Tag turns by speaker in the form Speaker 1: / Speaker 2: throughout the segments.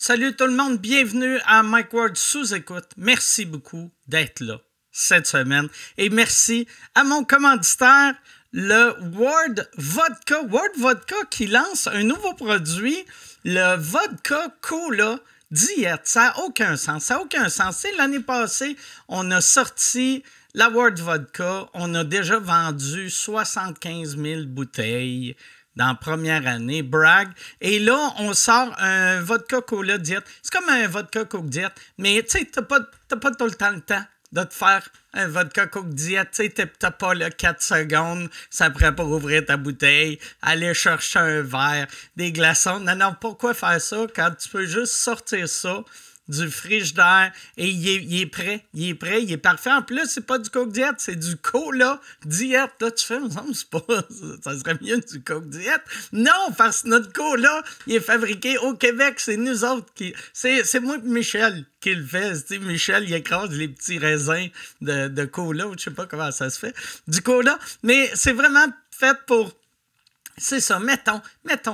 Speaker 1: Salut tout le monde, bienvenue à Mike Ward sous-écoute. Merci beaucoup d'être là cette semaine. Et merci à mon commanditaire, le Ward Vodka. Ward Vodka qui lance un nouveau produit, le Vodka Cola Diète. Ça n'a aucun sens. Ça n'a aucun sens. C'est l'année passée, on a sorti la Ward Vodka. On a déjà vendu 75 000 bouteilles dans la première année, brag. Et là, on sort un vodka cola diète. C'est comme un vodka coke diète, mais tu sais, t'as pas tout le temps de te faire un vodka coke diète. Tu sais, t'as pas là, 4 secondes, ça prend pour ouvrir ta bouteille, aller chercher un verre, des glaçons. Non, pourquoi faire ça quand tu peux juste sortir ça du frigidaire et il est prêt, il est parfait. En plus, c'est pas du Coke Diète, c'est du Cola Diète. Là, tu fais, c'est pas, ça serait mieux du Coke Diète. Non, parce que notre Cola, il est fabriqué au Québec, c'est nous autres qui... C'est moi et Michel qui le fait. Tu sais, Michel, il écrase les petits raisins de Cola, je sais pas comment ça se fait, du Cola, mais c'est vraiment fait pour... C'est ça, mettons,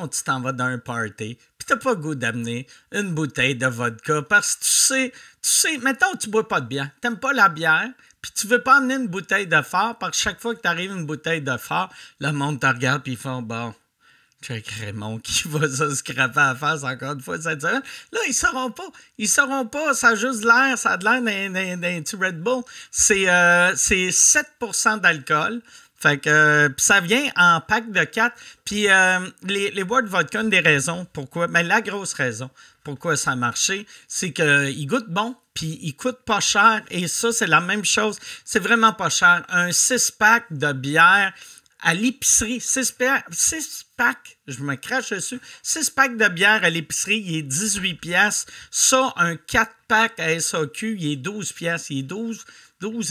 Speaker 1: tu t'en vas dans un party, puis t'as pas le goût d'amener une bouteille de vodka, parce que tu sais, mettons, tu bois pas de bière, t'aimes pas la bière, puis tu veux pas amener une bouteille de phare, parce que chaque fois que t'arrives une bouteille de phare, le monde te regarde, puis ils font, bon, check Raymond qui va se scraper à la face encore une fois cette semaine. Là, ils sauront pas, ça a juste l'air, ça a de l'air d'un petit Red Bull. C'est 7% d'alcool. Fait que pis ça vient en pack de 4. Puis les Ward Vodka, une des raisons pourquoi, mais la grosse raison pourquoi ça a marché, c'est qu'il goûte bon, puis il coûte pas cher. Et ça, c'est la même chose. C'est vraiment pas cher. Un 6-pack de bière à l'épicerie, 6 packs, je me crache dessus, 6 packs de bière à l'épicerie, il est 18 piastres. Ça, un 4 pack à SAQ, il est 12 piastres. Il est 12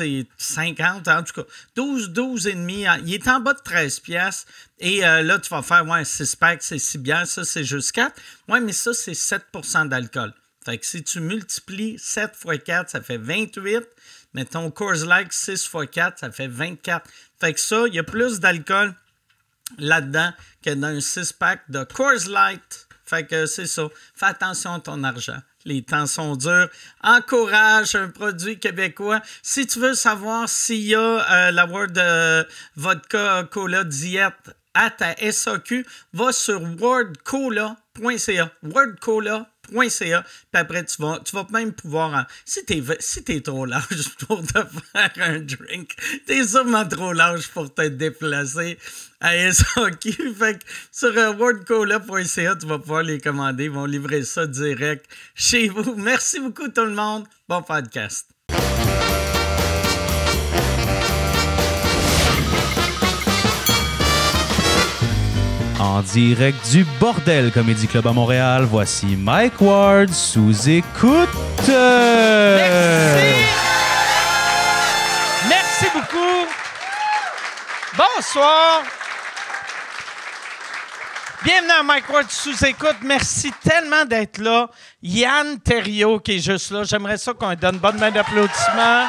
Speaker 1: et 50, en tout cas, 12 et demi. Il est en bas de 13 piastres. Et là, tu vas faire, 6 packs, c'est 6 bières. Ça, c'est juste 4. Ouais, mais ça, c'est 7% d'alcool. Fait que si tu multiplies 7 x 4, ça fait 28. Mettons Coors Light 6 x 4, ça fait 24. Fait que ça, il y a plus d'alcool là-dedans que dans un 6-pack de Coors Light. Fait que c'est ça. Fais attention à ton argent. Les temps sont durs. Encourage un produit québécois. Si tu veux savoir s'il y a la Ward Vodka Cola Diète à ta SAQ, va sur wordcola.ca. Wordcola.ca. Puis après, tu vas même pouvoir... Si t'es trop large pour te faire un drink, t'es sûrement trop large pour te déplacer à SAQ. Fait que sur wordcola.ca, tu vas pouvoir les commander. Ils vont livrer ça direct chez vous. Merci beaucoup tout le monde. Bon podcast.
Speaker 2: En direct du Bordel Comedy Club à Montréal, voici Mike Ward sous écoute.
Speaker 1: Merci! Merci beaucoup. Bonsoir. Bienvenue à Mike Ward sous écoute. Merci tellement d'être là. Yann Terriot qui est juste là. J'aimerais ça qu'on lui donne une bonne main d'applaudissement.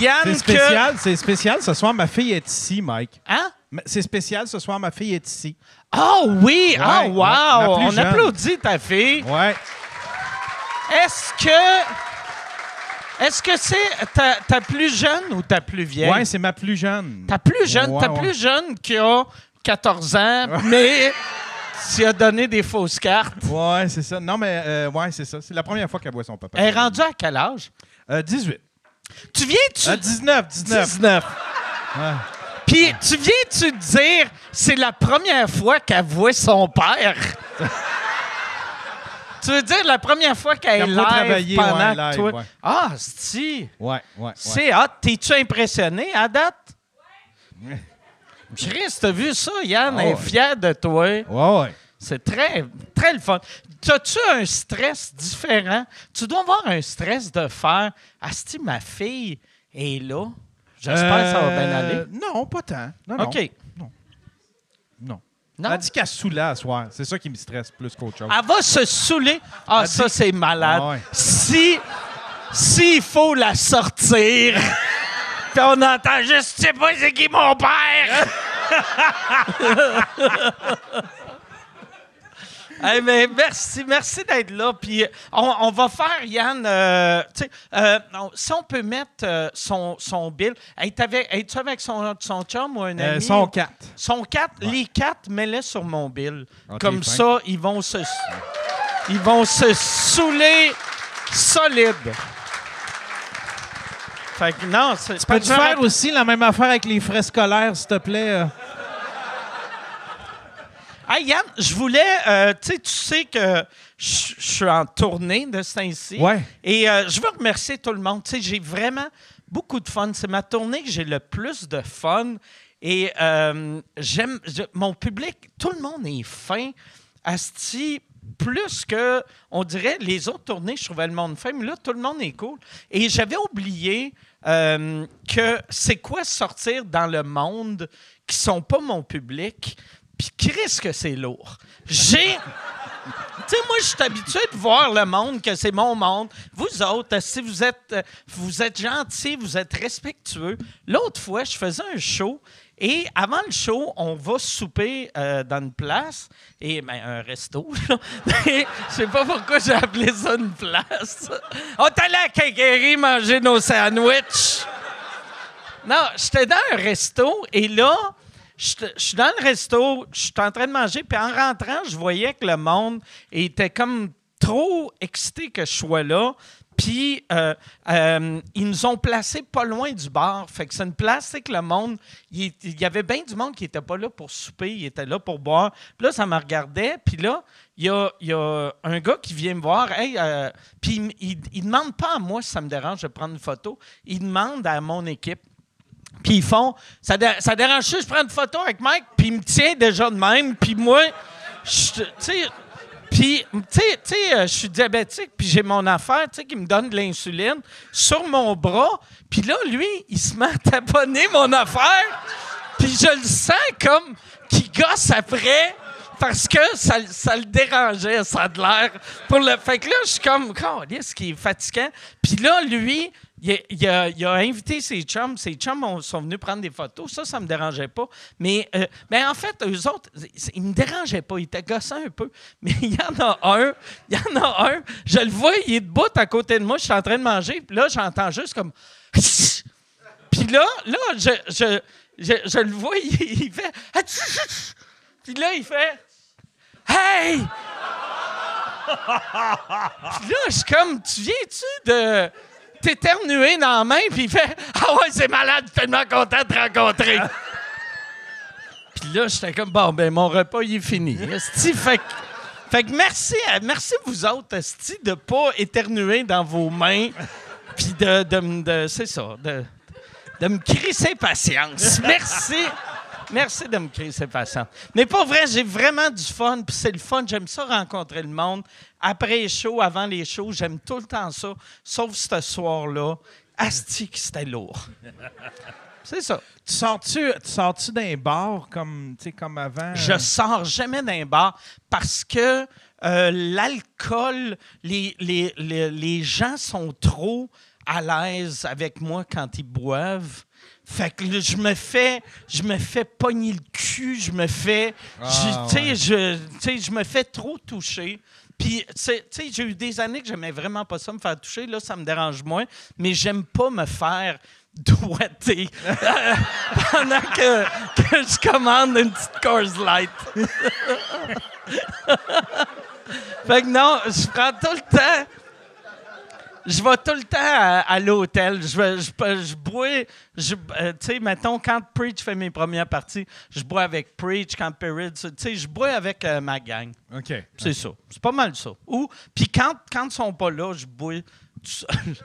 Speaker 1: Yann,
Speaker 2: C'est spécial. Ce soir, ma fille est ici, Mike.
Speaker 1: Hein?
Speaker 2: C'est spécial. Ce soir, ma fille est ici.
Speaker 1: Oh oui!
Speaker 2: Ouais,
Speaker 1: Oh wow! On
Speaker 2: jeune.
Speaker 1: applaudit ta fille.
Speaker 2: Ouais.
Speaker 1: Est-ce que c'est ta plus jeune ou ta plus vieille?
Speaker 2: Ouais, c'est ma plus jeune.
Speaker 1: Ta plus jeune?
Speaker 2: Ouais,
Speaker 1: Ta plus jeune qui a 14 ans, mais tu as donné des fausses cartes.
Speaker 2: Ouais, c'est ça. Non, mais ouais, c'est ça. C'est la première fois qu'elle voit son papa.
Speaker 1: Elle est rendue à quel âge?
Speaker 2: 18.
Speaker 1: Tu viens-tu...
Speaker 2: 19.
Speaker 1: 19.
Speaker 2: Ouais.
Speaker 1: Puis, tu viens-tu dire c'est la première fois qu'elle voit son père? Tu veux dire la première fois qu'elle est live
Speaker 2: travailler,
Speaker 1: pendant
Speaker 2: ouais,
Speaker 1: que
Speaker 2: live,
Speaker 1: toi...
Speaker 2: ouais.
Speaker 1: Ah, c'est-tu...
Speaker 2: Ouais.
Speaker 1: C'est hot. T'es-tu impressionné à date?
Speaker 2: Ouais.
Speaker 1: Chris, t'as vu ça, Yann?
Speaker 2: Oh,
Speaker 1: Elle est
Speaker 2: ouais.
Speaker 1: fière de toi.
Speaker 2: Ouais.
Speaker 1: C'est très, très le fun. T'as-tu un stress différent? Tu dois avoir un stress de faire « Asti, ma fille est là. J'espère que ça va bien aller. »
Speaker 2: Non, pas tant. Non,
Speaker 1: OK.
Speaker 2: Non.
Speaker 1: Non?
Speaker 2: Elle dit qu'elle se saoulait à soir. C'est ça qui me stresse plus qu'autre chose.
Speaker 1: Elle va se saouler. Ah,
Speaker 2: Elle
Speaker 1: ça,
Speaker 2: dit-
Speaker 1: c'est malade.
Speaker 2: Ah ouais.
Speaker 1: S'il faut la sortir, puis on entend juste « Je sais pas c'est qui mon père! » Hey, mais merci d'être là. Puis on va faire, Yann, si on peut mettre son Bill. Es-tu avec son chum ou un ami?
Speaker 3: Son 4.
Speaker 1: Son 4, ouais. Les 4, mets-les sur mon Bill. Okay, comme fin. Ça, ils vont se saouler solide. Fait que non, c'est
Speaker 3: tu peux-tu faire aussi la même affaire avec les frais scolaires, s'il te plaît?
Speaker 1: Hey Yann, je voulais, tu sais que je suis en tournée de ce temps-ci.
Speaker 3: Ouais.
Speaker 1: Et je veux remercier tout le monde. Tu sais, j'ai vraiment beaucoup de fun. C'est ma tournée que j'ai le plus de fun. Et mon public, tout le monde est fin. Asti, plus que, on dirait, les autres tournées, je trouvais le monde fin, mais là, tout le monde est cool. Et j'avais oublié que c'est quoi sortir dans le monde qui sont pas mon public. Puis Christ que c'est lourd. Tu sais, moi, je suis habitué de voir le monde, que c'est mon monde. Vous autres, si vous êtes gentils, vous êtes respectueux. L'autre fois, je faisais un show et avant le show, on va souper dans une place, et un resto. Je sais pas pourquoi j'ai appelé ça une place. On est allé à Quincaillerie manger nos sandwichs. Non, j'étais dans un resto et là, je suis dans le resto, je suis en train de manger, puis en rentrant, je voyais que le monde était comme trop excité que je sois là. Puis, ils nous ont placés pas loin du bar. Fait que c'est une place, c'est que le monde... Il y avait bien du monde qui n'était pas là pour souper, il était là pour boire. Puis là, ça me regardait. Puis là, il y a un gars qui vient me voir. Hey, puis il demande pas à moi si ça me dérange de prendre une photo. Il demande à mon équipe. Puis ils font, ça dérange-tu, je prends une photo avec Mike, puis il me tient déjà de même, puis moi, tu sais, je suis diabétique, puis j'ai mon affaire, tu sais, qui me donne de l'insuline sur mon bras, puis là, lui, il se met à taponner mon affaire, puis je le sens comme qu'il gosse après, parce que ça le dérangeait, ça a de l'air. Fait que là, je suis comme, ce qui est fatigant. Puis là, lui... Il a invité ses chums. Ses chums sont venus prendre des photos. Ça me dérangeait pas. Mais en fait, eux autres, ils me dérangeaient pas. Ils étaient gossants un peu. Mais il y en a un. Je le vois, il est debout à côté de moi. Je suis en train de manger. Puis là, j'entends juste comme... Puis là, je le vois, il fait... Puis là, il fait... Hey! Puis là, je suis comme... Tu viens-tu de... T'éternuer dans la main, puis il fait « Ah ouais, c'est malade, je suis tellement content de te rencontrer! » Puis là, j'étais comme « Bon, ben mon repas, il est fini. » Fait que merci vous autres, esti, de pas éternuer dans vos mains, puis c'est ça, de me crisser patience. Merci de me crisser patience. Mais pas vrai, j'ai vraiment du fun, puis c'est le fun. J'aime ça rencontrer le monde. Après les shows, avant les shows, j'aime tout le temps ça, sauf ce soir-là. Asti que c'était lourd. C'est ça.
Speaker 3: Tu sors-tu d'un bar comme avant?
Speaker 1: Je sors jamais d'un bar parce que l'alcool, les gens sont trop à l'aise avec moi quand ils boivent. Fait que là, je me fais pogner le cul, je me fais trop toucher. Puis, tu sais, j'ai eu des années que j'aimais vraiment pas ça, me faire toucher. Là, ça me dérange moins. Mais j'aime pas me faire doigter pendant que je commande une petite Coors Light. Fait que non, je prends tout le temps... Je vais tout le temps à l'hôtel. Je bois... tu sais, mettons, quand Preach fait mes premières parties, je bois avec Preach, quand Perrid... Tu sais, je bois avec ma gang.
Speaker 3: OK.
Speaker 1: C'est ça. C'est pas mal ça. Puis quand ils sont pas là, je bois tout seul.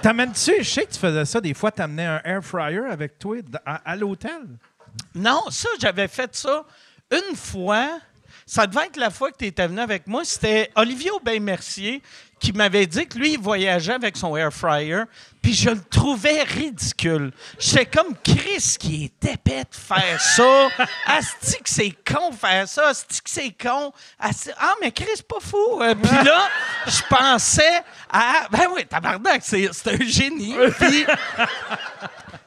Speaker 3: T'amènes-tu... Je sais que tu faisais ça des fois, t'amenais un air fryer avec toi à l'hôtel?
Speaker 1: Non, ça, j'avais fait ça une fois... Ça devait être la fois que tu étais venu avec moi. C'était Olivier Aubin-Mercier qui m'avait dit que lui, il voyageait avec son air fryer. Puis je le trouvais ridicule. J'étais comme Chris qui est épais de faire ça. Asti que c'est con de faire ça. Asti que c'est con. Ah, mais Chris, pas fou. Puis là, je pensais à... Ben oui, tabarnak, c'est un génie.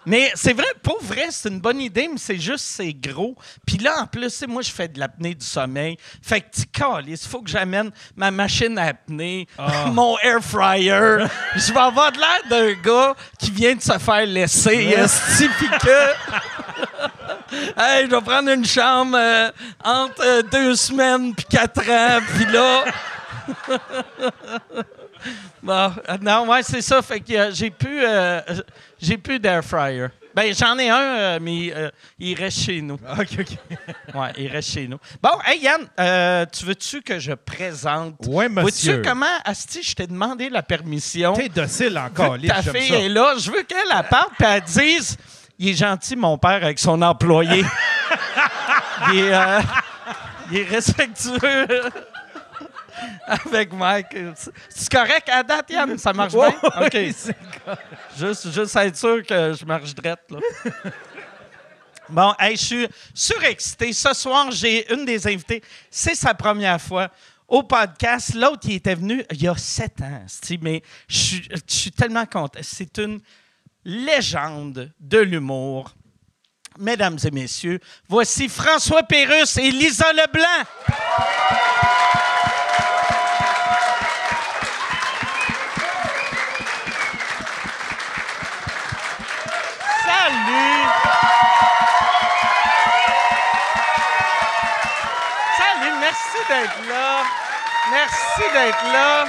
Speaker 1: Mais c'est vrai, pour vrai, c'est une bonne idée, mais c'est gros. Puis là, en plus, moi, je fais de l'apnée du sommeil. Fait que tu cales, il faut que j'amène ma machine à apnée, mon air fryer. Je vais avoir de l'air d'un gars qui vient de se faire laisser. Esti, puis que... Hey, je vais prendre une chambre entre 2 semaines puis 4 ans, puis là... Bon, non, ouais, c'est ça. Fait que j'ai plus d'air fryer. Ben, j'en ai un, mais il reste chez nous.
Speaker 3: OK.
Speaker 1: Ouais, il reste chez nous. Bon, hey Yann, tu veux-tu que je présente?
Speaker 3: Oui, monsieur.
Speaker 1: Vois-tu comment, Asti, je t'ai demandé la permission?
Speaker 3: T'es docile encore,
Speaker 1: Ta fille est là. Je veux qu'elle parte puis elle dise il est gentil, mon père, avec son employé. il est respectueux. Avec Mike. C'est correct à date, Yann? Ça marche bien? OK.
Speaker 3: C'est
Speaker 1: Juste être sûr que je marche drette, là. Bon, hey, je suis surexcité. Ce soir, j'ai une des invitées. C'est sa première fois au podcast. L'autre, il était venu il y a 7 ans, mais je suis tellement content. C'est une légende de l'humour. Mesdames et messieurs, voici François Pérusse et Lisa Leblanc. Salut! Salut, merci d'être là. Merci d'être là.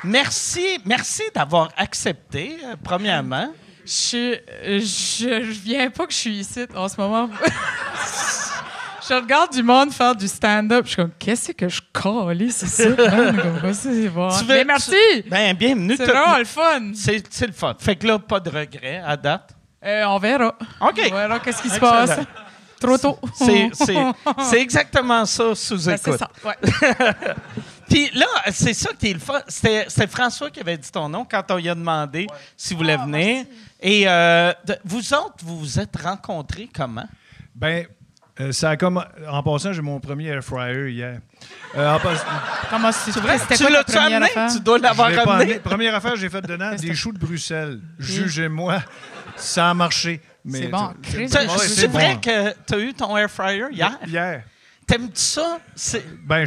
Speaker 1: Merci. Merci d'avoir accepté, premièrement.
Speaker 4: Je viens pas que je suis ici en ce moment. Je regarde du monde faire du stand-up. Je suis comme, qu'est-ce que je calais, c'est ça? Mais merci!
Speaker 1: Bienvenue.
Speaker 4: C'est vraiment le fun.
Speaker 1: C'est le fun. Fait que là, pas de regrets à date.
Speaker 4: On verra.
Speaker 1: OK.
Speaker 4: On verra qu'est-ce qui se passe. Trop tôt.
Speaker 1: C'est exactement ça, sous-écoute.
Speaker 4: C'est ça, ouais.
Speaker 1: Puis là, c'est ça qui est le fun. C'était François qui avait dit ton nom quand on lui a demandé si vous voulez venir. Et vous autres, vous vous êtes rencontrés comment?
Speaker 3: Ben, ça a comme... En passant, j'ai mon premier air fryer hier.
Speaker 4: Comment c'est
Speaker 1: vrai?
Speaker 4: C'était
Speaker 1: Tu
Speaker 4: quoi ta
Speaker 1: l'as-tu
Speaker 4: première
Speaker 1: amené?
Speaker 4: affaire?
Speaker 1: Tu dois l'avoir
Speaker 3: Je l'ai pas
Speaker 1: ramené?
Speaker 3: amené. Première affaire, j'ai fait dedans des choux de Bruxelles. Jugez-moi, ça a marché. Mais
Speaker 4: C'est bon.
Speaker 1: C'est vrai que tu as eu ton air fryer hier?
Speaker 3: Hier.
Speaker 1: T'aimes-tu ça?
Speaker 3: Ben,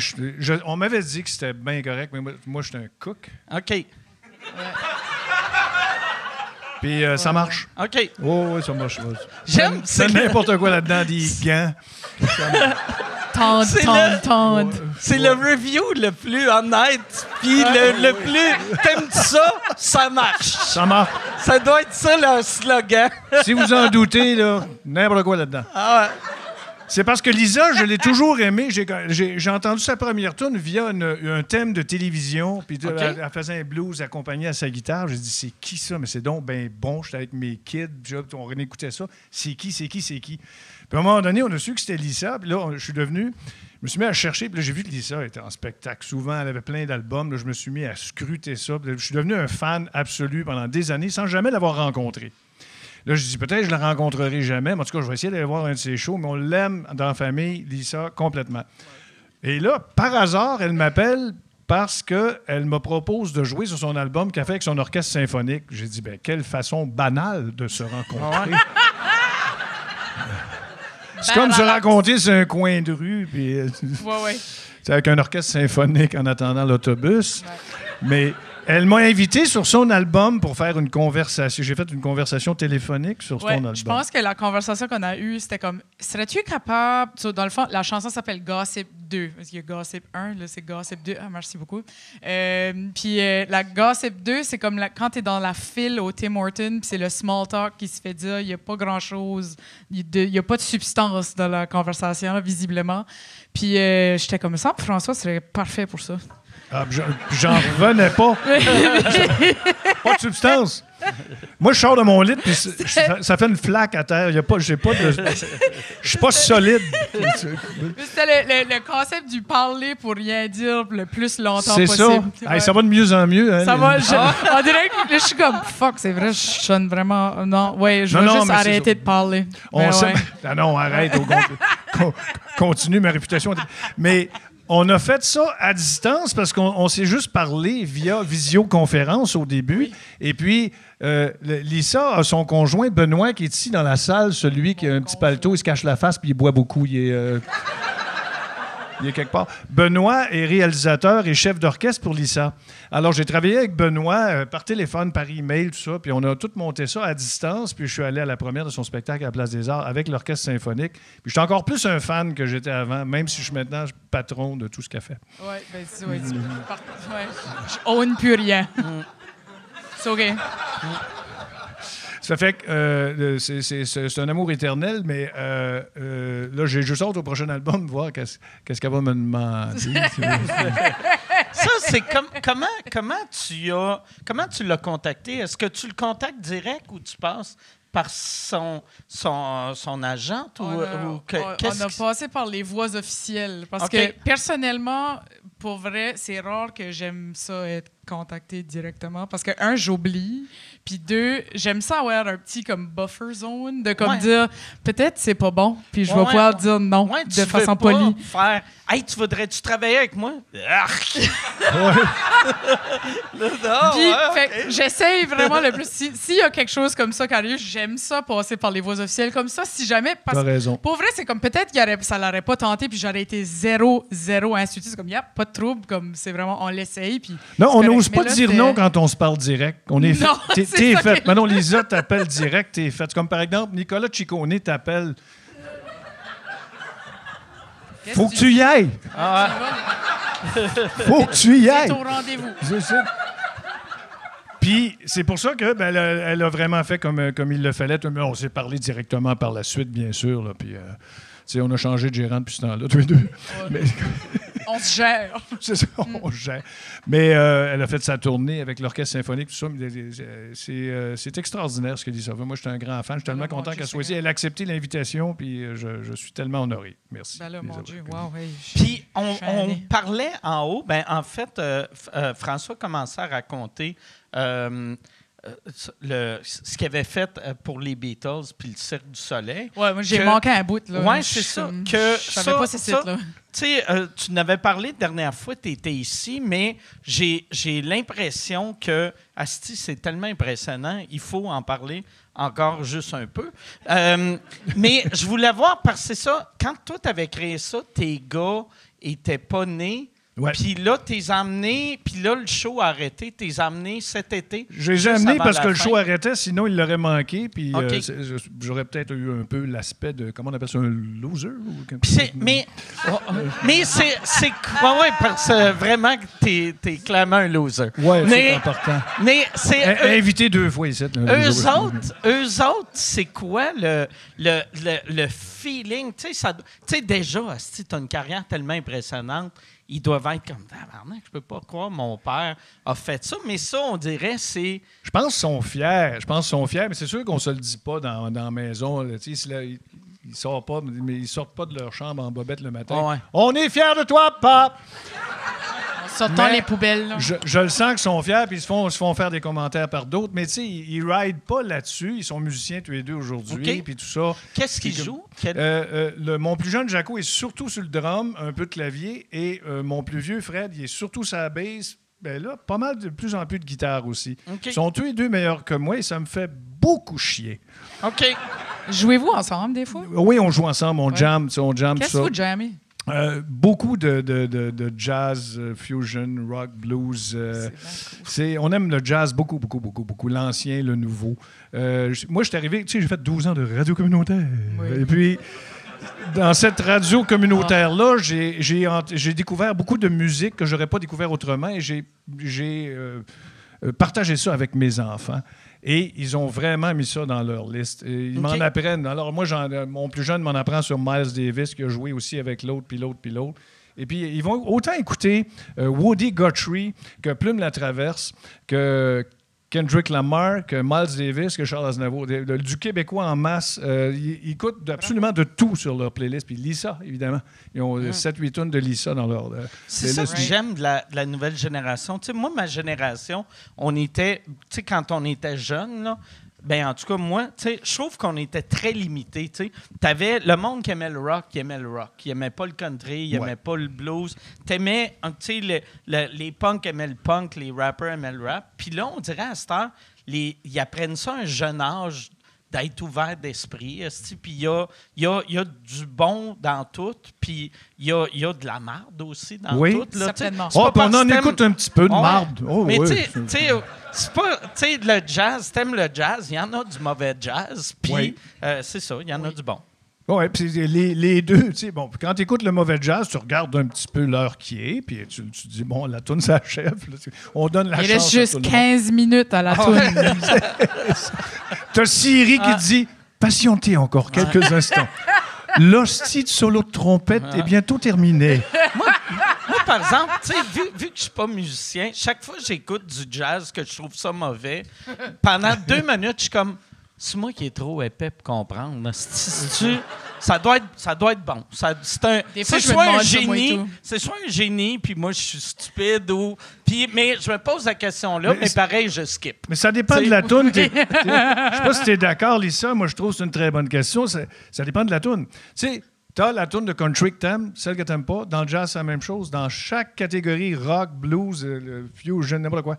Speaker 3: on m'avait dit que c'était bien correct, mais moi, je suis un cook.
Speaker 1: OK.
Speaker 3: Puis ça marche.
Speaker 1: OK.
Speaker 3: Oh, oui, ça marche.
Speaker 1: J'aime...
Speaker 3: C'est n'importe quoi là-dedans, des gants.
Speaker 4: Tente.
Speaker 1: C'est le review le plus honnête, puis le plus... T'aimes-tu ça? Ça marche.
Speaker 3: Ça marche.
Speaker 1: Ça doit être ça, le slogan.
Speaker 3: Si vous en doutez, là, n'importe quoi là-dedans.
Speaker 1: Ah ouais.
Speaker 3: C'est parce que Lisa, je l'ai toujours aimée. J'ai entendu sa première tune via un thème de télévision. Puis elle faisait un blues accompagné à sa guitare. J'ai dit, c'est qui ça? Mais c'est donc ben bon. J'étais avec mes kids. On écoutait ça. C'est qui? Puis à un moment donné, on a su que c'était Lisa. Puis là, je suis devenu... Je me suis mis à chercher. Puis là, j'ai vu que Lisa était en spectacle. Souvent, elle avait plein d'albums. Là, je me suis mis à scruter ça. Puis là, je suis devenu un fan absolu pendant des années sans jamais l'avoir rencontrée. Là, je dis peut-être que je la rencontrerai jamais, mais en tout cas, je vais essayer d'aller voir un de ses shows, mais on l'aime dans la famille, Lisa, complètement. Et là, par hasard, elle m'appelle parce qu'elle me propose de jouer sur son album qu'elle fait avec son orchestre symphonique. J'ai dit, ben quelle façon banale de se rencontrer. C'est comme se rencontrer sur un coin de rue, puis c'est avec un orchestre symphonique en attendant l'autobus. Ouais. Mais... Elle m'a invité sur son album pour faire une conversation. J'ai fait une conversation téléphonique sur son album.
Speaker 4: Je pense que la conversation qu'on a eue, c'était comme, serais-tu capable... Dans le fond, la chanson s'appelle Gossip 2. Parce qu'il y a Gossip 1, là, c'est Gossip 2. Ah, merci beaucoup. Puis la Gossip 2, c'est comme quand tu es dans la file au Tim Hortons, puis c'est le small talk qui se fait dire, il n'y a pas grand-chose, il n'y a pas de substance dans la conversation, là, visiblement. Puis j'étais comme ça, François serait parfait pour ça.
Speaker 3: Ah, j'en revenais pas. Pas de substance. Moi, je sors de mon lit, puis ça fait une flaque à terre. Je suis pas solide.
Speaker 4: C'était le concept du parler pour rien dire le plus longtemps
Speaker 3: possible.
Speaker 4: C'est
Speaker 3: ça. Hey, ça va de mieux en mieux. Hein,
Speaker 4: ça va. On dirait que je suis comme, fuck, c'est vrai, je sonne vraiment... Non, je vais juste arrêter de parler.
Speaker 3: Non, arrête. Continue, ma réputation. Mais... On a fait ça à distance parce qu'on s'est juste parlé via visioconférence au début. Oui. Et puis, Lisa a son conjoint Benoît qui est ici dans la salle, celui qui a un petit paletot, il se cache la face puis il boit beaucoup. Il est quelque part. Benoît est réalisateur et chef d'orchestre pour Lisa. Alors, j'ai travaillé avec Benoît par téléphone, par email, tout ça, puis on a tout monté ça à distance, puis je suis allé à la première de son spectacle à la Place des Arts avec l'Orchestre symphonique. Puis je suis encore plus un fan que j'étais avant, même si je suis maintenant patron de tout ce qu'elle fait.
Speaker 4: Oui, bien, je own plus rien. C'est OK.
Speaker 3: Ça fait que c'est un amour éternel, mais là, j'ai juste hâte au prochain album de voir qu'est-ce qu'elle va me demander.
Speaker 1: Ça, c'est comment tu l'as contacté? Est-ce que tu le contactes direct ou tu passes par son agent?
Speaker 4: On a passé par les voies officielles. Parce que, personnellement, pour vrai, c'est rare que j'aime ça être contacté directement. Parce que, un, j'oublie. Puis deux, j'aime ça avoir un petit comme buffer zone de comme dire peut-être c'est pas bon. Puis je vais pouvoir dire non de façon polie.
Speaker 1: Faire hey, tu voudrais-tu travailler avec moi? Puis,
Speaker 4: j'essaye vraiment le plus. S'il y a quelque chose comme ça qui arrive, j'aime ça passer par les voies officielles comme ça. Si jamais.
Speaker 3: T'as raison.
Speaker 4: Pour vrai, c'est comme peut-être que ça l'aurait pas tenté, puis j'aurais été zéro insulté. C'est comme, pas de trouble, comme c'est vraiment, on l'essaye. Puis
Speaker 3: non, on n'ose pas dire non quand on se parle direct. On est
Speaker 4: non,
Speaker 3: fait. T'es fait. Maintenant, Lisa t'appelle direct, t'es fait. Comme par exemple, Nicolas Ciccone t'appelle. Faut que tu y ailles. Faut que tu y ailles.
Speaker 4: C'est au rendez-vous.
Speaker 3: Puis c'est pour ça que elle a vraiment fait comme il le fallait. On s'est parlé directement par la suite, bien sûr. Là, puis on a changé de gérant depuis ce temps-là, tous les deux. Mais,
Speaker 4: on se gère.
Speaker 3: C'est ça, on se gère. Mais elle a fait sa tournée avec l'Orchestre symphonique, tout ça. C'est extraordinaire ce qu'elle dit ça. Moi, je suis un grand fan. Je suis tellement content qu'elle soit ici. Elle a accepté l'invitation, puis je suis tellement honoré. Merci.
Speaker 4: Ben là, mon Dieu, wow, hey,
Speaker 1: puis on parlait en haut. En fait, François commençait à raconter ce qu'il avait fait pour les Beatles puis le Cirque du Soleil.
Speaker 4: Ouais, moi, j'ai manqué un bout.
Speaker 1: Oui, c'est ça. Je savais pas ces sites-là. Tu n'avais parlé la dernière fois, tu étais ici, mais j'ai l'impression que Asti, c'est tellement impressionnant, il faut en parler encore juste un peu. Mais je voulais voir, parce que c'est ça, quand toi, tu avais créé ça, tes gars n'étaient pas nés.
Speaker 3: Ouais.
Speaker 1: Puis là, t'es emmené, puis là, le show a arrêté. T'es emmené cet été.
Speaker 3: Je les ai amenés parce que le show arrêtait, sinon il l'aurait manqué. Puis j'aurais peut-être eu un peu l'aspect de, comment on appelle ça, un loser?
Speaker 1: Mais c'est quoi? Oui, parce que vraiment, t'es clairement un loser.
Speaker 3: Oui, c'est important.
Speaker 1: Mais c'est...
Speaker 3: invité 2 fois ici.
Speaker 1: Eux autres, c'est quoi le feeling? Tu sais, déjà, si t'as une carrière tellement impressionnante, ils doivent être comme tabarnak, je peux pas croire mon père a fait ça, mais ça, on dirait, c'est...
Speaker 3: Je pense qu'ils sont fiers, mais c'est sûr qu'on se le dit pas dans la maison. Là, ils sortent pas, mais ils sortent pas de leur chambre en bobette le matin.
Speaker 1: Oh, ouais.
Speaker 3: On est fiers de toi, papa!
Speaker 4: Sortant les poubelles.
Speaker 3: Je le sens qu'ils sont fiers, puis ils se font faire des commentaires par d'autres, mais tu sais, ils rident pas là-dessus. Ils sont musiciens tous les deux aujourd'hui, puis tout ça.
Speaker 1: Qu'est-ce qu'ils jouent?
Speaker 3: Mon plus jeune, Jaco, est surtout sur le drum, un peu de clavier, et mon plus vieux, Fred, il est surtout sur la bass. Ben là, pas mal de plus en plus de guitare aussi. Ils sont tous les deux meilleurs que moi, et ça me fait beaucoup chier.
Speaker 1: OK.
Speaker 4: Jouez-vous ensemble, des fois?
Speaker 3: Oui, on joue ensemble, on jam.
Speaker 4: Qu'est-ce que vous jammez?
Speaker 3: Beaucoup de jazz, fusion, rock, blues. On aime le jazz beaucoup. L'ancien, le nouveau. Moi, je suis arrivé, tu sais, j'ai fait 12 ans de radio communautaire. Oui. Et puis, dans cette radio communautaire-là, j'ai découvert beaucoup de musique que je n'aurais pas découvert autrement et j'ai partagé ça avec mes enfants. Et ils ont vraiment mis ça dans leur liste. Et ils m'en apprennent. Alors, moi, mon plus jeune m'en apprend sur Miles Davis, qui a joué aussi avec l'autre, puis l'autre, puis l'autre. Et puis, ils vont autant écouter Woody Guthrie que Plume la Traverse, que Kendrick Lamar, que Miles Davis, que Charles Aznavour. Du québécois en masse. Ils écoutent absolument de tout sur leur playlist. Puis Lisa, évidemment. Ils ont 7-8 tonnes de Lisa dans leur
Speaker 1: c'est playlist. Ça que j'aime de la nouvelle génération. Tu sais, moi, ma génération, on était... Tu sais, quand on était jeunes, là, Ben, en tout cas, moi, tu sais, je trouve qu'on était très limité. Tu avais le monde qui aimait le rock, qui aimait pas le country, qui aimait pas le blues. T'aimais, tu sais, les punks aimaient le punk, les rappers aimaient le rap. Puis là, on dirait à cette heure, ils apprennent ça à un jeune âge d'être ouvert d'esprit. Puis il y a du bon dans tout, puis il y a de la marde aussi dans tout. Là,
Speaker 4: certainement.
Speaker 3: On en écoute un petit peu de marde. Oh,
Speaker 1: mais
Speaker 3: oui.
Speaker 1: tu sais, c'est pas... Tu sais, le jazz, t'aimes le jazz, il y en a du mauvais jazz, puis c'est ça, il y en a du bon.
Speaker 3: Oui, puis les deux, tu sais, bon, quand tu écoutes le mauvais jazz, tu regardes un petit peu l'heure qui est, puis tu dis, bon, la toune s'achève. On donne la chance.
Speaker 4: Il reste juste 15 minutes à la toune.
Speaker 3: T'as Siri qui dit, patientez encore quelques instants. L'hostie de solo de trompette est bientôt terminée.
Speaker 1: Moi, par exemple, tu sais, vu que je suis pas musicien, chaque fois que j'écoute du jazz que je trouve ça mauvais, pendant 2 minutes, je suis comme... C'est moi qui est trop épais pour comprendre. Ça doit être bon. C'est soit un génie, puis moi je suis stupide mais je me pose la question là, mais pareil je skip.
Speaker 3: Mais ça dépend de la toune. Je sais pas si tu es d'accord, Lisa. Moi je trouve que c'est une très bonne question. Ça dépend de la toune. Tu sais, t'as la toune de country que t'aimes, celle que t'aimes pas. Dans le jazz, c'est la même chose. Dans chaque catégorie, rock, blues, fusion, n'importe quoi.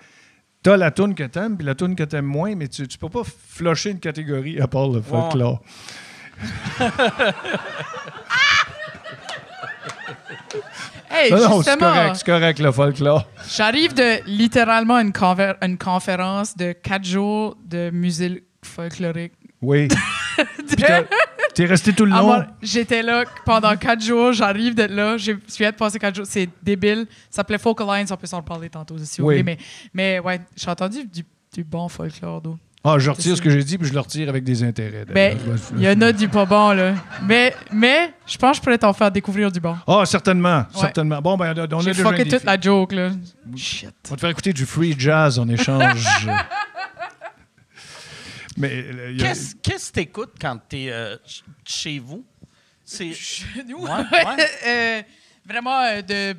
Speaker 3: T'as la toune que t'aimes, puis la toune que t'aimes moins, mais tu peux pas flusher une catégorie à part le folklore.
Speaker 4: Hey,
Speaker 3: non,
Speaker 4: justement,
Speaker 3: c'est correct, le folklore.
Speaker 4: j'arrive de littéralement une conférence de 4 jours de musique folklorique.
Speaker 3: Oui. T'es resté tout le long.
Speaker 4: J'étais là pendant 4 jours. J'arrive d'être là. Je viens de passer 4 jours. C'est débile. Ça s'appelait Folk Alliance. On peut s'en parler tantôt si vous voulez. Mais ouais, j'ai entendu du bon folklore d'eau.
Speaker 3: Ah, je retire ce que j'ai dit, puis je le retire avec des intérêts.
Speaker 4: Ben, il y en a du pas bon, là. Mais je pense que je pourrais t'en faire découvrir du bon.
Speaker 3: Ah, certainement.
Speaker 4: Ouais.
Speaker 3: Certainement. Bon, ben, on
Speaker 4: J'ai
Speaker 3: a déjà
Speaker 4: fucké
Speaker 3: un défi.
Speaker 4: toute la joke, là. Shit.
Speaker 3: On va te faire écouter du free jazz en échange. Mais
Speaker 1: Qu'est-ce que t'écoutes quand t'es chez vous? C'est
Speaker 4: Nous,
Speaker 1: ouais.
Speaker 4: vraiment de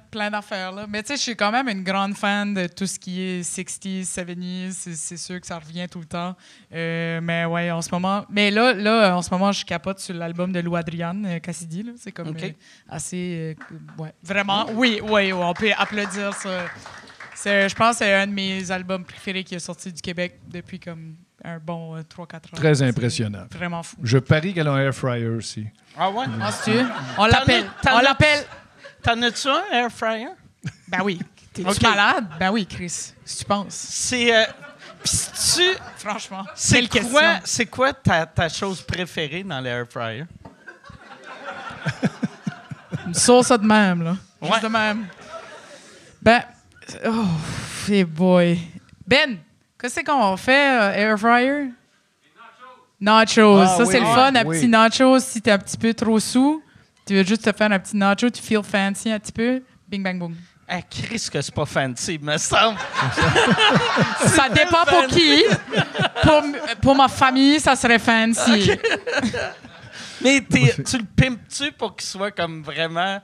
Speaker 4: plein d'affaires. Là. Mais tu sais, je suis quand même une grande fan de tout ce qui est 60s, 70s. C'est sûr que ça revient tout le temps. Mais ouais, en ce moment... Mais là, en ce moment, je capote sur l'album de Lou Adrian Cassidy. Là. C'est comme assez... ouais, vraiment, oui, on peut applaudir ça. Je pense que c'est un de mes albums préférés qui est sorti du Québec depuis comme un bon 3-4 ans.
Speaker 3: très impressionnant.
Speaker 4: C'est vraiment fou.
Speaker 3: Je parie qu'elle a un air fryer aussi.
Speaker 1: Ah ouais?
Speaker 4: Ah, c'est-tu? On l'appelle.
Speaker 1: T'en as-tu un air fryer?
Speaker 4: Ben oui. T'es-tu
Speaker 1: Ok.
Speaker 4: malade? Ben oui, Chris. Si tu penses.
Speaker 1: C'est pis
Speaker 4: Franchement.
Speaker 1: c'est quoi ta chose préférée dans l'air fryer?
Speaker 4: Une sauce de même, là.
Speaker 1: Ouais.
Speaker 4: Juste de même. Ben, oh, hey boy. Ben, qu'est-ce qu'on fait, air fryer? Nachos.
Speaker 3: Ah,
Speaker 4: Ça,
Speaker 3: oui,
Speaker 4: c'est le
Speaker 3: oui,
Speaker 4: fun, un
Speaker 3: oui.
Speaker 4: petit nachos. Si t'es un petit peu trop sous, tu veux juste te faire un petit nacho, tu feel fancy un petit peu. Bing, bang, boom.
Speaker 1: Ah, Chris, que c'est pas fancy, me semble.
Speaker 4: Ça dépend pour qui. Pour ma famille, ça serait fancy.
Speaker 1: Mais tu le pimpes-tu pour qu'il soit comme vraiment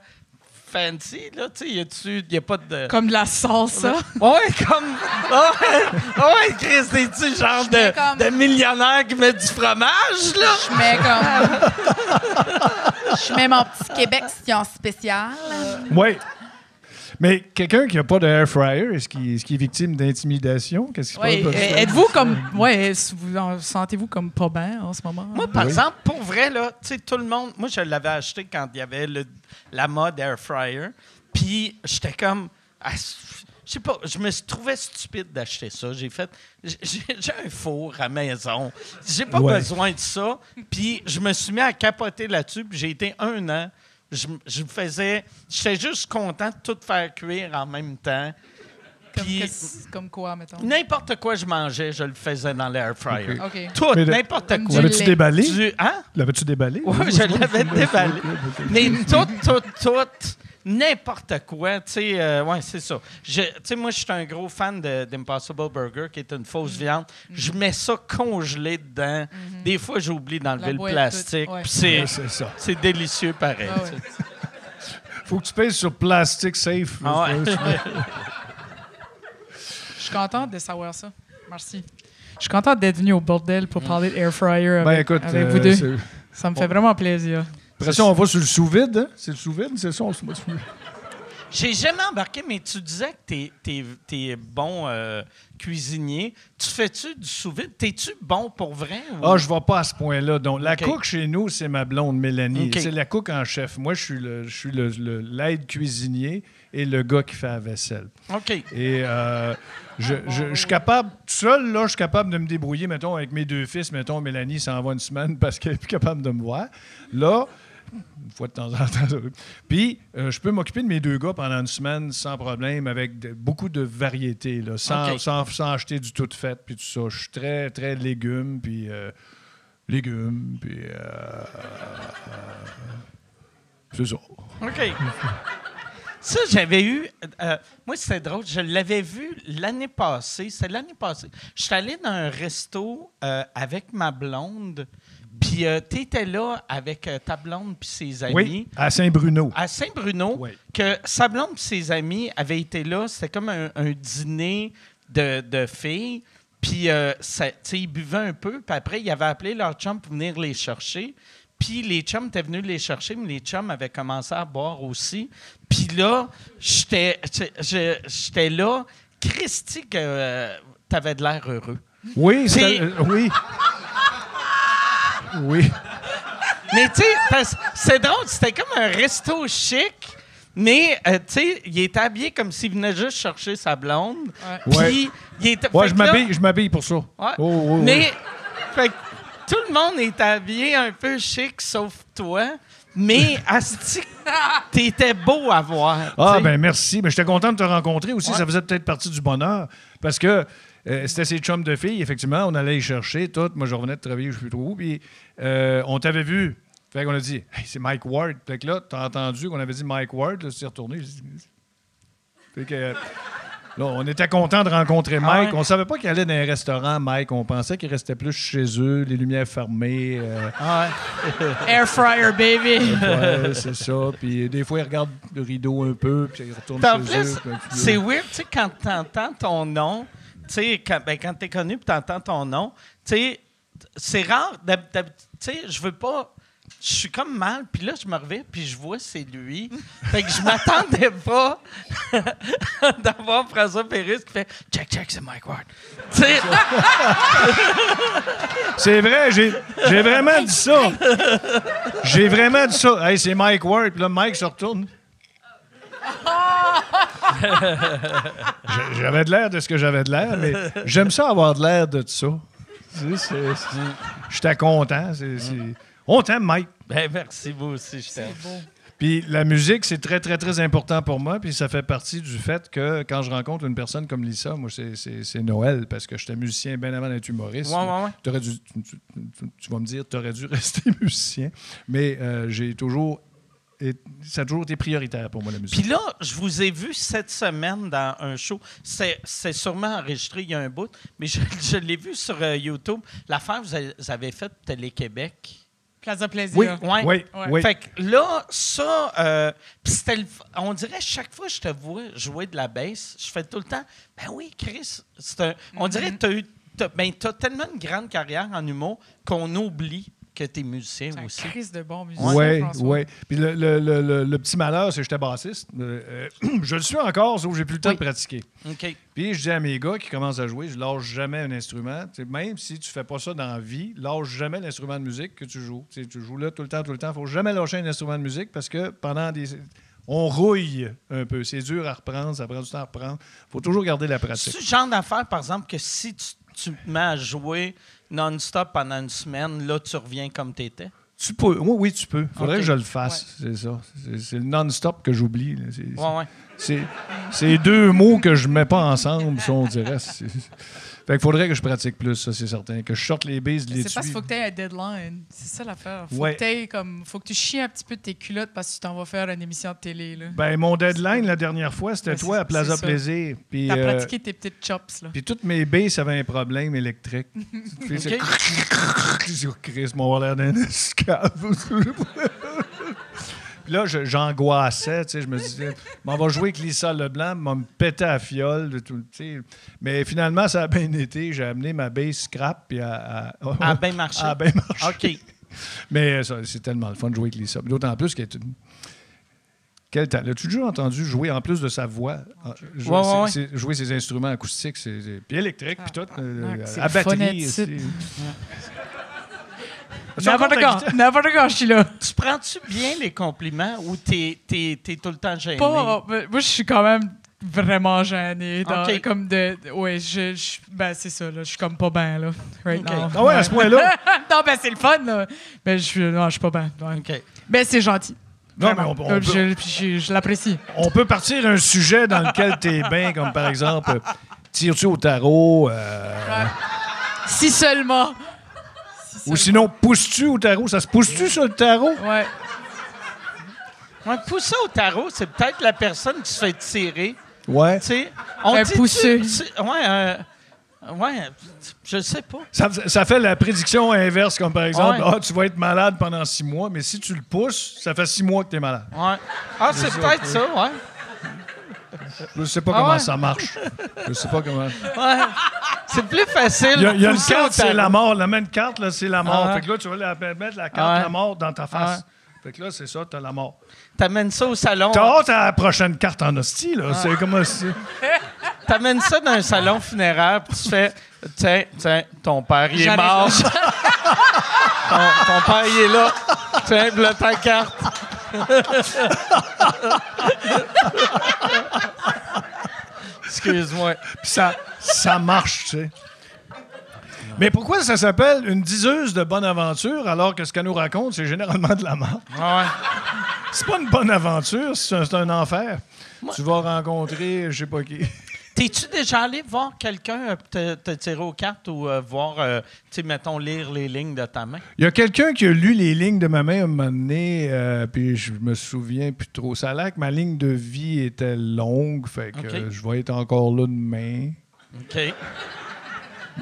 Speaker 1: fancy, là? Tu sais, y a pas de...
Speaker 4: Comme de la salsa.
Speaker 1: Ouais, comme... Ouais, Chris, t'es-tu genre de millionnaire qui met du fromage, là?
Speaker 5: Je mets mon petit Québec en spécial.
Speaker 3: Oui. Mais quelqu'un qui n'a pas de air fryer, est-ce qu'il est victime d'intimidation? Qu'est-ce qui se passe?
Speaker 4: Êtes-vous comme... Ouais, sentez-vous comme pas bien en ce moment?
Speaker 1: Moi, par exemple, pour vrai, là, tu sais, tout le monde... Moi, je l'avais acheté quand il y avait la mode air fryer. Puis, j'étais comme... Je sais pas, je me trouvais stupide d'acheter ça. J'ai un four à maison. J'ai pas besoin de ça. Puis, je me suis mis à capoter là-dessus. Puis, j'ai été 1 an... J'étais juste content de tout faire cuire en même temps.
Speaker 4: Comme quoi, mettons?
Speaker 1: N'importe quoi je mangeais, je le faisais dans l'air fryer.
Speaker 4: OK.
Speaker 1: Tout,
Speaker 3: Mais
Speaker 1: n'importe
Speaker 4: comme
Speaker 1: quoi.
Speaker 3: L'avais-tu déballé?
Speaker 1: Hein?
Speaker 3: L'avais-tu déballé?
Speaker 1: Oui, je l'avais déballé. Mais tout, n'importe quoi. Tu sais, ouais, c'est ça. Tu sais, moi, je suis un gros fan d'Impossible Burger, qui est une fausse viande. Je mets ça congelé dedans. Des fois, j'oublie d'enlever le
Speaker 4: boîte,
Speaker 1: plastique.
Speaker 4: tout, ouais.
Speaker 1: Puis
Speaker 3: C'est ça.
Speaker 1: c'est délicieux pareil.
Speaker 4: Ah ouais.
Speaker 1: tu sais.
Speaker 3: Faut que tu pèses sur plastic safe.
Speaker 1: Ah ouais.
Speaker 4: Je suis contente de savoir ça. Merci. Je suis contente d'être venu au bordel pour parler d'Air Fryer avec vous deux. Ça me fait vraiment plaisir.
Speaker 3: Après ça, on va sur le sous-vide. Hein? C'est le sous-vide, c'est ça?
Speaker 1: J'ai jamais embarqué, mais tu disais que t'es bon cuisinier. Tu fais-tu du sous-vide? T'es-tu bon pour vrai? Ou...
Speaker 3: Ah, je vais pas à ce point-là. Donc, la cook chez nous, c'est ma blonde Mélanie.
Speaker 1: Okay.
Speaker 3: C'est la cook en chef. Moi, je suis l'aide cuisinier et le gars qui fait la vaisselle.
Speaker 1: OK.
Speaker 3: Et je suis capable, tout seul, là, je suis capable de me débrouiller, mettons, avec mes 2 fils. Mettons, Mélanie s'en va une semaine parce qu'elle est plus capable de me voir. Là, une fois de temps en temps. Puis, je peux m'occuper de mes 2 gars pendant une semaine sans problème, avec beaucoup de variété, là, sans acheter du tout fait, puis tout ça. Je suis très, très légumes, puis... c'est ça.
Speaker 1: OK. Ça, j'avais eu... moi, c'était drôle. Je l'avais vu l'année passée. C'est l'année passée. Je suis allé dans un resto avec ma blonde... Puis tu étais là avec ta blonde puis ses amis.
Speaker 3: Oui, à Saint-Bruno.
Speaker 1: À Saint-Bruno, oui. Que sa blonde puis ses amis avaient été là. C'était comme un dîner de filles. Puis ils buvaient un peu. Puis après, ils avaient appelé leur chum pour venir les chercher. Puis les chums étaient venus les chercher, mais les chums avaient commencé à boire aussi. Puis là, j'étais là. Christy, que t'avais de l'air heureux.
Speaker 3: Oui, oui. Oui.
Speaker 1: Mais tu sais, c'est drôle, c'était comme un resto chic, mais tu sais, il était habillé comme s'il venait juste chercher sa blonde. Puis il était.
Speaker 3: Ouais, je m'habille pour ça.
Speaker 1: Ouais. Mais fait que tout le monde est habillé un peu chic, sauf toi. Mais asti, t'étais beau à voir.
Speaker 3: Ah,
Speaker 1: t'sais.
Speaker 3: Ben merci. Mais j'étais content de te rencontrer aussi. Ça faisait peut-être partie du bonheur. Parce que c'était ses chums de filles, effectivement. On allait les chercher, toutes. Moi, je revenais de travailler, je ne sais plus trop où. Puis on t'avait vu. Fait qu'on a dit, hey, c'est Mike Ward. Fait que là, t'as entendu qu'on avait dit Mike Ward. Là, tu t'es retourné. Fait que. Là, on était content de rencontrer Mike. On savait pas qu'il allait dans un restaurant, Mike. On pensait qu'il restait plus chez eux, les lumières fermées.
Speaker 4: Air fryer, baby!
Speaker 3: Ouais, c'est ça. Puis des fois, il regarde le rideau un peu, puis il retourne chez eux.
Speaker 1: C'est weird, tu sais, quand t'entends ton nom, tu sais, quand t'es connu puis t'entends ton nom, tu sais, c'est rare. Tu sais, je veux pas... Je suis comme mal, puis là, je me reviens, puis je vois c'est lui. Fait que je m'attendais pas d'avoir François Pérusse qui fait « Check, c'est Mike Ward. » Tu sais...
Speaker 3: C'est vrai, j'ai vraiment dit ça. J'ai vraiment dit ça. Hey, c'est Mike Ward, puis là, Mike se retourne. J'avais de l'air de ce que j'avais de l'air, mais j'aime ça avoir de l'air de ça. J'étais content. On t'aime, Mike.
Speaker 1: Ben, merci, vous aussi, je t'aime.
Speaker 3: Puis la musique, c'est très, très, très important pour moi. Puis ça fait partie du fait que quand je rencontre une personne comme Lisa, moi, c'est Noël, parce que j'étais musicien bien avant d'être humoriste.
Speaker 1: Ouais.
Speaker 3: Tu vas me dire, tu aurais dû rester musicien. Mais j'ai toujours... ça a toujours été prioritaire pour moi, la musique.
Speaker 1: Puis là, je vous ai vu cette semaine dans un show. C'est sûrement enregistré il y a un bout, mais je l'ai vu sur YouTube. L'affaire, vous avez faite Télé-Québec.
Speaker 4: Plaza Plaisir.
Speaker 3: Oui.
Speaker 1: Fait que là, ça, pis on dirait chaque fois que je te vois jouer de la bass, je fais tout le temps, ben oui, Chris, on dirait que t'as tellement une grande carrière en humour qu'on oublie que t'es musicien aussi.
Speaker 4: Chris de bon musicien, François.
Speaker 3: Oui. Puis le petit malheur, c'est que j'étais bassiste. Je le suis encore, sauf que j'ai plus le temps de pratiquer.
Speaker 1: OK.
Speaker 3: Puis je dis à mes gars qui commencent à jouer, je lâche jamais un instrument. T'sais, même si tu fais pas ça dans la vie, lâche jamais l'instrument de musique que tu joues. T'sais, tu joues là tout le temps. Il faut jamais lâcher un instrument de musique parce que on rouille un peu. C'est dur à reprendre, ça prend du temps à reprendre. Il faut toujours garder la pratique.
Speaker 1: C'est le genre d'affaire, par exemple, que si tu te mets à jouer non-stop pendant une semaine, là, tu reviens comme tu étais?
Speaker 3: Tu peux. Oui, tu peux. Il faudrait que je le fasse. Ouais. C'est ça. C'est le non-stop que j'oublie. C'est 2 mots que je mets pas ensemble, ça, on dirait. Fait qu'il faudrait que je pratique plus, ça, c'est certain. Que je sorte les bases de l'étui.
Speaker 4: C'est parce qu'il faut que tu aies un deadline. C'est ça l'affaire. Faut que tu chies un petit peu de tes culottes parce que tu t'en vas faire une émission de télé. Là.
Speaker 3: Ben, mon deadline, la dernière fois, c'était toi à Plaza Plaisir.
Speaker 4: T'as pratiqué tes petites chops. Là.
Speaker 3: Puis toutes mes bases avaient un problème électrique. C'est Chris, mon l'air d'un esclave. Puis là, j'angoissais, tu sais, je me disais, on va jouer avec Lisa Leblanc, on va me péter à la fiole, tu sais. Mais finalement, ça a bien été. J'ai amené ma bass scrap, puis
Speaker 1: a bien marché.
Speaker 3: a bien marché.
Speaker 1: OK.
Speaker 3: Mais ça, c'est tellement le fun de jouer avec Lisa. D'autant plus qu'elle est une... Quel talent. L'as-tu déjà entendu jouer, en plus de sa voix, jouer ses instruments acoustiques, puis électriques, puis tout, à batterie.
Speaker 4: N'importe quand, je suis là.
Speaker 1: Tu prends-tu bien les compliments ou t'es tout le temps gêné?
Speaker 4: Moi, je suis quand même vraiment gêné.
Speaker 1: OK.
Speaker 4: Comme ouais, ben, c'est ça, là. Je suis comme pas bien, là. Right now.
Speaker 3: Ah ouais, à ce point-là?
Speaker 4: Non, ben, c'est le fun, là. Ben, je suis pas bien. Ouais.
Speaker 1: OK.
Speaker 4: Ben, c'est gentil.
Speaker 3: Non, mais
Speaker 4: je l'apprécie.
Speaker 3: on peut partir un sujet dans lequel t'es bien, comme par exemple, tires-tu au tarot?
Speaker 4: Si seulement.
Speaker 3: Ou sinon, pousses-tu au tarot? Ça se pousse-tu sur le tarot?
Speaker 4: Ouais.
Speaker 1: Ouais, pousser au tarot, c'est peut-être la personne qui se fait tirer.
Speaker 3: Ouais.
Speaker 1: Tu sais,
Speaker 4: Un pousseux.
Speaker 1: Ouais, je sais pas.
Speaker 3: Ça fait la prédiction inverse, comme par exemple,
Speaker 1: Ouais.
Speaker 3: tu vas être malade pendant 6 mois, mais si tu le pousses, ça fait 6 mois que t'es malade.
Speaker 1: Ouais. Ah, c'est peut-être ça, ouais.
Speaker 3: Je sais pas comment ça marche. Je sais pas comment.
Speaker 1: Ouais. C'est plus facile.
Speaker 3: Il y a une
Speaker 1: pousser au
Speaker 3: carte, c'est
Speaker 1: tarot.
Speaker 3: la mort. La même carte, là, c'est la mort.
Speaker 1: Ah.
Speaker 3: Fait que là, tu vas mettre la carte
Speaker 1: Ah.
Speaker 3: la mort dans ta face.
Speaker 1: Ah.
Speaker 3: Fait que là, c'est ça, t'as la mort.
Speaker 1: T'amènes ça au salon.
Speaker 3: T'as hâte à la prochaine carte en hostie, là. C'est comme ça.
Speaker 1: T'amènes ça dans un salon funéraire, puis tu fais tiens, ton père, il est mort. ton père, il est là. Tiens, voilà ta carte. Excuse-moi.
Speaker 3: Puis ça marche, tu sais. Mais pourquoi ça s'appelle une diseuse de bonne aventure alors que ce qu'elle nous raconte, c'est généralement de la mort?
Speaker 1: Ouais.
Speaker 3: C'est pas une bonne aventure, c'est un enfer. Tu vas rencontrer, je sais pas qui.
Speaker 1: T'es-tu déjà allé voir quelqu'un te tirer aux cartes ou voir, tu sais, mettons, lire les lignes de ta main?
Speaker 3: Il y a quelqu'un qui a lu les lignes de ma main à un moment donné, puis je me souviens plus trop. Ça a l'air que ma ligne de vie était longue, fait que
Speaker 1: OK.
Speaker 3: je vais être encore là demain.
Speaker 1: OK.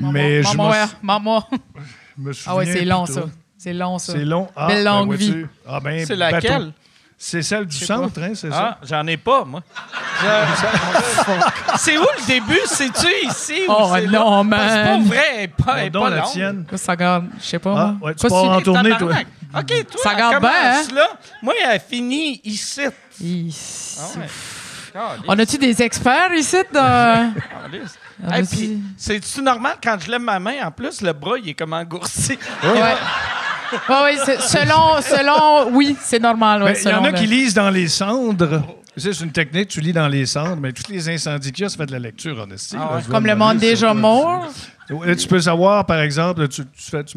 Speaker 3: Mais je
Speaker 4: Maman.
Speaker 3: me souviens
Speaker 4: Ah ouais, c'est
Speaker 3: plus
Speaker 4: long,
Speaker 3: trop.
Speaker 4: ça. C'est long, ça.
Speaker 3: C'est long. Ah,
Speaker 4: Belle longue
Speaker 3: vois-tu?
Speaker 4: vie.
Speaker 3: Ah, ben,
Speaker 1: C'est
Speaker 3: bateau.
Speaker 1: laquelle?
Speaker 3: C'est celle du centre, hein, c'est ça?
Speaker 1: Ah, j'en ai pas, moi. C'est où le début? C'est-tu ici ou
Speaker 4: Oh
Speaker 1: c'est là?
Speaker 4: non,
Speaker 1: Parce que c'est pas
Speaker 4: man.
Speaker 1: vrai, elle est pas
Speaker 3: Donc, la
Speaker 1: longue.
Speaker 3: tienne.
Speaker 4: Ça garde, je sais pas.
Speaker 3: Ah,
Speaker 4: moi.
Speaker 3: ouais, tu
Speaker 4: Pas
Speaker 3: pars
Speaker 4: si-
Speaker 3: en tournée, toi.
Speaker 1: Tabarnak. OK, toi,
Speaker 4: Ça
Speaker 1: elle
Speaker 4: garde bien,
Speaker 1: commence
Speaker 4: hein?
Speaker 1: là. Moi, elle finit ici.
Speaker 4: Is-
Speaker 1: Ah,
Speaker 4: On a-tu des experts ici? Dans... On
Speaker 1: Hey,
Speaker 4: a-tu-
Speaker 1: puis, c'est-tu normal quand je lève ma main, en plus, le bras, il est comme engourdi?
Speaker 4: Ouais. Oui, selon, oui, c'est normal. Ouais,
Speaker 3: Mais il y en a
Speaker 4: selon
Speaker 3: qui
Speaker 4: le-
Speaker 3: lisent dans les cendres. Tu sais, c'est une technique, tu lis dans les cendres, mais tous les incendies qu'il y a, ça fait de la lecture, en esti.
Speaker 1: Ah ouais.
Speaker 4: Comme le monde déjà mort.
Speaker 3: Là, tu peux savoir, par exemple, tu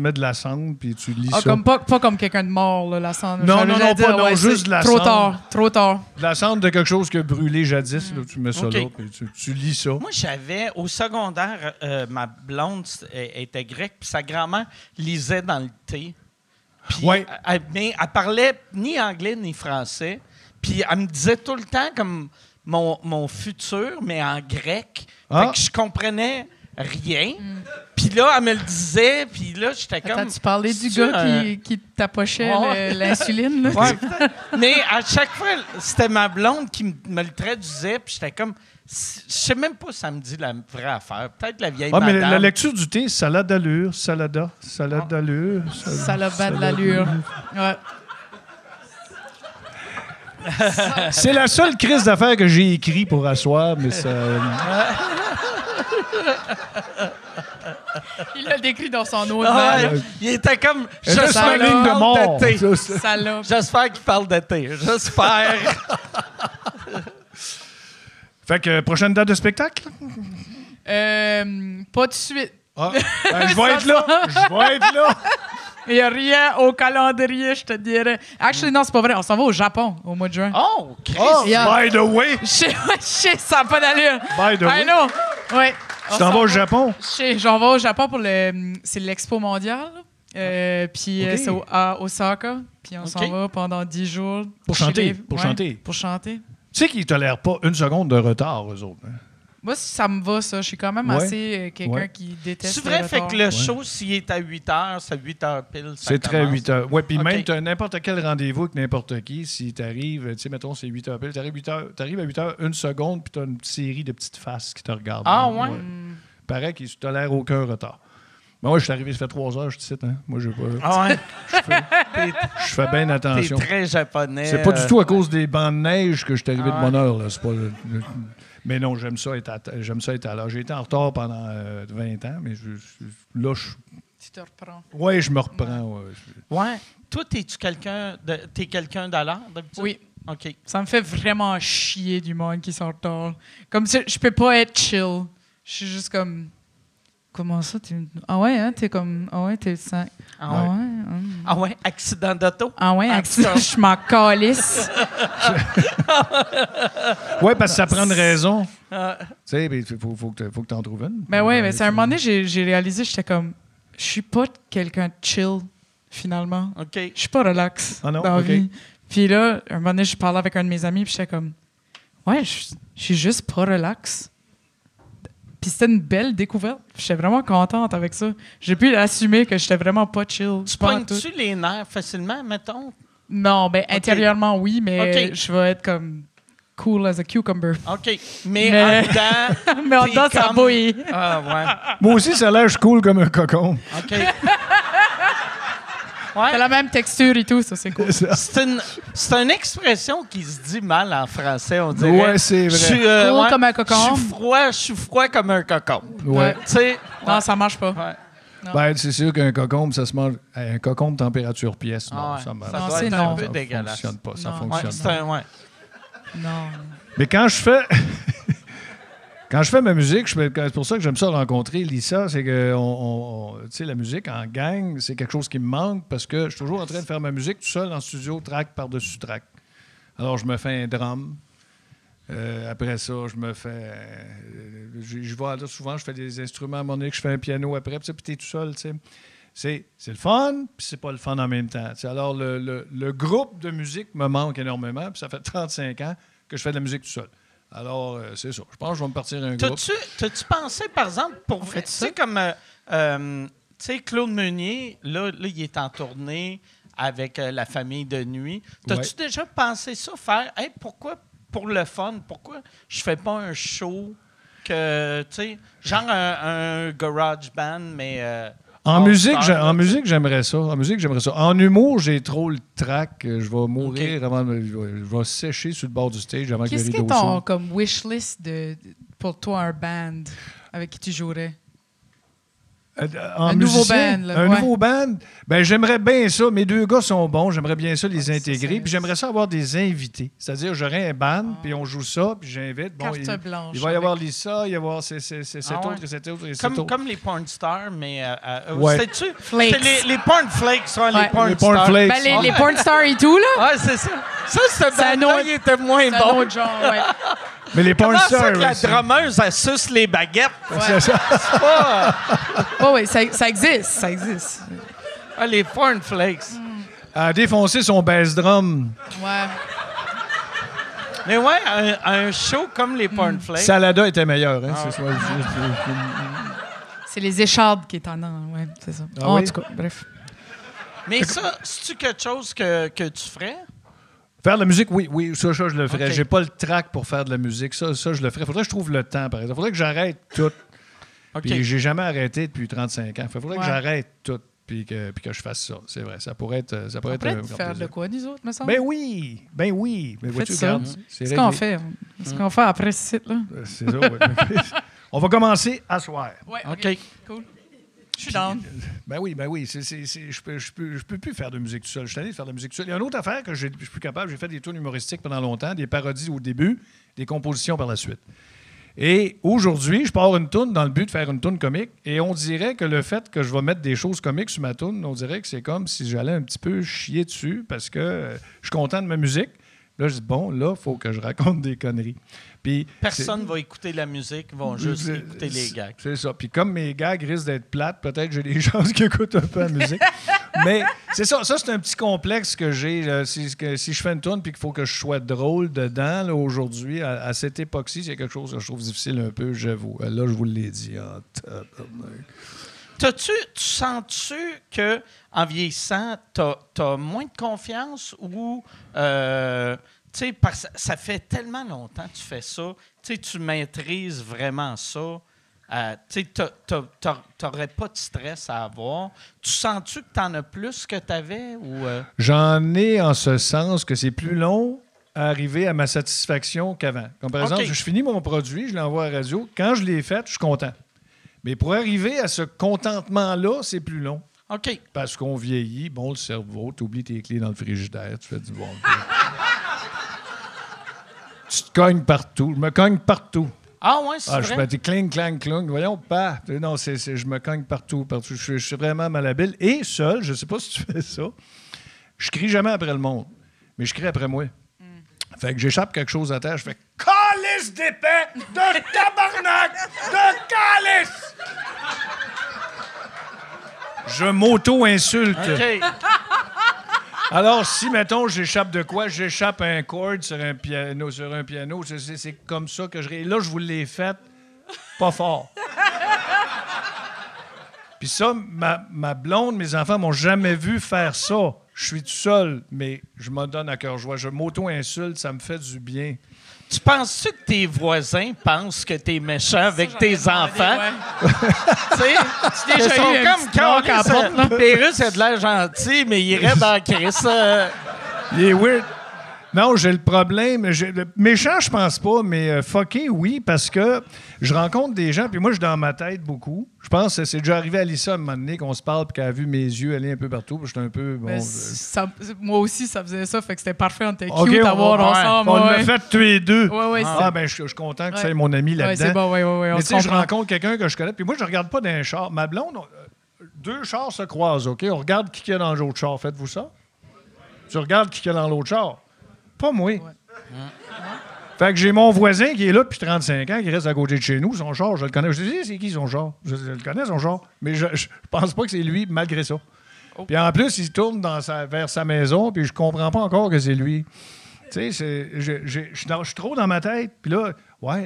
Speaker 3: mets de la cendre, puis tu lis
Speaker 4: Ah,
Speaker 3: ça.
Speaker 4: comme pas comme quelqu'un de mort, là, la cendre.
Speaker 3: Non,
Speaker 4: J'allais
Speaker 3: non,
Speaker 4: dire,
Speaker 3: pas, non,
Speaker 4: ouais,
Speaker 3: juste
Speaker 4: c'est
Speaker 3: de la
Speaker 4: trop
Speaker 3: cendre.
Speaker 4: tard, trop tard.
Speaker 3: De la cendre de quelque chose qui a brûlé jadis, là, tu mets ça
Speaker 1: OK.
Speaker 3: là, puis tu lis ça.
Speaker 1: Moi, j'avais, au secondaire, ma blonde était grecque, puis sa grand-mère lisait dans le thé. Puis,
Speaker 3: Ouais.
Speaker 1: mais elle parlait ni anglais ni français. Puis elle me disait tout le temps comme mon futur, mais en grec.
Speaker 3: Ah.
Speaker 1: Fait que je comprenais rien. Puis là, elle me le disait, puis là, j'étais comme...
Speaker 4: Attends, tu parlais du
Speaker 1: C'est-tu
Speaker 4: gars qui tapochait
Speaker 1: Ouais.
Speaker 4: l'insuline, là?
Speaker 1: Ouais. Mais à chaque fois, c'était ma blonde qui me le traduisait, puis j'étais comme... Je sais même pas si ça me dit la vraie affaire. Peut-être la vieille
Speaker 3: Ah, mais
Speaker 1: madame.
Speaker 3: la lecture du thé, salade d'allure, salade d'allure.
Speaker 4: Ça a pas de l'allure. Ouais.
Speaker 3: C'est la seule crise d'affaires que j'ai écrit pour asseoir, mais ça...
Speaker 4: Il l'a décrit dans son autre
Speaker 1: Ah
Speaker 4: band.
Speaker 1: ouais, il était comme...
Speaker 3: Juste ma
Speaker 1: J'espère
Speaker 3: ligne
Speaker 1: qu'il
Speaker 3: de
Speaker 1: parle
Speaker 3: mort.
Speaker 1: de thé.
Speaker 4: Ça l'a.
Speaker 1: J'espère qu'il parle de thé. J'espère.
Speaker 3: Fait que, prochaine date de spectacle?
Speaker 4: Pas de suite.
Speaker 3: Ah, ben, je vais être là. Je vais être là.
Speaker 4: Il n'y a rien au calendrier, je te dirais. Actually, non, c'est pas vrai. On s'en va au Japon au mois de juin.
Speaker 1: Oh, Christ.
Speaker 3: Oh,
Speaker 4: Yeah.
Speaker 3: by the way.
Speaker 4: Je sais, ça n'a pas d'allure.
Speaker 3: By the way.
Speaker 4: I know. Ouais.
Speaker 3: Tu t'en vas au Japon?
Speaker 4: J'en vais au Japon pour c'est l'expo mondiale. Puis
Speaker 3: Ok.
Speaker 4: c'est à Osaka. Puis on s'en
Speaker 1: Ok.
Speaker 4: va pendant 10 jours.
Speaker 3: Pour chanter,
Speaker 4: chez
Speaker 3: pour chanter.
Speaker 4: Pour chanter.
Speaker 3: Tu sais qu'ils tolèrent pas une seconde de retard, eux autres. Hein?
Speaker 4: Moi, ça me va, ça. Je suis quand même
Speaker 3: Ouais.
Speaker 4: assez quelqu'un
Speaker 3: Ouais.
Speaker 4: qui déteste
Speaker 1: C'est vrai,
Speaker 4: le
Speaker 1: fait
Speaker 4: retard.
Speaker 1: que le show, s'il est à 8 h, c'est 8 h pile. Ça
Speaker 3: C'est très
Speaker 1: commence.
Speaker 3: 8 heures. Oui, puis
Speaker 1: OK.
Speaker 3: même, tu as n'importe quel rendez-vous avec n'importe qui. Si tu arrives, tu sais, mettons, c'est 8 heures pile, tu arrives à 8 heures, 1 seconde, puis tu as une série de petites faces qui te regardent.
Speaker 1: Ah, ouais?
Speaker 3: Paraît qu'ils ne tolèrent aucun retard. Ben ouais, je suis arrivé, ça fait 3 heures, je te cite. Hein. Moi, je
Speaker 1: Ah ouais?
Speaker 3: je fais bien
Speaker 1: T'es
Speaker 3: attention.
Speaker 1: très japonais.
Speaker 3: C'est pas du tout à cause des bancs de neige que je suis arrivé
Speaker 1: Ah
Speaker 3: de bonne heure. Là. C'est pas mais non, j'aime ça être à l'heure. J'ai été en retard pendant 20 ans, mais là,
Speaker 4: Tu te reprends.
Speaker 3: ouais, je me reprends. Ouais.
Speaker 1: Ouais. Toi, t'es quelqu'un d'à l'heure, d'habitude?
Speaker 4: Oui.
Speaker 1: OK.
Speaker 4: Ça me fait vraiment chier du monde qui sont en retard. Comme ça, je peux pas être chill. Je suis juste comme... Comment ça? Ah ouais, hein? T'es comme... Ah ouais, t'es...
Speaker 1: Ah
Speaker 4: Ah
Speaker 1: ouais?
Speaker 4: ouais?
Speaker 1: Ah ouais? Accident d'auto?
Speaker 4: Ah ouais,
Speaker 1: En
Speaker 4: accident,
Speaker 1: tout cas.
Speaker 4: je m'en calisse.
Speaker 3: Ouais, parce que ça prend une raison.
Speaker 1: Ah.
Speaker 3: Tu sais, il faut que tu en trouves une.
Speaker 4: Ben ouais, mais c'est un moment donné, j'ai réalisé, j'étais comme... Je suis pas quelqu'un de chill, finalement.
Speaker 1: OK.
Speaker 4: Je suis pas relax
Speaker 3: Ah non?
Speaker 4: dans la
Speaker 3: OK.
Speaker 4: vie. Puis là, un moment donné, je parlais avec un de mes amis, puis j'étais comme... Ouais, je suis juste pas relax. Puis c'était une belle découverte. J'étais vraiment contente avec ça. J'ai pu assumer que j'étais vraiment pas chill.
Speaker 1: Tu
Speaker 4: pas en tout.
Speaker 1: pognes-tu les nerfs facilement, mettons?
Speaker 4: Non, ben intérieurement, oui, mais
Speaker 1: OK.
Speaker 4: je vais être comme cool as a cucumber.
Speaker 1: OK. Mais
Speaker 4: Mais-
Speaker 1: en dedans...
Speaker 4: Mais en
Speaker 1: t'es
Speaker 4: dedans, ça
Speaker 1: comme-
Speaker 4: bouille.
Speaker 1: Ah ouais.
Speaker 3: Moi aussi, ça a l'air cool comme un cocon.
Speaker 1: OK.
Speaker 4: T'as
Speaker 1: Ouais.
Speaker 4: la même texture et tout, ça, c'est cool.
Speaker 1: C'est une expression qui se dit mal en français, on dirait.
Speaker 3: Ouais, c'est vrai.
Speaker 1: Je suis,
Speaker 4: Cool comme un cocon.
Speaker 1: Je suis froid comme un cocon.
Speaker 3: Ouais.
Speaker 1: Tu sais?
Speaker 4: Non, ça marche pas.
Speaker 1: Ouais.
Speaker 3: Ben, c'est sûr qu'un cocombe, ça se mange. Un cocombe température pièce, non,
Speaker 1: Ah ouais.
Speaker 3: ça marche.
Speaker 1: Ça
Speaker 4: Non,
Speaker 1: doit
Speaker 4: c'est
Speaker 1: être
Speaker 4: non.
Speaker 1: un peu
Speaker 3: Ça
Speaker 1: dégueulasse.
Speaker 3: fonctionne pas. Ça
Speaker 4: Non.
Speaker 1: Ouais,
Speaker 3: fonctionne
Speaker 1: c'est
Speaker 3: pas.
Speaker 1: un... Ouais.
Speaker 4: Non.
Speaker 3: Mais quand je fais. Quand je fais ma musique, c'est pour ça que j'aime ça rencontrer Lisa, c'est que tu sais, la musique en gang, c'est quelque chose qui me manque parce que je suis toujours en train de faire ma musique tout seul en studio, track par-dessus track. Alors, je me fais un drum. Après ça, je me fais... je vois là, souvent, je fais des instruments harmoniques, je fais un piano après, puis t'es tout seul, tu sais. C'est le fun, puis c'est pas le fun en même temps. T'sais. Alors, le groupe de musique me manque énormément, puis ça fait 35 ans que je fais de la musique tout seul. Alors, c'est ça. Je pense que je vais me partir un groupe.
Speaker 1: T'as-tu pensé, par exemple, pour vrai, tu sais, comme, tu sais, Claude Meunier, là, il est en tournée avec la famille de nuit. T'as-tu déjà pensé ça, faire, hey, pourquoi, pour le fun, pourquoi je fais pas un show que, tu sais, genre un garage band, mais...
Speaker 3: En
Speaker 1: all
Speaker 3: musique,
Speaker 1: star,
Speaker 3: en musique, j'aimerais ça. En humour, j'ai trop le track. Je vais mourir
Speaker 1: OK.
Speaker 3: avant je vais sécher sur le bord du stage avant que le
Speaker 4: Qu'est-ce que
Speaker 3: rideau
Speaker 4: ton
Speaker 3: s'ouvre.
Speaker 4: comme wish list pour toi un band avec qui tu jouerais?
Speaker 3: Un
Speaker 4: nouveau band, là,
Speaker 3: un
Speaker 4: ouais.
Speaker 3: nouveau band. Ben, j'aimerais bien ça. Mes 2 gars sont bons. J'aimerais bien ça les
Speaker 4: Ouais,
Speaker 3: intégrer.
Speaker 4: c'est-
Speaker 3: Puis j'aimerais ça avoir des invités. C'est-à-dire, j'aurais un band, puis on joue ça, puis j'invite. Bon,
Speaker 4: Carte blanche.
Speaker 3: il va y avoir Lisa, il va y avoir cet
Speaker 1: Ah ouais.
Speaker 3: autre et cet autre et cet
Speaker 1: Comme,
Speaker 3: autre.
Speaker 1: comme les porn stars, mais...
Speaker 3: Ouais.
Speaker 1: C'était-tu?
Speaker 4: Flakes.
Speaker 1: C'était les porn flakes, ouais, les
Speaker 4: Ouais.
Speaker 1: porn
Speaker 3: Les porn
Speaker 1: stars.
Speaker 3: flakes.
Speaker 4: Ben, les porn stars et tout, là.
Speaker 1: Ouais, c'est ça. Ça, ce
Speaker 4: un
Speaker 1: band-là,
Speaker 4: autre-
Speaker 1: il était moins
Speaker 4: C'est un
Speaker 1: bon.
Speaker 4: autre genre, ouais.
Speaker 3: Mais les porn
Speaker 1: Comment ça
Speaker 3: stars
Speaker 1: que la
Speaker 3: aussi.
Speaker 1: drameuse, elle suce les baguettes?
Speaker 3: C'est ça.
Speaker 1: C'est pas...
Speaker 4: Oui, ça existe, ça existe.
Speaker 1: les porn flakes.
Speaker 3: À défoncer son bass drum.
Speaker 4: Ouais.
Speaker 1: Mais ouais, un show comme les porn flakes.
Speaker 3: Salada était meilleur, hein?
Speaker 1: Ah.
Speaker 3: C'est ça.
Speaker 4: C'est les échardes qui est en ouais, c'est ça.
Speaker 3: Ah
Speaker 4: en
Speaker 3: oui?
Speaker 4: tout cas, bref.
Speaker 1: Mais ça, c'est-tu quelque chose que tu ferais?
Speaker 3: Faire de la musique, oui, ça je le ferais.
Speaker 1: OK.
Speaker 3: J'ai pas le track pour faire de la musique. Ça, je le ferais. Faudrait que je trouve le temps, par exemple. Faudrait que j'arrête tout.
Speaker 1: OK.
Speaker 3: Puis j'ai jamais arrêté depuis 35 ans. Faudrait que
Speaker 4: Ouais.
Speaker 3: j'arrête tout puis que je fasse ça. C'est vrai. Ça pourrait être
Speaker 4: On pourrait
Speaker 3: un grand
Speaker 4: faire de
Speaker 3: plaisir.
Speaker 4: quoi, nous autres, me semble?
Speaker 3: Ben oui. Mais
Speaker 4: Faites
Speaker 3: vois-tu,
Speaker 4: ça.
Speaker 3: regarde,
Speaker 4: C'est ce qu'on
Speaker 3: réglé.
Speaker 4: fait. C'est ce qu'on fait après ce site, là.
Speaker 3: C'est ça, ouais. On va commencer à soir.
Speaker 4: Ouais,
Speaker 1: OK.
Speaker 4: Cool. Je suis down.
Speaker 3: Ben oui. Je peux plus faire de musique tout seul. Je suis allé faire de la musique tout seul. Il y a une autre affaire que je suis plus capable. J'ai fait des tours humoristiques pendant longtemps, des parodies au début, des compositions par la suite. Et aujourd'hui, je pars une toune dans le but de faire une toune comique. Et on dirait que le fait que je vais mettre des choses comiques sur ma toune, on dirait que c'est comme si j'allais un petit peu chier dessus parce que je suis content de ma musique. Là, je dis, bon, là, il faut que je raconte des conneries. Puis,
Speaker 1: Personne va écouter la musique, ils vont juste écouter les gags.
Speaker 3: C'est ça. Puis comme mes gags risquent d'être plates, peut-être j'ai des chances qu'ils écoutent un peu la musique. Mais c'est ça. Ça, c'est un petit complexe que j'ai. Si je fais une tourne puis qu'il faut que je sois drôle dedans, là, aujourd'hui, à cette époque-ci, c'est quelque chose que je trouve difficile un peu, j'avoue. Là, je vous l'ai dit.
Speaker 6: Tu sens-tu que en vieillissant, t'as moins de confiance ou parce que ça fait tellement longtemps que tu fais ça, tu maîtrises vraiment ça. Tu n'aurais pas de stress à avoir. Tu sens-tu que tu en as plus que tu avais?
Speaker 3: J'en ai en ce sens que c'est plus long à arriver à ma satisfaction qu'avant. Comme par exemple, je finis mon produit, je l'envoie à la radio. Quand je l'ai fait, je suis content. Mais pour arriver à ce contentement-là, c'est plus long.
Speaker 6: OK.
Speaker 3: Parce qu'on vieillit, bon, le cerveau, tu oublies tes clés dans le frigidaire, tu fais du bon. Tu te cognes partout. Je me cogne partout.
Speaker 6: Ah ouais, c'est vrai?
Speaker 3: Je me dis cling, clang, clang. Voyons pas. Non, je me cogne partout. Je suis vraiment malhabile. Et seul, je ne sais pas si tu fais ça, je crie jamais après le monde, mais je crie après moi. Fait que j'échappe quelque chose à terre, je fais « Calice d'épais de tabarnak de calice! » Je m'auto-insulte.
Speaker 6: OK.
Speaker 3: Alors, si, mettons, j'échappe de quoi? J'échappe un chord sur un piano. C'est comme ça que je... Là, je vous l'ai fait pas fort. Puis ça, ma blonde, mes enfants m'ont jamais vu faire ça. Je suis tout seul, mais je m'en donne à cœur joie. Je m'auto-insulte, ça me fait du bien.
Speaker 6: Tu penses-tu que tes voisins pensent que t'es méchant avec tes enfants? Tu sais,
Speaker 4: Tu déjà eu un petit knock à la porte, là?
Speaker 6: Pérus a de l'air gentil, mais il irait dans Chris.
Speaker 3: Il est weird. Non, j'ai le problème. Méchant, je pense pas, mais fucké, oui, parce que je rencontre des gens, puis moi, je suis dans ma tête beaucoup. Je pense que c'est déjà arrivé à Lisa à un moment donné qu'on se parle, puis qu'elle a vu mes yeux aller un peu partout, puis j'étais un peu... Bon,
Speaker 4: moi aussi, ça faisait ça, fait que c'était parfait, on était cute à voir ensemble.
Speaker 3: On l'a fait tous les deux.
Speaker 4: Ouais,
Speaker 3: Je suis content que tu sois mon ami là-dedans.
Speaker 4: Ouais, c'est bon, ouais.
Speaker 3: Mais tu sais, je rencontre quelqu'un que je connais, puis moi, je regarde pas dans un char. Ma blonde, deux chars se croisent, OK? On regarde qui y a dans l'autre char. Faites-vous ça? Tu regardes qui y a dans l'autre char. Pas moi. Ouais. Fait que j'ai mon voisin qui est là depuis 35 ans, qui reste à côté de chez nous. Son char, je le connais. Je te dis, c'est qui son char? Je le connais, son char. Mais je pense pas que c'est lui, malgré ça. Oh. Puis en plus, il tourne vers sa maison, puis je comprends pas encore que c'est lui. Tu sais, je suis trop dans ma tête. Puis là,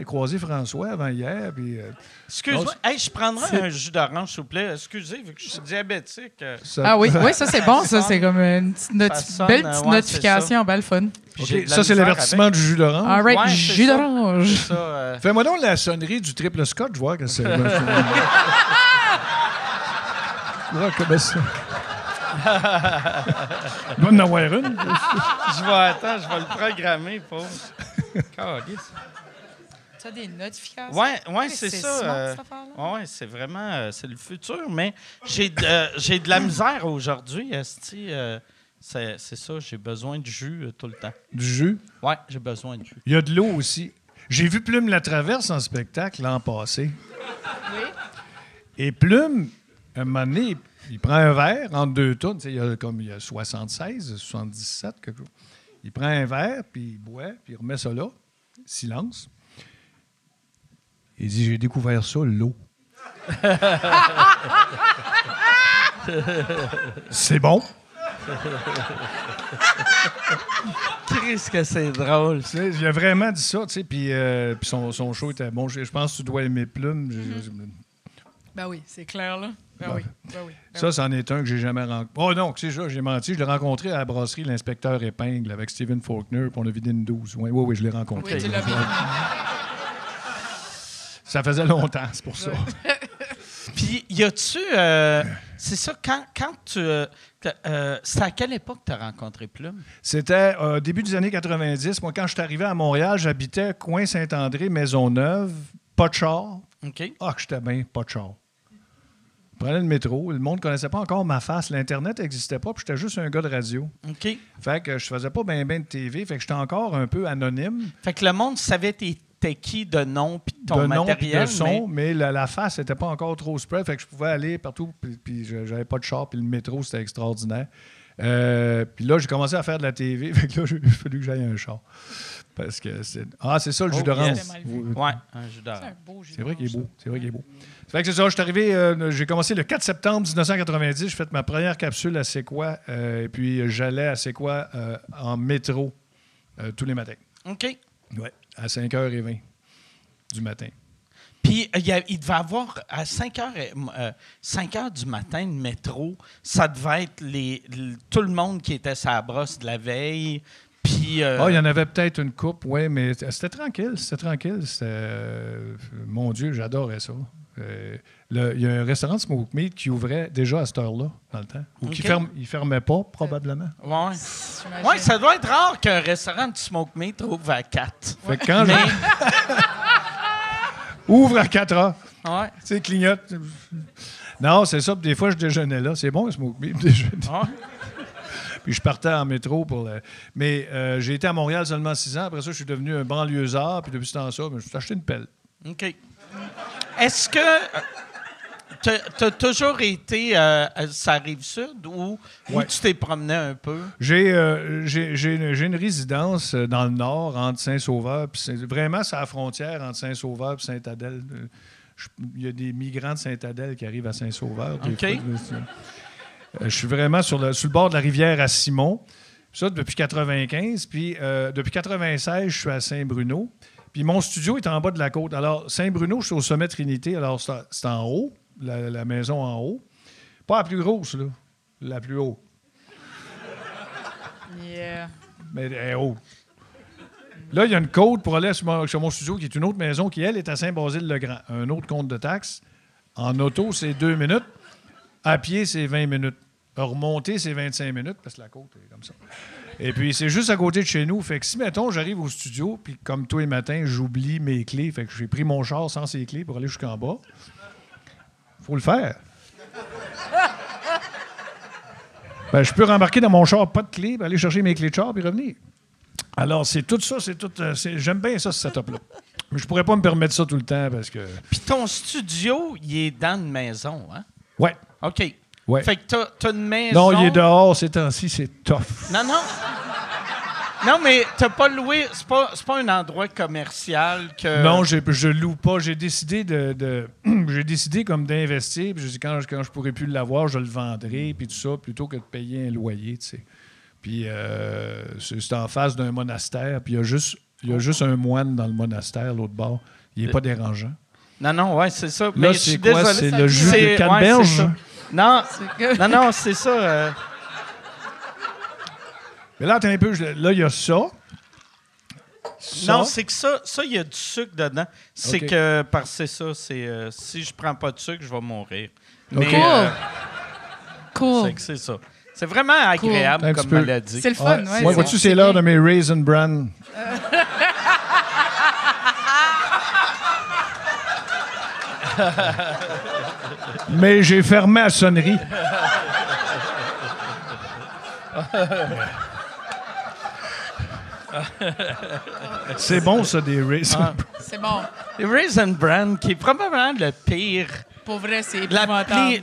Speaker 3: croisé François avant hier. Puis,
Speaker 6: excuse-moi, je prendrais un jus d'orange, s'il vous plaît. Excusez, vu que je suis diabétique.
Speaker 4: Oui, ça c'est bon, ça. C'est comme une belle petite notification, belle fun.
Speaker 3: Okay. Ça, c'est l'avertissement du jus d'orange.
Speaker 4: All right, jus d'orange.
Speaker 3: Fais-moi donc la sonnerie du triple scotch, voir que c'est. Comment ça? Il doit en avoir une.
Speaker 6: Je vais le programmer pour.
Speaker 4: Tu as des notifications?
Speaker 6: Oui, c'est ça. Oui, c'est vraiment c'est le futur, mais j'ai de la misère aujourd'hui. C'est ça, j'ai besoin de jus tout le temps.
Speaker 3: Du jus?
Speaker 6: Oui, j'ai besoin de jus.
Speaker 3: Il y a de l'eau aussi. J'ai vu Plume Latraverse en spectacle l'an passé.
Speaker 4: Oui.
Speaker 3: Et Plume, un moment donné, il prend un verre entre deux tonnes. Il y a 76, 77, quelque chose. Il prend un verre, puis il boit, puis il remet ça là. Silence. Il dit, j'ai découvert ça, l'eau. C'est bon.
Speaker 6: Qu'est-ce que c'est drôle.
Speaker 3: Il a vraiment dit ça, tu sais, puis son show était bon. Je pense que tu dois aimer Plume.
Speaker 4: Ben oui, c'est clair, là. Ben oui.
Speaker 3: Ça, c'en est un que j'ai jamais rencontré. Oh non, c'est ça, j'ai menti. Je l'ai rencontré à la brasserie L'Inspecteur Épingle avec Stephen Faulkner, puis on a vidé une 12. Oui, je l'ai rencontré.
Speaker 4: Oui, tu l'as vu.
Speaker 3: Ça faisait longtemps, c'est pour ça.
Speaker 6: Puis, y a-tu... c'est ça, quand tu... c'est à quelle époque tu as rencontré Plume?
Speaker 3: C'était début des années 90. Moi, quand je suis arrivé à Montréal, j'habitais coin Saint-André, Maisonneuve, pas de char.
Speaker 6: OK.
Speaker 3: Ah, que j'étais bien, pas de char. Je prenais le métro. Le monde ne connaissait pas encore ma face. L'Internet n'existait pas, puis j'étais juste un gars de radio.
Speaker 6: OK.
Speaker 3: Fait que je faisais pas bien de TV, fait que j'étais encore un peu anonyme.
Speaker 6: Fait que le monde savait t'es qui de nom puis de ton matériel.
Speaker 3: De son, mais la face n'était pas encore trop spread, fait que je pouvais aller partout, puis j'avais pas de char, puis le métro, c'était extraordinaire. Puis là, j'ai commencé à faire de la TV. Fait que là, il a fallu que j'aille un char. Parce que c'est... Ah, c'est ça, le jus d'orange.
Speaker 6: yes.
Speaker 3: Oui.
Speaker 6: Ouais, un jus
Speaker 4: C'est
Speaker 6: d'orange.
Speaker 4: un beau jus
Speaker 3: C'est vrai qu'il est
Speaker 4: d'orange,
Speaker 3: beau. C'est vrai qu'il est beau. Fait que c'est ça, je suis arrivé, j'ai commencé le 4 septembre 1990. J'ai fait ma première capsule à C'est quoi. Et puis, j'allais à C'est quoi en métro tous les matins.
Speaker 6: OK.
Speaker 3: Ouais, à 5h20 du matin.
Speaker 6: Puis, il devait avoir à 5 heures du matin, le métro, ça devait être tout le monde qui était sur la brosse de la veille. Puis.
Speaker 3: Il y en avait peut-être une coupe, oui, mais c'était tranquille. Mon Dieu, j'adorais ça. Il y a un restaurant de Smoke Meat qui ouvrait déjà à cette heure-là, dans le temps. Ou qui il fermait pas, probablement.
Speaker 6: Ouais.
Speaker 4: j'imagine.
Speaker 6: Ouais, ça doit être rare qu'un restaurant de smoke meat ouvre à 4.
Speaker 3: Fait que quand ouvre à 4 heures.
Speaker 6: Ouais.
Speaker 3: Tu sais, clignote. Non, c'est ça. Puis des fois, je déjeunais là. C'est bon, le Smoke Meat, déjeuner.
Speaker 6: Ouais.
Speaker 3: Puis je partais en métro pour le... Mais j'ai été à Montréal seulement 6 ans. Après ça, je suis devenu un banlieusard. Puis depuis ce temps-là, je me suis acheté une pelle.
Speaker 6: OK. Est-ce que tu as toujours été sur la Rive-Sud ou tu t'es promené un peu?
Speaker 3: J'ai une résidence dans le nord, entre Saint-Sauveur. Puis vraiment, c'est à la frontière entre Saint-Sauveur et Sainte-Adèle. Il y a des migrants de Sainte-Adèle qui arrivent à Saint-Sauveur.
Speaker 6: OK.
Speaker 3: Je suis vraiment sur le bord de la rivière à Simon. Ça, depuis 95. Puis depuis 96, je suis à Saint-Bruno. Puis mon studio est en bas de la côte. Alors, Saint-Bruno, je suis au sommet Trinité. Alors, c'est en haut, la maison en haut. Pas la plus grosse, là. La plus haute.
Speaker 4: Yeah.
Speaker 3: Mais elle est haute. Là, il y a une côte pour aller sur mon studio, qui est une autre maison, qui, elle, est à Saint-Basile-le-Grand. Un autre compte de taxes. En auto, c'est 2 minutes. À pied, c'est 20 minutes. Remonter, c'est 25 minutes, parce que la côte est comme ça. Et puis, c'est juste à côté de chez nous. Fait que si, mettons, j'arrive au studio, puis comme tous les matins, j'oublie mes clés. Fait que j'ai pris mon char sans ses clés pour aller jusqu'en bas. Faut le faire. Ben, je peux rembarquer dans mon char, pas de clés, puis aller chercher mes clés de char, puis revenir. Alors, c'est tout ça, j'aime bien ça, ce setup-là. Mais je pourrais pas me permettre ça tout le temps, parce que...
Speaker 6: Puis ton studio, il est dans une maison, hein?
Speaker 3: Ouais.
Speaker 6: OK.
Speaker 3: Ouais.
Speaker 6: Fait que t'as une maison...
Speaker 3: Non, il est dehors ces temps-ci, c'est tough.
Speaker 6: Non. Non, mais t'as pas loué... C'est pas un endroit commercial que...
Speaker 3: Non, je loue pas. J'ai décidé j'ai décidé comme d'investir. Puis j'ai dit, quand je pourrai plus l'avoir, je le vendrai, puis tout ça, plutôt que de payer un loyer, tu sais. Puis c'est en face d'un monastère, puis il y a juste un moine dans le monastère, l'autre bord. Il est pas dérangeant.
Speaker 6: Non, ouais, c'est ça.
Speaker 3: Là,
Speaker 6: Mais je
Speaker 3: c'est
Speaker 6: suis
Speaker 3: quoi?
Speaker 6: désolé.
Speaker 3: C'est le jus de
Speaker 6: Ouais,
Speaker 3: canneberge?
Speaker 6: c'est ça. Non, c'est ça.
Speaker 3: Mais là, attends un peu. Là, il y a ça.
Speaker 6: Non, c'est que ça, il y a du sucre dedans. C'est
Speaker 3: OK.
Speaker 6: que, parce que c'est ça, si je prends pas de sucre, je vais mourir. Mais
Speaker 3: OK.
Speaker 4: Cool.
Speaker 6: c'est que c'est ça. C'est vraiment agréable
Speaker 3: Un
Speaker 6: comme
Speaker 3: petit peu.
Speaker 6: maladie.
Speaker 4: C'est le fun,
Speaker 3: Ouais.
Speaker 4: ouais.
Speaker 3: Moi, vois-tu, c'est l'heure de mes Raisin Bran. Mais j'ai fermé la sonnerie. C'est bon, ça, des Raisin Bran.
Speaker 4: C'est bon.
Speaker 6: Les Raisin Bran, qui est probablement le pire.
Speaker 4: Pour vrai, c'est
Speaker 6: La-
Speaker 4: épouvantable.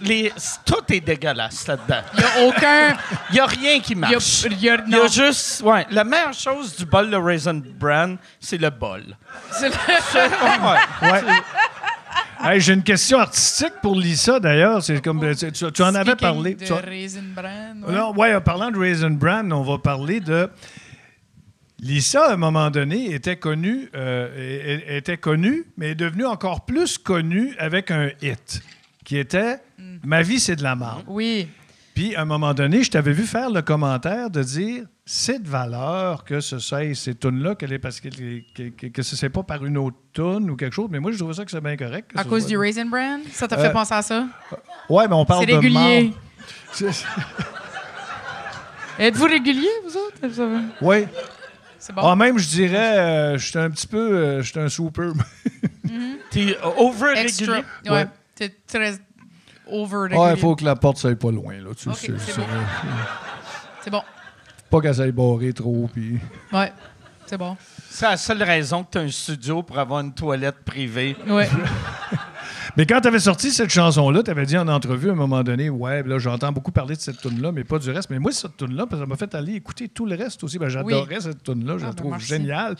Speaker 6: tout est dégueulasse là-dedans.
Speaker 4: Il n'y a aucun...
Speaker 6: Il n'y a rien qui
Speaker 4: Il y a,
Speaker 6: marche.
Speaker 4: il y a-
Speaker 6: Il y a
Speaker 4: non.
Speaker 6: juste. Ouais, la meilleure chose du bol de Raisin Bran, c'est le bol.
Speaker 4: C'est le-
Speaker 6: Ouais.
Speaker 3: Ouais. Hey, j'ai une question artistique pour Lisa, d'ailleurs. C'est comme tu en avais
Speaker 4: Speaking
Speaker 3: parlé.
Speaker 4: de
Speaker 3: Tu as-
Speaker 4: Raisin Bran, ouais.
Speaker 3: Non, ouais, en parlant de Raisin Bran, on va parler de... Lisa, à un moment donné, était connue, mais est devenue encore plus connue avec un hit, qui était « Ma vie, c'est de la merde ».
Speaker 4: Oui.
Speaker 3: Puis, à un moment donné, je t'avais vu faire le commentaire de dire « C'est de valeur que ce soit ces tunes-là, parce que ce n'est pas par une autre tune ou quelque chose. » Mais moi, je trouve ça que c'est bien correct. que
Speaker 4: À
Speaker 3: ce
Speaker 4: cause
Speaker 3: soit-
Speaker 4: du Raisin Bran? Ça t'a fait penser à ça?
Speaker 3: Ouais, mais on parle
Speaker 4: C'est
Speaker 3: de
Speaker 4: régulier.
Speaker 3: marde.
Speaker 4: Êtes-vous régulier, vous autres?
Speaker 3: Oui.
Speaker 4: C'est bon.
Speaker 3: Ah, même, je dirais, je suis un petit peu... je suis un super.
Speaker 6: T'es over
Speaker 4: Extra.
Speaker 6: régulier.
Speaker 4: Ouais.
Speaker 3: Ouais.
Speaker 4: T'es très over
Speaker 3: Ah,
Speaker 4: régulier.
Speaker 3: il faut que la porte soit pas loin, là. Tu
Speaker 4: Ok,
Speaker 3: sais,
Speaker 4: c'est bon. C'est bon.
Speaker 3: pas qu'elle s'aille barrer trop, puis...
Speaker 4: Ouais. C'est bon.
Speaker 6: C'est la seule raison que tu as un studio pour avoir une toilette privée.
Speaker 4: Ouais.
Speaker 3: Mais quand tu avais sorti cette chanson-là, tu avais dit en entrevue à un moment donné, ouais, là, j'entends beaucoup parler de cette tune-là, mais pas du reste. Mais moi, cette tune-là, ça m'a fait aller écouter tout le reste aussi. Ben, j'adorais cette tune-là, je la trouve géniale.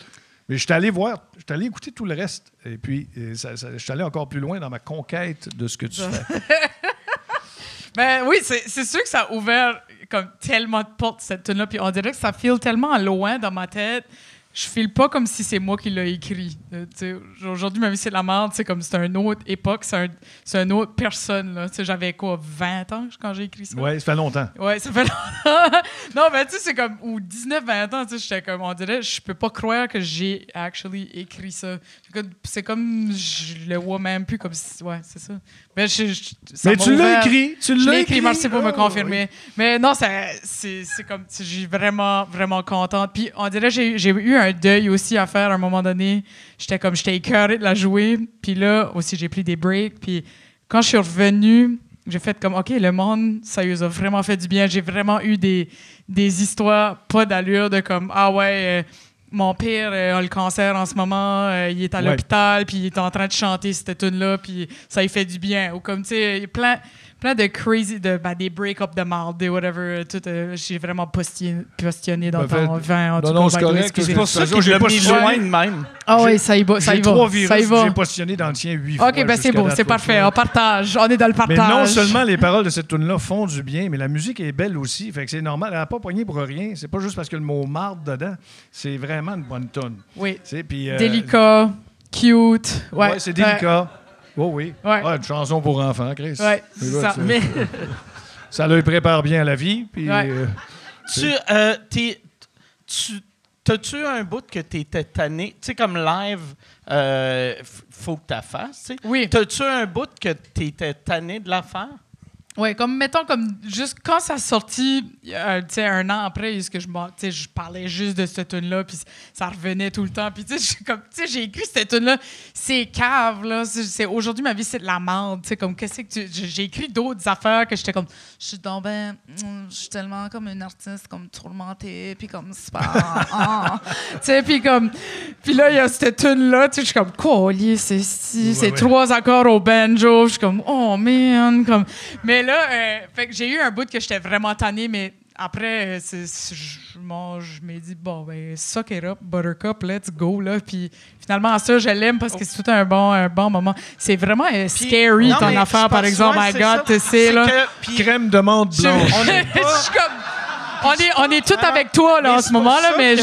Speaker 3: Mais je suis allé écouter tout le reste. Et puis, je suis allé encore plus loin dans ma conquête de ce que tu fais.
Speaker 4: Ben oui, c'est sûr que ça a ouvert comme tellement de portes, cette tune-là. Puis on dirait que ça file tellement loin dans ma tête. Je file pas comme si c'est moi qui l'ai écrit. Aujourd'hui, ma vie, c'est la merde. Comme c'est une autre époque, c'est une autre personne. Là. J'avais quoi, 20 ans quand j'ai écrit ça?
Speaker 3: Oui, ça fait longtemps.
Speaker 4: Oui, ça fait longtemps. Non, mais tu sais, c'est comme, ou 19-20 ans, j'étais comme, on dirait, je peux pas croire que j'ai actually écrit ça. C'est comme, je le vois même plus comme si, ouais, c'est ça. Mais,
Speaker 3: mais tu l'as écrit,
Speaker 4: Je l'ai écrit, merci pour me confirmer. Oui. Mais non, c'est comme, j'ai vraiment, vraiment contente. Puis on dirait, j'ai eu un deuil aussi à faire à un moment donné. J'étais écœurée de la jouer. Puis là, aussi, j'ai pris des breaks. Puis quand je suis revenue, j'ai fait comme, OK, le monde, ça lui a vraiment fait du bien. J'ai vraiment eu des histoires pas d'allure de comme, ah ouais, mon père a le cancer en ce moment, il est à l'hôpital, puis il est en train de chanter cette tune-là, puis ça lui fait du bien. Ou comme, tu sais, il y a plein de crazy, des break-up de marde, des whatever. Tout, j'ai vraiment postionné dans ton vin.
Speaker 3: Non, c'est correct.
Speaker 6: C'est pour ça que j'ai mis loin de même.
Speaker 4: Ah oui, ça y va.
Speaker 3: J'ai 3 virus, j'ai postionné dans le tien 8 fois.
Speaker 4: OK, ben c'est beau, c'est parfait. On partage. On est dans le partage.
Speaker 3: Mais non seulement les paroles de cette tune-là font du bien, mais la musique est belle aussi. Fait que c'est normal. Elle n'a pas poigné pour rien. C'est pas juste parce que le mot marde dedans. C'est vraiment une bonne tune.
Speaker 4: Oui.
Speaker 3: Puis,
Speaker 4: délicat, cute. Ouais,
Speaker 3: c'est délicat. Oh oui.
Speaker 4: Ouais.
Speaker 3: Une chanson pour enfants, Chris.
Speaker 4: Oui, c'est ça. Mais...
Speaker 3: ça le prépare bien à la vie. Puis,
Speaker 6: t'as-tu un bout que t'étais tanné? Tu sais, comme live, faut que t'as fasses.
Speaker 4: Oui.
Speaker 6: T'as-tu un bout que t'étais tanné de la faire?
Speaker 4: Oui, comme mettons, comme juste quand ça sortit, tu sais, un an après, je parlais juste de cette tune-là, puis ça revenait tout le temps. Puis tu sais, j'ai écrit cette tune-là, c'est cave, là. Aujourd'hui, ma vie, c'est de la merde. Tu sais, comme, qu'est-ce que j'ai écrit d'autres affaires que j'étais comme, je suis tellement comme une artiste, comme tourmentée, puis comme super. Tu sais, puis là, il y a cette tune-là, tu sais, je suis comme, collier, c'est 3 accords au banjo. Je suis comme, oh man, comme. Mais là, fait que j'ai eu un bout que j'étais vraiment tannée, mais après, je m'ai dit, bon, ben, suck it up, Buttercup, let's go, là. Puis finalement, ça, je l'aime parce que c'est tout un bon moment. C'est vraiment scary, ton affaire, par exemple. My God, tu sais, là.
Speaker 3: Crème de menthe blanche.
Speaker 4: On est tous avec toi, là, en ce moment-là, mais
Speaker 6: tu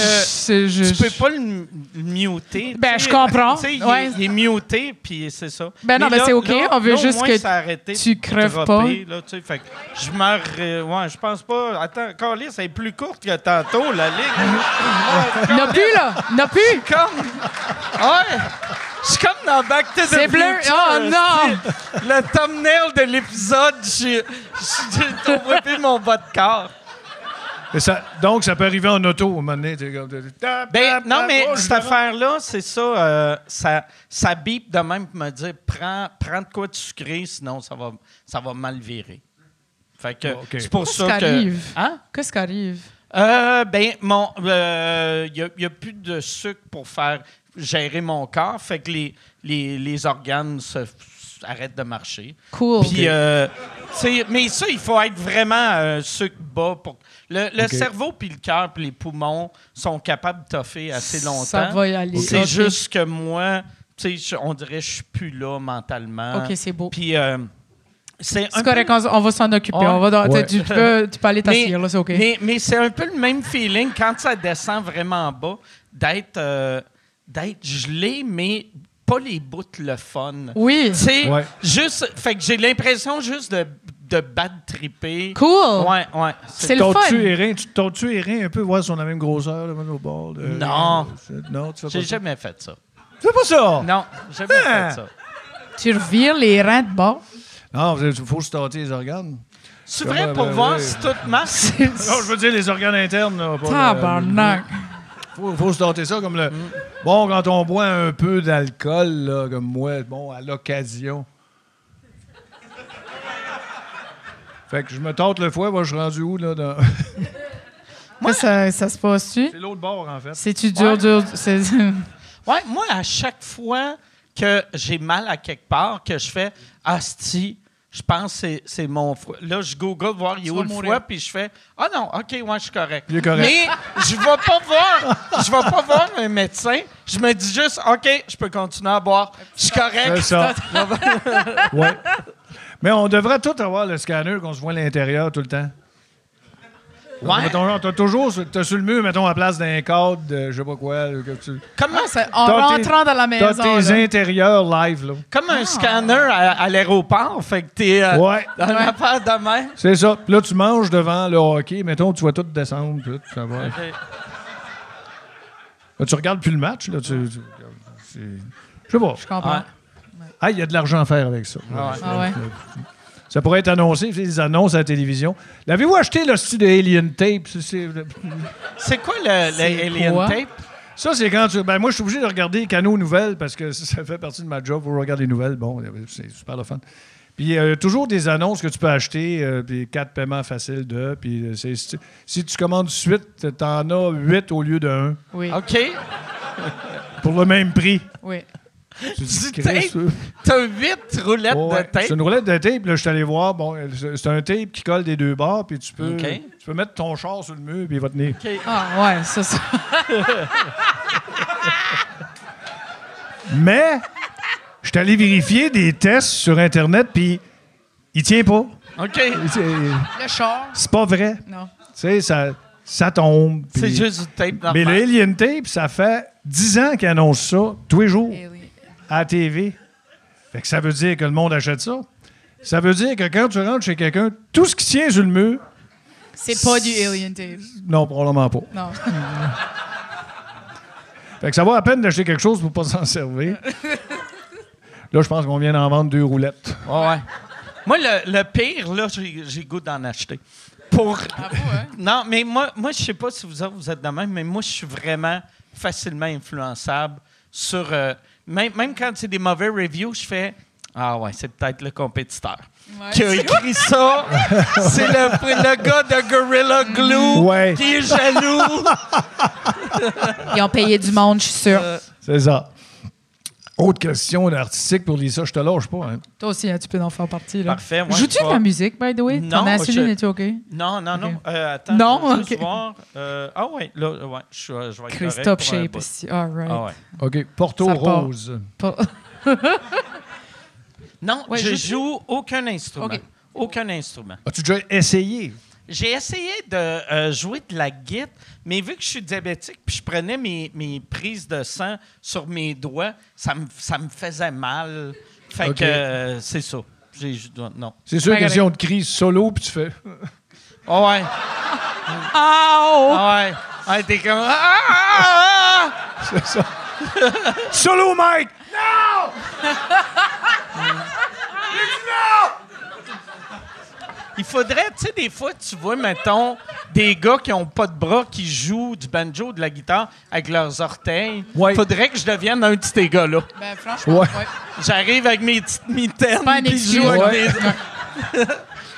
Speaker 6: peux pas le muter.
Speaker 4: Ben, je comprends.
Speaker 6: Il est muté, puis c'est ça.
Speaker 4: Ben non, mais c'est OK. On veut juste que tu crèves pas.
Speaker 6: Là, fait que je meurs... je pense pas... Attends, Carlis, elle est plus courte que tantôt, la ligne.
Speaker 4: N'a plus, là. N'a plus.
Speaker 6: Comme... Ouais. Je suis comme dans Back to the Future.
Speaker 4: C'est bleu. Oh non!
Speaker 6: Le thumbnail de l'épisode, j'ai plus mon bas de corps.
Speaker 3: Donc, ça peut arriver en auto, au moment donné.
Speaker 6: Non, mais cette affaire-là, c'est ça. Ça bip de même pour me dire prends de quoi de sucré, sinon ça va mal virer. Fait que c'est pour ça que. Hein?
Speaker 4: Qu'est-ce qui arrive?
Speaker 6: Il n'y a plus de sucre pour gérer mon corps. Fait que les organes arrêtent de marcher.
Speaker 4: Cool.
Speaker 6: Puis, mais ça, il faut être vraiment sucre bas pour. Le cerveau, puis le cœur, puis les poumons sont capables de toffer assez longtemps.
Speaker 4: Ça va y aller.
Speaker 6: C'est juste que moi, on dirait que je suis plus là mentalement.
Speaker 4: OK, c'est beau.
Speaker 6: Puis, c'est
Speaker 4: correct, on va s'en occuper. Tu peux aller t'asseoir, là, c'est OK.
Speaker 6: Mais c'est un peu le même feeling quand ça descend vraiment bas, d'être gelé, mais pas les bouts le fun.
Speaker 4: Oui.
Speaker 6: Juste, fait que j'ai l'impression juste de bad tripper.
Speaker 4: Cool.
Speaker 6: Ouais.
Speaker 4: C'est le fun.
Speaker 3: Tu tortues les reins un peu, voir si on a la même grosseur là, au bord.
Speaker 6: Non.
Speaker 3: Non, tu fais pas
Speaker 6: J'ai jamais fait ça.
Speaker 3: Tu fais pas ça?
Speaker 6: Non, j'ai jamais fait ça.
Speaker 4: Tu revires les reins de bord?
Speaker 3: Non, il faut se tâter les organes.
Speaker 6: C'est vrai pour voir si tout marche?
Speaker 3: Non, je veux dire les organes internes.
Speaker 4: Tabarnak.
Speaker 3: Faut se tâter ça comme le... Bon, quand on boit un peu d'alcool, là, comme moi, à l'occasion. Fait que je me tâte le foie, je suis rendu où, là?
Speaker 4: Moi, ça se passe-tu?
Speaker 3: C'est l'autre bord, en fait.
Speaker 4: C'est-tu dur?
Speaker 6: Ouais, moi, à chaque fois que j'ai mal à quelque part, que je fais « Asti, je pense que c'est mon foie. » Là, je google voir il est où le foie, puis je fais « Ah non, OK, ouais, je suis correct. »
Speaker 3: Il est correct.
Speaker 6: Mais je vais pas voir un médecin. Je me dis juste « OK, je peux continuer à boire. Je suis correct. »
Speaker 3: C'est ça. Ouais. Mais on devrait tous avoir le scanner qu'on se voit à l'intérieur tout le temps.
Speaker 6: Ouais.
Speaker 3: Mettons, t'as sur le mur, mettons, à place d'un cadre de je sais pas quoi.
Speaker 6: Comme,
Speaker 4: En rentrant dans la maison.
Speaker 3: T'as tes
Speaker 4: là.
Speaker 3: intérieurs live, là.
Speaker 6: comme un scanner à l'aéroport. Fait que t'es
Speaker 3: Ouais.
Speaker 6: dans l'affaire de main.
Speaker 3: C'est ça. Puis là, tu manges devant le hockey. Mettons, tu vois tout descendre. Tout, ça va. Là, tu regardes plus le match. Là, je sais pas.
Speaker 4: Je comprends.
Speaker 6: Ouais.
Speaker 3: Ah, il y a de l'argent à faire avec ça.
Speaker 6: Ah
Speaker 4: ouais.
Speaker 3: Ça pourrait être annoncé, des annonces à la télévision. L'avez-vous acheté le style de Alien Tape?
Speaker 6: C'est quoi le Alien
Speaker 4: quoi?
Speaker 6: Tape?
Speaker 3: Ça, c'est quand tu. Ben, moi, je suis obligé de regarder les canaux nouvelles parce que ça fait partie de ma job. Vous regardez les nouvelles. Bon, c'est super le fun. Puis, il y a toujours des annonces que tu peux acheter, puis 4 paiements faciles de. Puis, si tu commandes de suite, t'en as 8 au lieu de 1
Speaker 4: Oui.
Speaker 6: OK.
Speaker 3: pour le même prix.
Speaker 4: Oui.
Speaker 3: Tu dis,
Speaker 6: Du
Speaker 3: Christ,
Speaker 6: tape? T'as 8 roulettes
Speaker 3: ouais,
Speaker 6: de tape?
Speaker 3: c'est une roulette de tape. Là, je suis allé voir. Bon, c'est un tape qui colle des deux bords, puis tu peux,
Speaker 6: OK.
Speaker 3: tu peux mettre ton char sur le mur, puis il va tenir.
Speaker 4: Ah, ouais, ça.
Speaker 3: Mais, je suis allé vérifier des tests sur Internet, puis il tient pas.
Speaker 6: OK.
Speaker 3: C'est-
Speaker 4: Le char.
Speaker 3: C'est pas vrai.
Speaker 4: Non.
Speaker 3: Tu sais, ça tombe.
Speaker 6: C'est
Speaker 3: puis-
Speaker 6: juste du tape normal.
Speaker 3: Mais le Alien Tape, ça fait 10 ans qu'ils annoncent ça, tous les jours,
Speaker 4: Alien.
Speaker 3: à la TV. Fait que ça veut dire que le monde achète ça. Ça veut dire que quand tu rentres chez quelqu'un, tout ce qui tient sur le mur,
Speaker 4: C'est pas du Alien Tape.
Speaker 3: non, probablement pas.
Speaker 4: Non.
Speaker 3: Fait que ça vaut la peine d'acheter quelque chose pour pas s'en servir. Là, je pense qu'on vient d'en vendre 2 roulettes.
Speaker 6: Ouais. Moi, le pire, là, j'ai goût d'en acheter. Pour...
Speaker 4: Ah, vous, hein?
Speaker 6: Non, mais moi je sais pas si vous autres, vous êtes de même, mais moi, je suis vraiment facilement influençable sur... même quand c'est des mauvais reviews, je fais... Ah ouais, c'est peut-être le compétiteur
Speaker 4: Ouais.
Speaker 6: qui a écrit ça. C'est le gars de Gorilla Glue
Speaker 3: Ouais.
Speaker 6: qui est jaloux.
Speaker 5: Ils ont payé du monde, je suis sûre.
Speaker 3: C'est ça. Autre question artistique pour Lisa, je te lâche pas. Hein.
Speaker 4: Toi aussi, hein, tu peux en faire partie. Là.
Speaker 6: Parfait. Moi,
Speaker 4: Joues-tu
Speaker 6: je
Speaker 4: de
Speaker 6: vais-
Speaker 4: la musique, by the way?
Speaker 6: Non,
Speaker 4: Ton insuline
Speaker 6: je-
Speaker 4: est OK?
Speaker 6: Non.
Speaker 4: Ok.
Speaker 6: Attends,
Speaker 4: Non,
Speaker 6: je veux juste
Speaker 4: ok.
Speaker 6: voir. Ah ouais, là, ouais, je vais être correct
Speaker 4: Christophe
Speaker 6: pour un
Speaker 4: Shape
Speaker 6: bout.
Speaker 4: ici. All right.
Speaker 6: Ah ouais.
Speaker 3: OK. Porto
Speaker 4: Ça part.
Speaker 3: Rose.
Speaker 4: Pas-
Speaker 6: Non,
Speaker 4: Ouais,
Speaker 6: je
Speaker 4: je-
Speaker 6: joue aucun instrument.
Speaker 4: Ok.
Speaker 6: Aucun instrument.
Speaker 3: As-tu déjà essayé?
Speaker 6: J'ai essayé de jouer de la guitare, mais vu que je suis diabétique, puis je prenais mes prises de sang sur mes doigts, ça me faisait mal. Fait
Speaker 3: Ok.
Speaker 6: que c'est ça. Non.
Speaker 3: C'est sûr,
Speaker 4: Ouais,
Speaker 3: question de crise solo, puis tu fais...
Speaker 6: Ah ouais.
Speaker 4: Oh!
Speaker 6: Ah ouais. Ah, t'es comme... Ah!
Speaker 3: C'est ça. Solo, Mike!
Speaker 6: Il faudrait, tu sais, des fois, tu vois, mettons, des gars qui ont pas de bras qui jouent du banjo, de la guitare avec leurs orteils.
Speaker 3: Ouais.
Speaker 6: Faudrait que je devienne un de ces gars-là.
Speaker 4: Ben, franchement,
Speaker 3: Ouais.
Speaker 4: ouais.
Speaker 6: J'arrive avec mes petites mitaines,
Speaker 4: pas une
Speaker 6: puis je
Speaker 4: excuse.
Speaker 6: joue avec
Speaker 3: Ouais.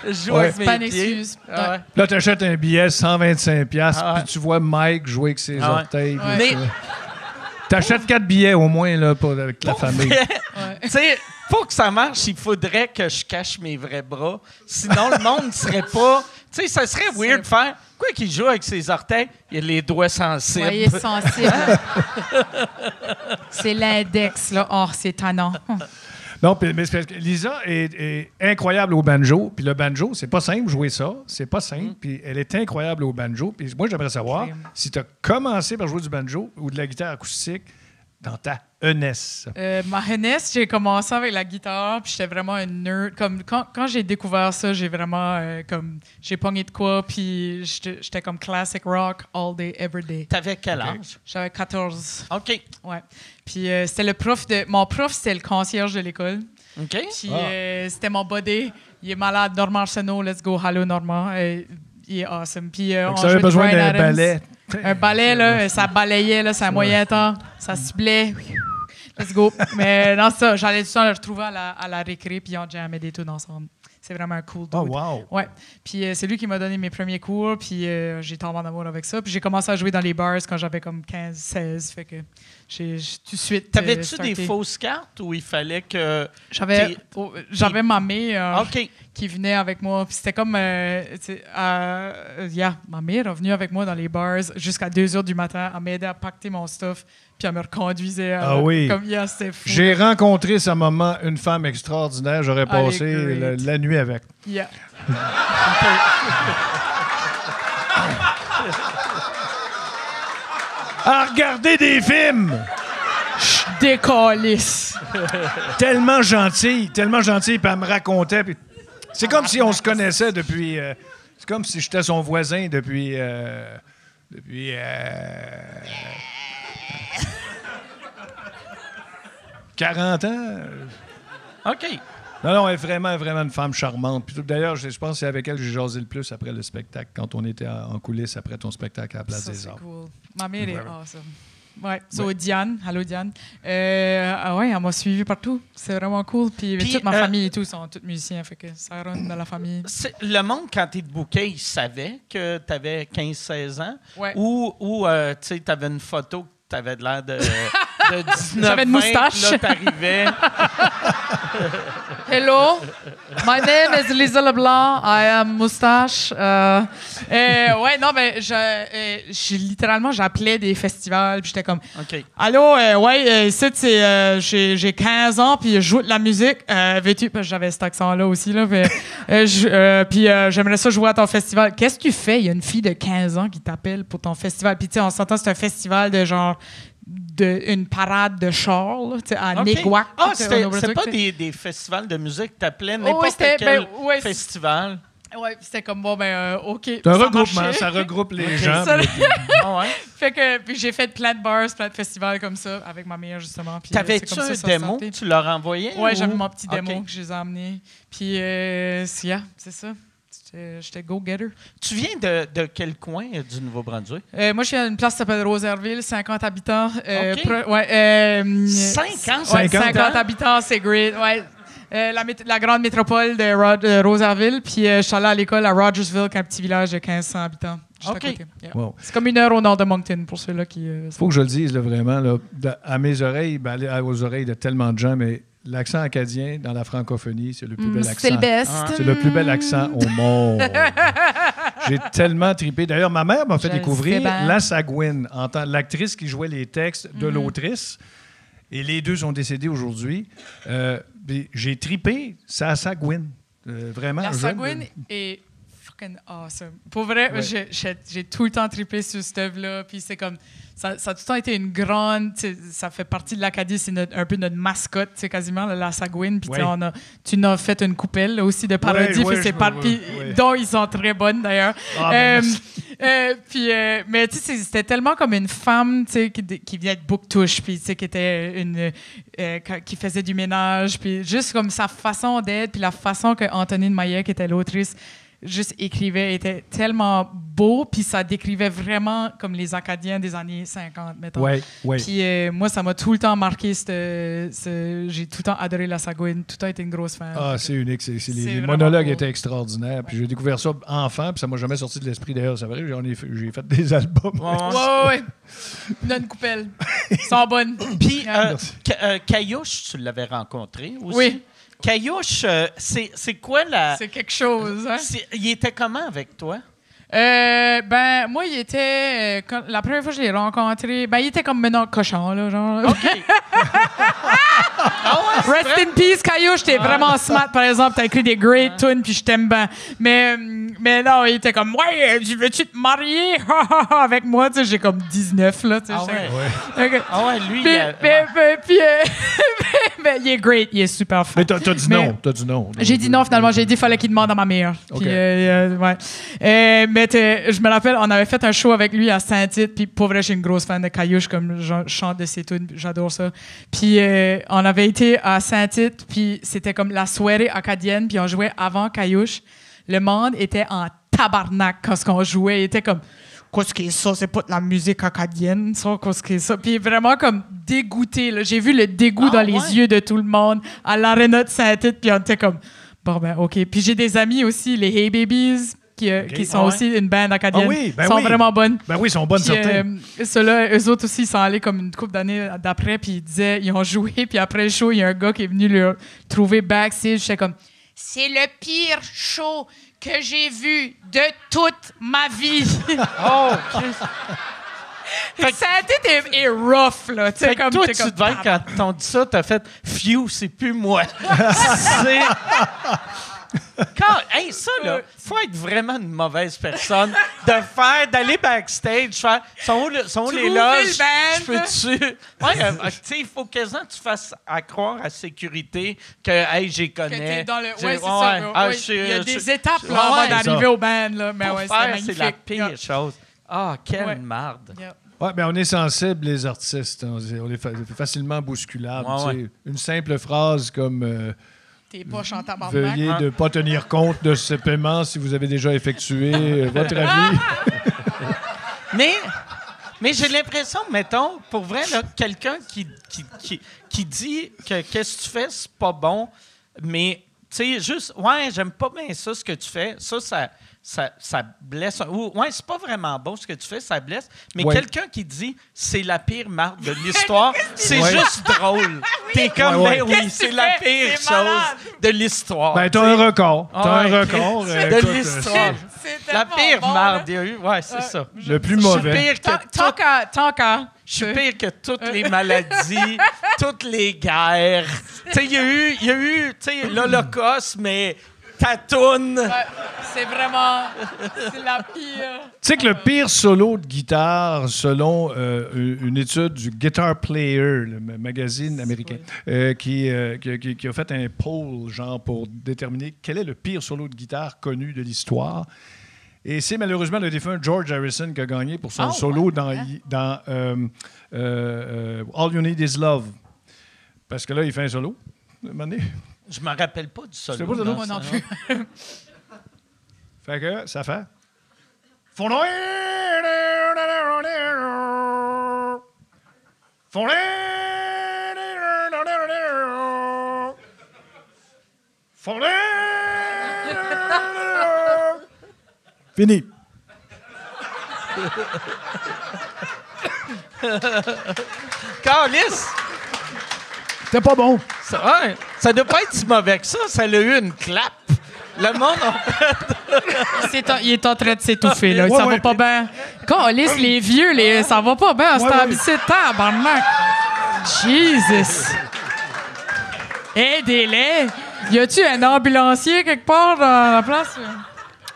Speaker 6: je joue
Speaker 3: Ouais.
Speaker 6: avec
Speaker 4: C'est pas une
Speaker 6: mes pieds.
Speaker 4: excuse.
Speaker 6: Ah ouais.
Speaker 3: Là, t'achètes un billet 125$,
Speaker 6: Ah ouais.
Speaker 3: puis tu vois Mike jouer avec ses
Speaker 6: Ah ouais.
Speaker 3: orteils.
Speaker 4: Ouais.
Speaker 6: Mais,
Speaker 3: T'achètes 4 billets au moins là, avec la famille.
Speaker 6: tu sais, pour que ça marche, il faudrait que je cache mes vrais bras. Sinon, le monde ne serait pas... Tu sais, ça serait weird de faire... Quoi qu'il joue avec ses orteils, il a les doigts sensibles.
Speaker 5: Soyez sensible. C'est l'index, là. Oh, c'est tannant.
Speaker 3: Non, mais c'est parce que Lisa est incroyable au banjo. Puis le banjo, c'est pas simple jouer ça. C'est pas simple. Puis elle est incroyable au banjo. Puis moi, j'aimerais savoir si tu as commencé par jouer du banjo ou de la guitare acoustique dans ta jeunesse.
Speaker 4: Ma jeunesse, j'ai commencé avec la guitare, puis j'étais vraiment un nerd. Comme quand j'ai découvert ça, j'ai vraiment comme j'ai pogné de quoi, puis j'étais comme classic rock all day, every day.
Speaker 6: T'avais quel âge?
Speaker 4: J'avais 14.
Speaker 6: OK.
Speaker 4: Ouais. Puis c'était le prof de mon prof, c'était le concierge de l'école.
Speaker 6: OK.
Speaker 4: Puis c'était mon buddy. Il est malade, Normand Arsenault, let's go, hello Normand. Il est awesome. Puis on
Speaker 3: Ça avait
Speaker 4: jouait du
Speaker 3: besoin
Speaker 4: Bryan
Speaker 3: d'un
Speaker 4: Adams.
Speaker 3: ballet.
Speaker 4: Un balai, là, ça balayait, là, ça moyen temps, ça ciblait. Let's go. Mais non, ça, j'allais tout le temps le retrouver à la récré, puis on jammait des tunes ensemble. C'est vraiment un cool dude.
Speaker 3: Oh, wow.
Speaker 4: Ouais. Puis c'est lui qui m'a donné mes premiers cours, puis j'ai tombé en amour avec ça. Puis j'ai commencé à jouer dans les bars quand j'avais comme 15-16, fait que j'ai tout de suite
Speaker 6: T'avais-tu
Speaker 4: starté.
Speaker 6: des fausses cartes ou il fallait que...
Speaker 4: J'avais ma mère
Speaker 6: OK.
Speaker 4: qui venait avec moi. Puis c'était comme... ma mère est venue avec moi dans les bars jusqu'à 2 h du matin. Elle m'aidait à pacter mon stuff, puis elle me reconduisait.
Speaker 3: Ah oui.
Speaker 4: Comme, c'était fou.
Speaker 3: J'ai rencontré sa maman, une femme extraordinaire. J'aurais
Speaker 4: Elle est
Speaker 3: passé
Speaker 4: great.
Speaker 3: la nuit avec.
Speaker 4: Yeah.
Speaker 3: À regarder des films!
Speaker 4: Je décalisse.
Speaker 3: Tellement gentille, puis elle me racontait. Puis c'est comme si on se connaissait depuis... c'est comme si j'étais son voisin depuis 40 ans.
Speaker 6: OK.
Speaker 3: Non, elle est vraiment une femme charmante. Puis d'ailleurs, je pense que c'est avec elle que j'ai jasé le plus après le spectacle, quand on était en coulisses après ton spectacle à la Place
Speaker 4: Ça,
Speaker 3: des
Speaker 4: c'est
Speaker 3: Arts.
Speaker 4: cool. Ma mère est
Speaker 3: Ouais.
Speaker 4: awesome. Ouais, Diane. Allô, Diane. Elle m'a suivi partout. C'est vraiment cool. Puis toute ma famille et tout sont tous musiciens, fait que ça run dans la famille.
Speaker 6: Le monde, quand tu te bouquais, il savait que tu avais 15-16 ans?
Speaker 4: Ouais.
Speaker 6: Ou tu avais une photo que tu avais de l'air de 19
Speaker 4: J'avais une
Speaker 6: 20,
Speaker 4: moustache.
Speaker 6: Là, t'arrivais.
Speaker 4: Hello, my name is Lisa Leblanc. I am moustache. Ouais, non, mais littéralement, j'appelais des festivals, puis j'étais comme,
Speaker 6: OK.
Speaker 4: allô, ici, j'ai 15 ans, puis je joue de la musique. Vêtu, parce que j'avais cet accent-là aussi, là. Puis j'aimerais ça jouer à ton festival. Qu'est-ce que tu fais? Il y a une fille de 15 ans qui t'appelle pour ton festival. Puis, tu sais, on s'entend, c'est un festival de genre. Une parade de chars là, à
Speaker 6: OK.
Speaker 4: Neguac.
Speaker 6: Ah, c'est pas des festivals de musique, t'appelais n'importe quel festival.
Speaker 4: Ouais, c'était comme OK.
Speaker 3: C'est un
Speaker 4: ça
Speaker 3: regroupement,
Speaker 4: marchait.
Speaker 3: ça regroupe les
Speaker 6: OK.
Speaker 3: gens.
Speaker 4: Ça-
Speaker 6: Ah ouais.
Speaker 4: Fait que puis j'ai fait plein de bars, plein de festivals comme ça avec ma mère justement. Puis,
Speaker 6: T'avais-tu
Speaker 4: c'est comme
Speaker 6: un
Speaker 4: ça
Speaker 6: démo
Speaker 4: sortait.
Speaker 6: que tu leur envoyais?
Speaker 4: Ouais,
Speaker 6: ou-
Speaker 4: j'avais mon petit démo
Speaker 6: OK.
Speaker 4: que je les ai emmenés. Puis c'est ça. J'étais go-getter.
Speaker 6: Tu viens de quel coin du Nouveau-Brunswick?
Speaker 4: Moi, je suis à une place qui s'appelle Rosaireville, 50 habitants.
Speaker 6: OK. 50?
Speaker 4: 50 habitants, c'est great. Ouais. La grande métropole de Rosaireville. Puis je suis allé à l'école à Rogersville, qui est un petit village de 1500 habitants. Juste
Speaker 6: OK.
Speaker 4: à côté. Yeah.
Speaker 3: Wow.
Speaker 4: C'est comme 1 heure au nord de Moncton, pour ceux-là qui...
Speaker 3: Faut que je le dise, là, vraiment, là, à mes oreilles, aux oreilles de tellement de gens, mais l'accent acadien dans la francophonie, c'est le plus bel accent.
Speaker 5: C'est le best.
Speaker 3: C'est le plus bel accent au monde. J'ai tellement tripé. D'ailleurs, ma mère m'a fait
Speaker 5: Je le
Speaker 3: découvrir
Speaker 5: sais bien.
Speaker 3: La Sagouine, l'actrice qui jouait les textes de l'autrice. Et les deux sont décédés aujourd'hui. Puis j'ai tripé sa Sagouine. Vraiment.
Speaker 4: La Sagouine est fucking awesome. Pour vrai,
Speaker 3: Ouais.
Speaker 4: j'ai tout le temps trippé sur cette œuvre-là. Puis c'est comme... Ça a tout le temps été une grande... tu sais, ça fait partie de l'Acadie. C'est un peu notre mascotte, tu sais, quasiment, la Sagouine. Puis tu sais,
Speaker 3: Ouais.
Speaker 4: tu nous as fait une coupelle là, aussi de parodies.
Speaker 3: Ouais,
Speaker 4: puis
Speaker 3: je me-
Speaker 4: puis
Speaker 3: ouais.
Speaker 4: dont ils sont très bonnes, d'ailleurs.
Speaker 3: Ah, ben, merci.
Speaker 4: Mais tu sais, c'était tellement comme une femme, tu sais, qui vient de Bouctouche, puis tu sais, qui était qui faisait du ménage, puis juste comme sa façon d'être, puis la façon que Antonine Maillet, qui était l'autrice, juste écrivait, était tellement beau, puis ça décrivait vraiment comme les Acadiens des années 50, mettons.
Speaker 3: Ouais.
Speaker 4: Puis moi, ça m'a tout le temps marqué. J'ai tout le temps adoré la Sagouine. Tout le temps été une grosse fan.
Speaker 3: Ah, c'est unique. Les
Speaker 4: vraiment
Speaker 3: monologues
Speaker 4: cool.
Speaker 3: étaient extraordinaires. Puis j'ai découvert ça enfant, puis ça m'a jamais sorti de l'esprit. D'ailleurs, c'est vrai, j'ai fait des albums.
Speaker 4: Ouais. Une coupelle. Ils sont bonnes.
Speaker 6: Puis,
Speaker 3: Merci.
Speaker 6: Caillouche, tu l'avais rencontré aussi?
Speaker 4: Oui.
Speaker 6: Caillouche, c'est quoi la...
Speaker 4: C'est quelque chose, hein?
Speaker 6: Il était comment avec toi?
Speaker 4: Moi, il était... la première fois que je l'ai rencontré, il était comme maintenant cochon, là, genre.
Speaker 6: OK.
Speaker 4: Rest in peace, Caillouche. T'es vraiment smart, par exemple. T'as écrit des great tunes, puis je t'aime bien. Mais non, il était comme, ouais, veux-tu te marier avec moi? Tu sais, j'ai comme 19, là. Tu sais,
Speaker 6: Ah
Speaker 4: j'étais
Speaker 6: ouais.
Speaker 4: comme- Ok.
Speaker 6: Ah ouais, lui,
Speaker 4: Mais il est great, il est super fort.
Speaker 3: Mais t'as dit
Speaker 4: Mais-
Speaker 3: non. T'as dit non.
Speaker 4: J'ai dit non, finalement. J'ai dit qu'il fallait qu'il demande à ma mère.
Speaker 3: OK.
Speaker 4: Puis, ouais. Mais je me rappelle, on avait fait un show avec lui à Saint-Tite. Puis, pour vrai, je suis une grosse fan de Caillouche, comme je chante de ses tunes. J'adore ça. Puis, on avait été à Saint-Tite. Puis, c'était comme la soirée acadienne. Puis, on jouait avant Caillouche. Le monde était en tabarnak quand on jouait. Il était comme... Qu'est-ce que c'est ça? C'est pas de la musique acadienne, ça? Qu'est-ce que c'est ça? Puis vraiment comme dégoûté. Là. J'ai vu le dégoût dans les yeux de tout le monde à l'aréna de Saint-Tite. Puis on était comme, Bon, ben, OK. Puis j'ai des amis aussi, les Hey Babies, qui sont aussi une band acadienne.
Speaker 3: Ah oui, ben
Speaker 4: ils sont
Speaker 3: oui.
Speaker 4: vraiment bonnes.
Speaker 3: Ben oui, ils sont bonnes,
Speaker 4: Puis,
Speaker 3: certains.
Speaker 4: ceux-là, eux autres aussi, ils sont allés comme une couple d'années d'après, puis ils disaient, ils ont joué, puis après le show, il y a un gars qui est venu le trouver backstage. J'étais comme, c'est le pire show que j'ai vu de toute ma vie.
Speaker 6: Oh, Christ.
Speaker 4: Ça a été rough, là. Tu sais,
Speaker 6: Fait que
Speaker 4: comme,
Speaker 6: toi,
Speaker 4: t'es
Speaker 6: tu
Speaker 4: comme,
Speaker 6: devais, quand t'ont dit ça, t'as fait « Phew, c'est plus moi. » C'est... Hey, ça, là, faut être vraiment une mauvaise personne d'aller backstage, faire « Sont où les
Speaker 4: Trouver
Speaker 6: loges?
Speaker 4: le band.
Speaker 6: Je peux-tu... » Ouais, tu sais, il faut quasiment que tu fasses à croire à sécurité que « Hey, j'y
Speaker 4: que
Speaker 6: connais.
Speaker 4: t'es dans le...
Speaker 6: J'ai-
Speaker 4: Ouais, c'est ça.
Speaker 6: Ah,
Speaker 4: ouais. Il y a des étapes, là,
Speaker 6: ouais,
Speaker 4: avant
Speaker 6: c'est
Speaker 4: d'arriver
Speaker 3: ça.
Speaker 4: au band, là. Mais
Speaker 6: Pour
Speaker 4: ouais,
Speaker 6: faire,
Speaker 4: c'était magnifique.
Speaker 6: c'est la pire chose. Ah, quelle
Speaker 4: Ouais.
Speaker 6: marde.
Speaker 4: Yeah.
Speaker 3: Ouais, ben on est sensibles, les artistes. On est facilement bousculables.
Speaker 6: Ouais,
Speaker 3: tu sais. Une simple phrase comme
Speaker 4: T'es pas chantant
Speaker 3: veuillez
Speaker 6: Hein?
Speaker 3: ne pas tenir compte de ce paiement si vous avez déjà effectué votre avis.
Speaker 6: Mais j'ai l'impression, mettons, pour vrai, là, quelqu'un qui dit que qu'est-ce que tu fais, c'est pas bon, mais, tu sais, juste, ouais, j'aime pas bien ça, ce que tu fais, ça blesse. Ouais, c'est pas vraiment bon ce que tu fais, ça blesse, mais
Speaker 3: Ouais.
Speaker 6: quelqu'un qui dit c'est la pire marque de l'histoire, c'est
Speaker 3: Ouais.
Speaker 6: juste drôle. T'es comme,
Speaker 3: Ouais, ouais.
Speaker 6: ben oui,
Speaker 4: Qu'est-ce
Speaker 6: c'est
Speaker 4: que tu
Speaker 6: la
Speaker 4: fais?
Speaker 6: pire
Speaker 4: C'est malade.
Speaker 6: chose de l'histoire.
Speaker 3: Ben,
Speaker 6: tu
Speaker 3: t'as
Speaker 6: sais.
Speaker 3: un record. T'as
Speaker 6: Ah
Speaker 3: un
Speaker 6: ouais,
Speaker 3: record.
Speaker 6: de
Speaker 3: Écoute,
Speaker 6: l'histoire.
Speaker 4: C'est
Speaker 6: La
Speaker 4: tellement
Speaker 6: pire
Speaker 4: bon,
Speaker 6: marde,
Speaker 4: là.
Speaker 6: il y a eu. Ouais, c'est ça.
Speaker 3: le plus
Speaker 6: Je suis
Speaker 3: mauvais.
Speaker 6: pire que
Speaker 4: Tant qu'à.
Speaker 6: Je suis pire que toutes les maladies, toutes les guerres. Tu sais, il y a eu tu sais, l'Holocauste, mais ta toune.
Speaker 4: Ouais, c'est vraiment. C'est la pire.
Speaker 3: Tu sais que le pire solo de guitare, selon une étude du Guitar Player, le magazine américain, qui a fait un poll, genre, pour déterminer quel est le pire solo de guitare connu de l'histoire. Et c'est malheureusement le défunt George Harrison qui a gagné pour son solo dans All You Need Is Love. Parce que là, il fait un solo. À un moment donné.
Speaker 6: Je me rappelle pas du solo.
Speaker 3: C'est pas le solo?
Speaker 4: Moi non plus.
Speaker 3: Fait que ça fait. Fini.
Speaker 6: Calice!
Speaker 3: C'était pas bon.
Speaker 6: Ça doit pas être si mauvais que ça. Ça a eu une clap. Le monde
Speaker 4: Il est en train de s'étouffer, là.
Speaker 3: Ouais,
Speaker 4: Ça
Speaker 3: ouais.
Speaker 4: va pas bien. Calisse, les vieux, ça va pas bien. C'est habitué de tabarnak. Jesus. Aidez-les. Y a-tu un ambulancier quelque part dans la place?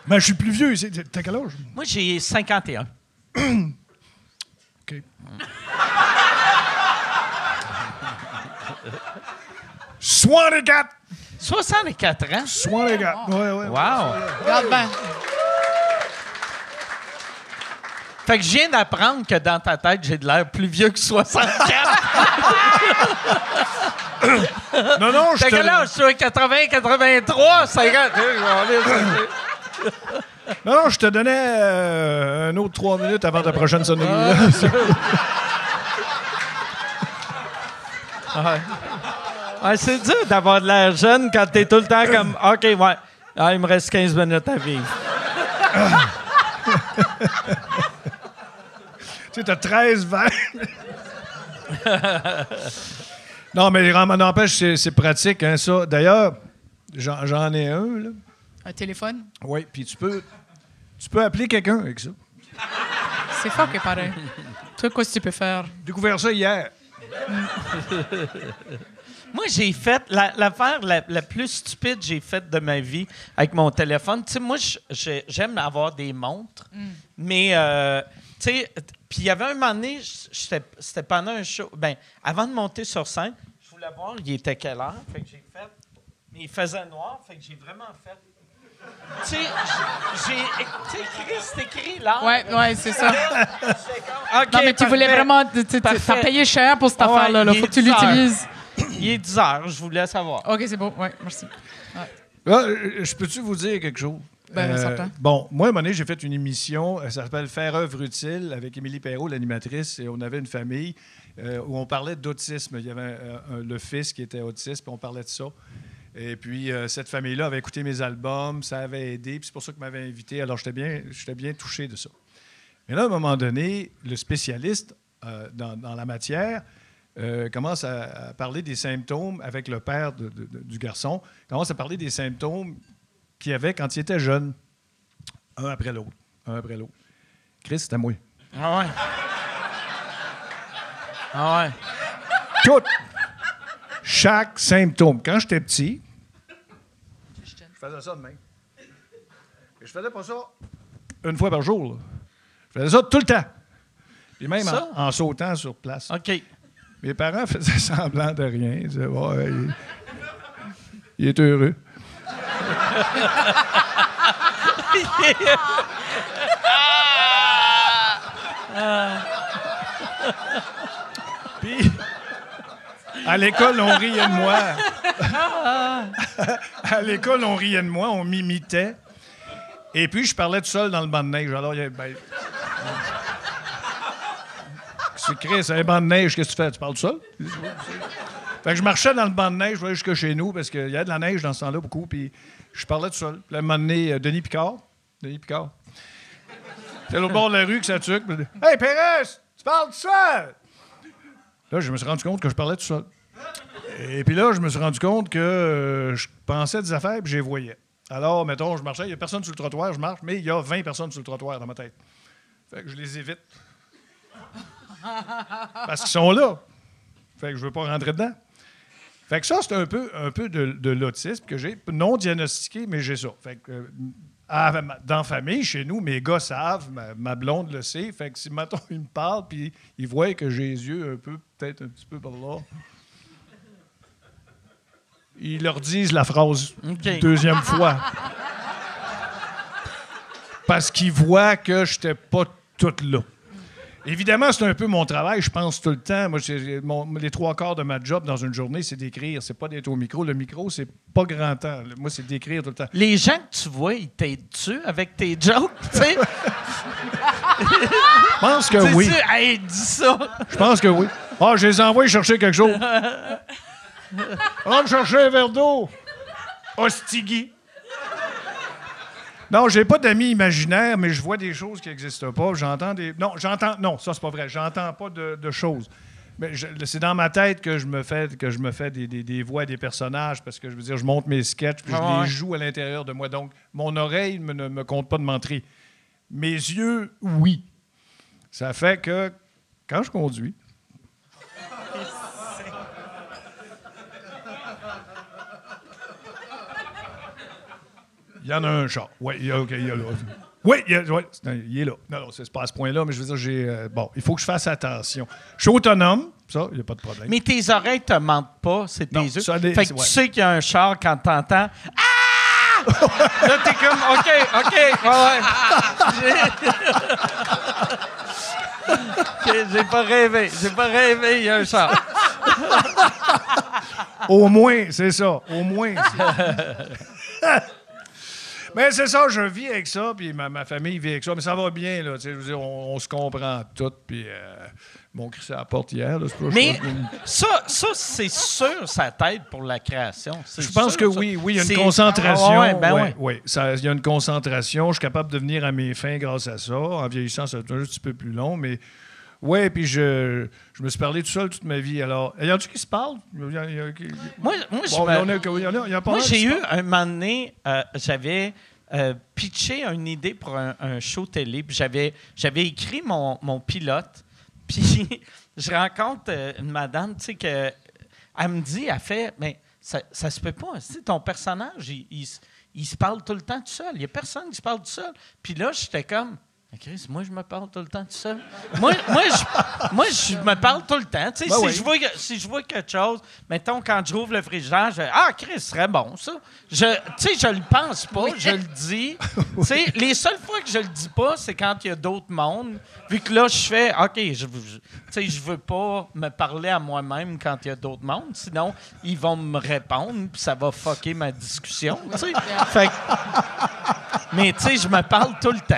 Speaker 3: Ben, je suis plus vieux. T'as quel âge?
Speaker 6: Moi, j'ai 51.
Speaker 3: OK. 64!
Speaker 6: 64 ans.
Speaker 3: 64. Ouais.
Speaker 6: Wow!
Speaker 4: Regarde bien.
Speaker 6: Fait que je viens d'apprendre que dans ta tête, j'ai de l'air plus vieux que 64.
Speaker 3: Non, je
Speaker 6: T'as quel âge? Tu as 80, 83, 50.
Speaker 3: Non, je te donnais un autre 3 minutes avant ta prochaine sonnerie. là.
Speaker 6: Ouais, c'est dur d'avoir de l'air jeune quand t'es tout le temps comme OK, ouais. Ah, il me reste 15 minutes à vivre.
Speaker 3: Tu sais, t'as 13 verres. Non, mais n'empêche, c'est pratique, hein, ça. D'ailleurs, j'en ai un, là.
Speaker 4: Un téléphone?
Speaker 3: Oui, puis tu peux appeler quelqu'un avec ça.
Speaker 4: C'est fort que pareil. Toi, qu'est-ce que tu peux faire?
Speaker 3: J'ai découvert ça hier.
Speaker 6: Moi, j'ai fait l'affaire la plus stupide que j'ai faite de ma vie avec mon téléphone. Tu sais, moi, j'aime avoir des montres, mais, tu sais, puis il y avait un moment donné, c'était pendant un show. Ben, avant de monter sur scène, je voulais voir, il était quelle heure, fait que j'ai fait, mais il faisait noir, fait que j'ai vraiment fait. Tu sais, Chris, c'est écrit là.
Speaker 4: Ouais, c'est ça.
Speaker 6: OK,
Speaker 4: Non, mais tu voulais
Speaker 6: parfait.
Speaker 4: vraiment. T'as
Speaker 6: Parfait.
Speaker 4: payé cher pour cette
Speaker 6: Ouais,
Speaker 4: affaire-là.
Speaker 6: il
Speaker 4: Faut
Speaker 6: est
Speaker 4: que tu
Speaker 6: 10 heures.
Speaker 4: l'utilises.
Speaker 6: Il est 10 heures, je voulais savoir.
Speaker 4: OK, c'est bon. Ouais, merci.
Speaker 3: Là, je peux-tu vous dire quelque chose?
Speaker 4: Ben, certain.
Speaker 3: Bon, moi, à un moment donné, j'ai fait une émission, ça s'appelle Faire œuvre utile, avec Émilie Perrault, l'animatrice, et on avait une famille où on parlait d'autisme. Il y avait le fils qui était autiste, puis on parlait de ça. Et puis, cette famille-là avait écouté mes albums, ça avait aidé, puis c'est pour ça qu'ils m'avaient invité. Alors, j'étais bien touché de ça. Mais là, à un moment donné, le spécialiste dans la matière commence à parler des symptômes avec le père du garçon, commence à parler des symptômes qu'il avait quand il était jeune, un après l'autre. Chris, c'était moi.
Speaker 6: Ah ouais. Ah ouais.
Speaker 3: Tout. Chaque symptôme. Quand j'étais petit, je faisais ça de même. Et je faisais pas ça une fois par jour. Là. Je faisais ça tout le temps. Et même en sautant sur place.
Speaker 6: OK.
Speaker 3: Mes parents faisaient semblant de rien. Ils disaient, ouais, il est heureux. Puis, à l'école, on riait de moi. À l'école, on riait de moi, on m'imitait. Et puis, je parlais tout seul dans le banc de neige. Alors, c'est Chris, c'est un banc de neige, qu'est-ce que tu fais? Tu parles tout seul? Fait que je marchais dans le banc de neige, je voyais jusque chez nous, parce qu'il y a de la neige dans ce temps-là, beaucoup, puis je parlais tout seul. Puis là, à un moment donné, Denis Picard. C'est l'autre bord de la rue que ça tue. « Hey, Pérez, tu parles tout seul! » Là, je me suis rendu compte que je parlais tout seul. Et puis là, je me suis rendu compte que je pensais des affaires, puis je les voyais. Alors, mettons, je marchais, il n'y a personne sur le trottoir, je marche, mais il y a 20 personnes sur le trottoir dans ma tête. Fait que je les évite. Parce qu'ils sont là. Fait que je veux pas rentrer dedans. Fait que ça, c'est un peu de l'autisme que j'ai. Non diagnostiqué, mais j'ai ça. Fait que dans la famille, chez nous, mes gars savent, ma blonde le sait. Fait que si, mettons, ils me parlent, puis ils voient que j'ai les yeux peut-être un petit peu par là, ils leur disent la phrase une deuxième fois. Parce qu'ils voient que je n'étais pas tout là. Évidemment, c'est un peu mon travail, je pense tout le temps. Moi, les 3/4 de ma job dans une journée, c'est d'écrire. C'est pas d'être au micro. Le micro, c'est pas grand temps. Moi, c'est d'écrire tout le temps.
Speaker 6: Les gens que tu vois, ils t'aident-tu avec tes jokes, tu sais?
Speaker 3: Je pense que oui.
Speaker 6: Hey, dis ça!
Speaker 3: Je pense que oui. Ah, je les envoie chercher quelque chose. On me chercher un verre d'eau. Hostigui. Non, j'ai pas d'amis imaginaires, mais je vois des choses qui n'existent pas. J'entends des... Non, ça, c'est pas vrai. J'entends pas de choses. Mais c'est dans ma tête que je me fais des voix des personnages, parce que, je veux dire, je monte mes sketchs, puis je les joue à l'intérieur de moi. Donc, mon oreille ne me compte pas de mentir. Mes yeux, oui. Ça fait que, quand je conduis... Il y en a un char. Oui, il y a là. Oui, il est là. Non, c'est pas à ce point-là, mais je veux dire, il faut que je fasse attention. Je suis autonome, ça, il n'y a pas de problème.
Speaker 6: Mais tes oreilles te mentent pas, c'est tes yeux. Fait que tu sais qu'il y a un char quand t'entends « Ah! » Là, t'es comme « OK, ouais. J'ai pas rêvé, il y a un char. »
Speaker 3: Au moins, c'est ça. Mais c'est ça, je vis avec ça, puis ma famille vit avec ça. Mais ça va bien, là. Je veux dire, on se comprend tout, puis mon cri à la porte hier. Là,
Speaker 6: mais ça, c'est sûr, ça t'aide pour la création.
Speaker 3: Je pense que oui, il y a une concentration. Oui, il y a une concentration. Je suis capable de venir à mes fins grâce à ça. En vieillissant, ça va être un petit peu plus long, mais... Oui, puis je me suis parlé tout seul toute ma vie. Alors, y en a-tu qui se parlent?
Speaker 6: Moi, j'ai eu un moment donné, j'avais pitché une idée pour un show télé, puis j'avais écrit mon pilote, puis je rencontre une madame, tu sais, que elle me dit, elle fait, mais ça se peut pas, tu sais, ton personnage, il se parle tout le temps tout seul. Il n'y a personne qui se parle tout seul. Puis là, j'étais comme... Chris, moi, je me parle tout le temps tout seul. moi, je me parle tout le temps. Tu sais, si je vois quelque chose, mettons, quand je rouvre le frigidaire, je dis « Ah, Chris, ce serait bon, ça. » Tu sais, je le pense pas, je le dis. Tu sais, les seules fois que je le dis pas, c'est quand il y a d'autres mondes. Vu que là, je fais « OK, je veux pas me parler à moi-même quand il y a d'autres mondes. Sinon, ils vont me répondre, puis ça va fucker ma discussion. » Tu sais, fait mais tu sais, je me parle tout le temps.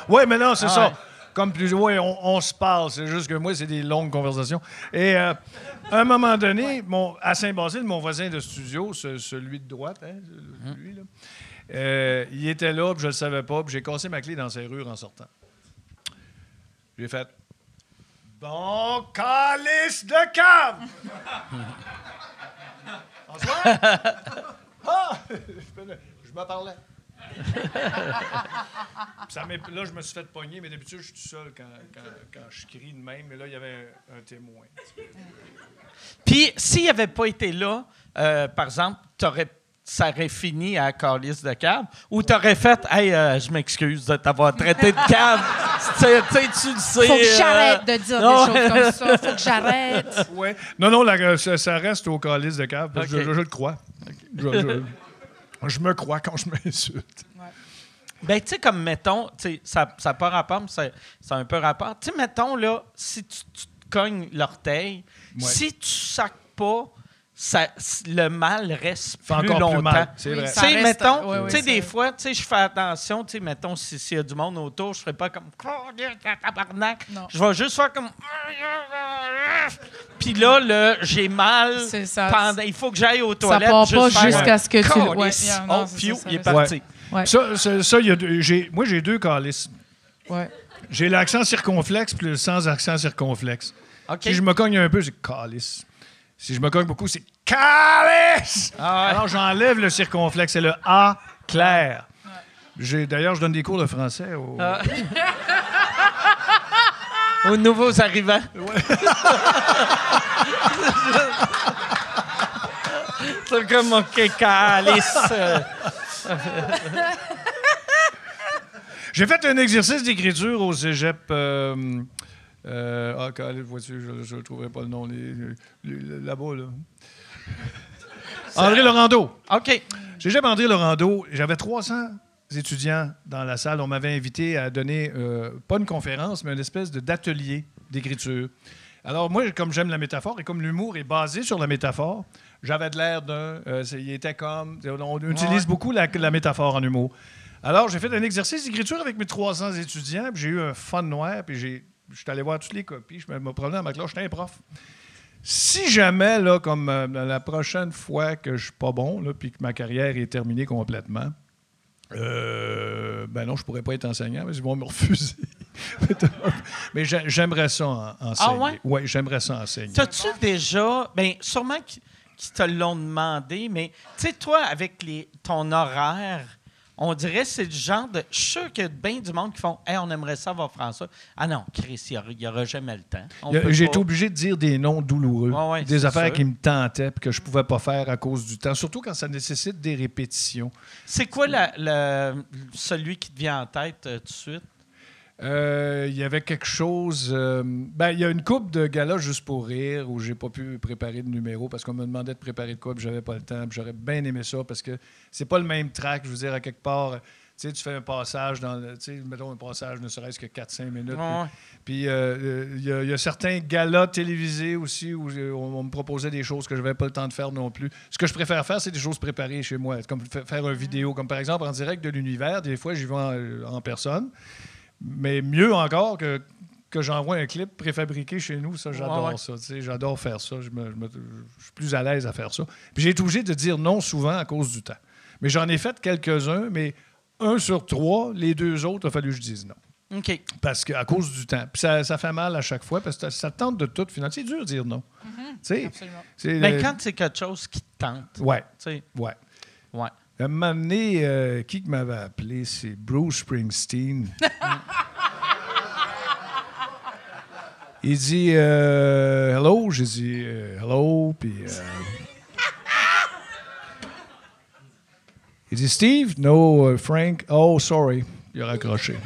Speaker 3: Oui, mais non, c'est ça. comme plus... Oui, on se parle. C'est juste que moi, c'est des longues conversations. Et à un moment donné, à Saint-Basile, mon voisin de studio, celui de droite, lui, là, il était là, puis je le savais pas, puis j'ai cassé ma clé dans la serrure en sortant. J'ai fait... Bon, calice de cave! Bonsoir! Ah! Je me parlais. Là, je me suis fait pogner, mais d'habitude, je suis tout seul quand je crie de même, mais là, il y avait un témoin.
Speaker 6: Puis, s'il n'avait pas été là, par exemple, ça aurait fini à calice de cave, ou t'aurais fait « Hey, je m'excuse de t'avoir traité de cave. » Tu le sais.
Speaker 5: Faut que j'arrête de dire des choses comme ça. Faut que j'arrête.
Speaker 3: Ouais. Non, ça reste au calice de cave. Parce que je le crois. Okay. Je me crois quand je m'insulte.
Speaker 4: Ouais.
Speaker 6: Ben, tu sais, comme, mettons, ça n'a pas rapport, mais c'est un peu rapport. Tu sais, mettons, là, si tu te cognes l'orteil, si tu sacques pas, le mal reste plus longtemps. Plus mal,
Speaker 3: c'est vrai.
Speaker 6: Tu sais, mettons, des fois, tu sais, je fais attention, tu sais, mettons, s'il y a du monde autour, je ne ferai pas comme tabarnak. Je vais juste faire comme. Puis là, j'ai mal.
Speaker 4: C'est ça.
Speaker 6: Il faut que j'aille aux toilettes.
Speaker 4: Ça part pas jusqu'à ce que tu.
Speaker 6: Il est parti.
Speaker 4: Ouais.
Speaker 3: Ça, moi, j'ai 2 calices.
Speaker 4: Ouais.
Speaker 3: J'ai l'accent circonflexe plus sans accent circonflexe.
Speaker 6: Okay.
Speaker 3: Si je me cogne un peu, c'est calice. Si je me cogne beaucoup, c'est calice. Alors, j'enlève le circonflexe. C'est le A clair. Ouais. D'ailleurs, je donne des cours de français
Speaker 6: aux nouveaux arrivants. Ouais. C'est comme mon calice.
Speaker 3: J'ai fait un exercice d'écriture au cégep. Vois-tu, je ne trouverai pas le nom. Là-bas, là. André Laurando.
Speaker 6: OK.
Speaker 3: Cégep André Laurando. J'avais 300 étudiants dans la salle. On m'avait invité à donner, pas une conférence, mais une espèce d'atelier d'écriture. Alors, moi, comme j'aime la métaphore et comme l'humour est basé sur la métaphore, j'avais de l'air d'un... il était comme... On utilise beaucoup la métaphore en humour. Alors, j'ai fait un exercice d'écriture avec mes 300 étudiants, puis j'ai eu un fun noir, puis je suis allé voir toutes les copies, je me promenais à ma classe, j'étais un prof. Si jamais, là, comme la prochaine fois que je suis pas bon, là, puis que ma carrière est terminée complètement, ben non, je pourrais pas être enseignant, mais ils vont me refuser. Mais j'aimerais ça enseigner.
Speaker 6: Ah ouais?
Speaker 3: Oui, j'aimerais ça enseigner.
Speaker 6: T'as-tu déjà... Bien, sûrement qu'ils te l'ont demandé, mais tu sais, toi, avec ton horaire... On dirait que c'est le genre de... Je suis sûr qu'il y a bien du monde qui font « Hey, on aimerait ça avoir François. » Ah non, Chris, il n'y aura jamais le temps.
Speaker 3: J'ai été obligé de dire des noms douloureux. Des affaires qui me tentaient et que je ne pouvais pas faire à cause du temps. Surtout quand ça nécessite des répétitions.
Speaker 6: C'est quoi celui qui te vient en tête tout de suite?
Speaker 3: Il y avait quelque chose... il y a une couple de galas juste pour rire où j'ai pas pu préparer de numéro parce qu'on me demandait de préparer de quoi puis j'avais pas le temps. Puis j'aurais bien aimé ça parce que c'est pas le même track. Je veux dire, à quelque part, tu fais un passage mettons un passage ne serait-ce que 4-5 minutes. Puis il y a certains galas télévisés aussi où on me proposait des choses que je n'avais pas le temps de faire non plus. Ce que je préfère faire, c'est des choses préparées chez moi. Comme faire une vidéo. Comme par exemple, en direct de l'univers, des fois, j'y vais en personne. Mais mieux encore que j'envoie un clip préfabriqué chez nous, ça, j'adore ça. J'adore faire ça. Je suis plus à l'aise à faire ça. Puis j'ai été obligé de dire non souvent à cause du temps. Mais j'en ai fait quelques-uns, mais 1 sur 3, les 2 autres, il a fallu que je dise non.
Speaker 6: OK.
Speaker 3: Parce qu'à cause du temps. Puis ça fait mal à chaque fois parce que ça tente de tout. Finalement, c'est dur de dire non.
Speaker 4: Absolument.
Speaker 6: Mais quand c'est quelque chose qui te tente.
Speaker 3: Ouais.
Speaker 6: Ouais.
Speaker 3: Un moment donné, qui m'avait appelé? C'est Bruce Springsteen. Il dit hello. J'ai dit hello. Puis il dit Steve? No, Frank. Oh, sorry. Il a raccroché.